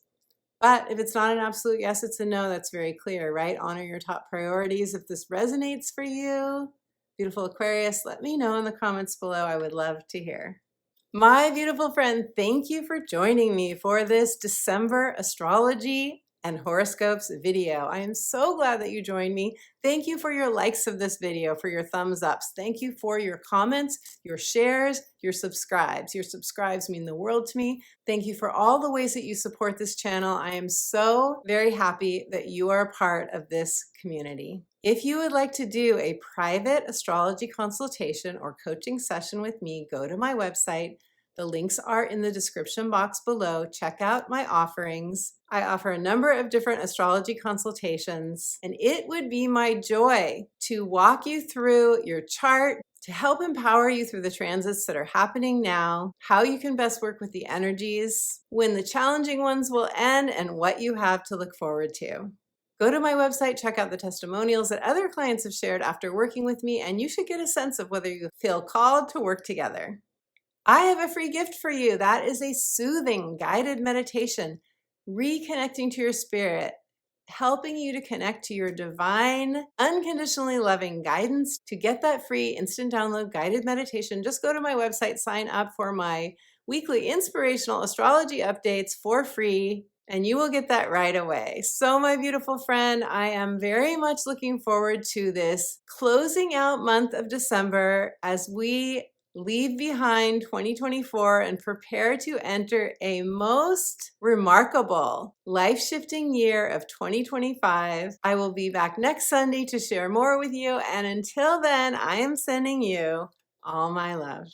But if it's not an absolute yes, it's a no. That's very clear, right? Honor your top priorities. If this resonates for you, beautiful Aquarius, let me know in the comments below. I would love to hear. My beautiful friend, thank you for joining me for this December astrology and horoscopes video. I am so glad that you joined me. Thank you for your likes of this video, for your thumbs ups. Thank you for your comments, your shares, your subscribes. Your subscribes mean the world to me. Thank you for all the ways that you support this channel. I am so very happy that you are a part of this community. If you would like to do a private astrology consultation or coaching session with me, go to my website. The links are in the description box below. Check out my offerings. I offer a number of different astrology consultations, and it would be my joy to walk you through your chart, to help empower you through the transits that are happening now, how you can best work with the energies, when the challenging ones will end, and what you have to look forward to. Go to my website, check out the testimonials that other clients have shared after working with me, and you should get a sense of whether you feel called to work together. I have a free gift for you. That is a soothing, guided meditation, reconnecting to your spirit, helping you to connect to your divine, unconditionally loving guidance. To get that free instant download guided meditation, just go to my website, sign up for my weekly inspirational astrology updates for free, and you will get that right away. So my beautiful friend, I am very much looking forward to this closing out month of December as we leave behind 2024 and prepare to enter a most remarkable, life-shifting year of 2025. I will be back next Sunday to share more with you, and until then, I am sending you all my love.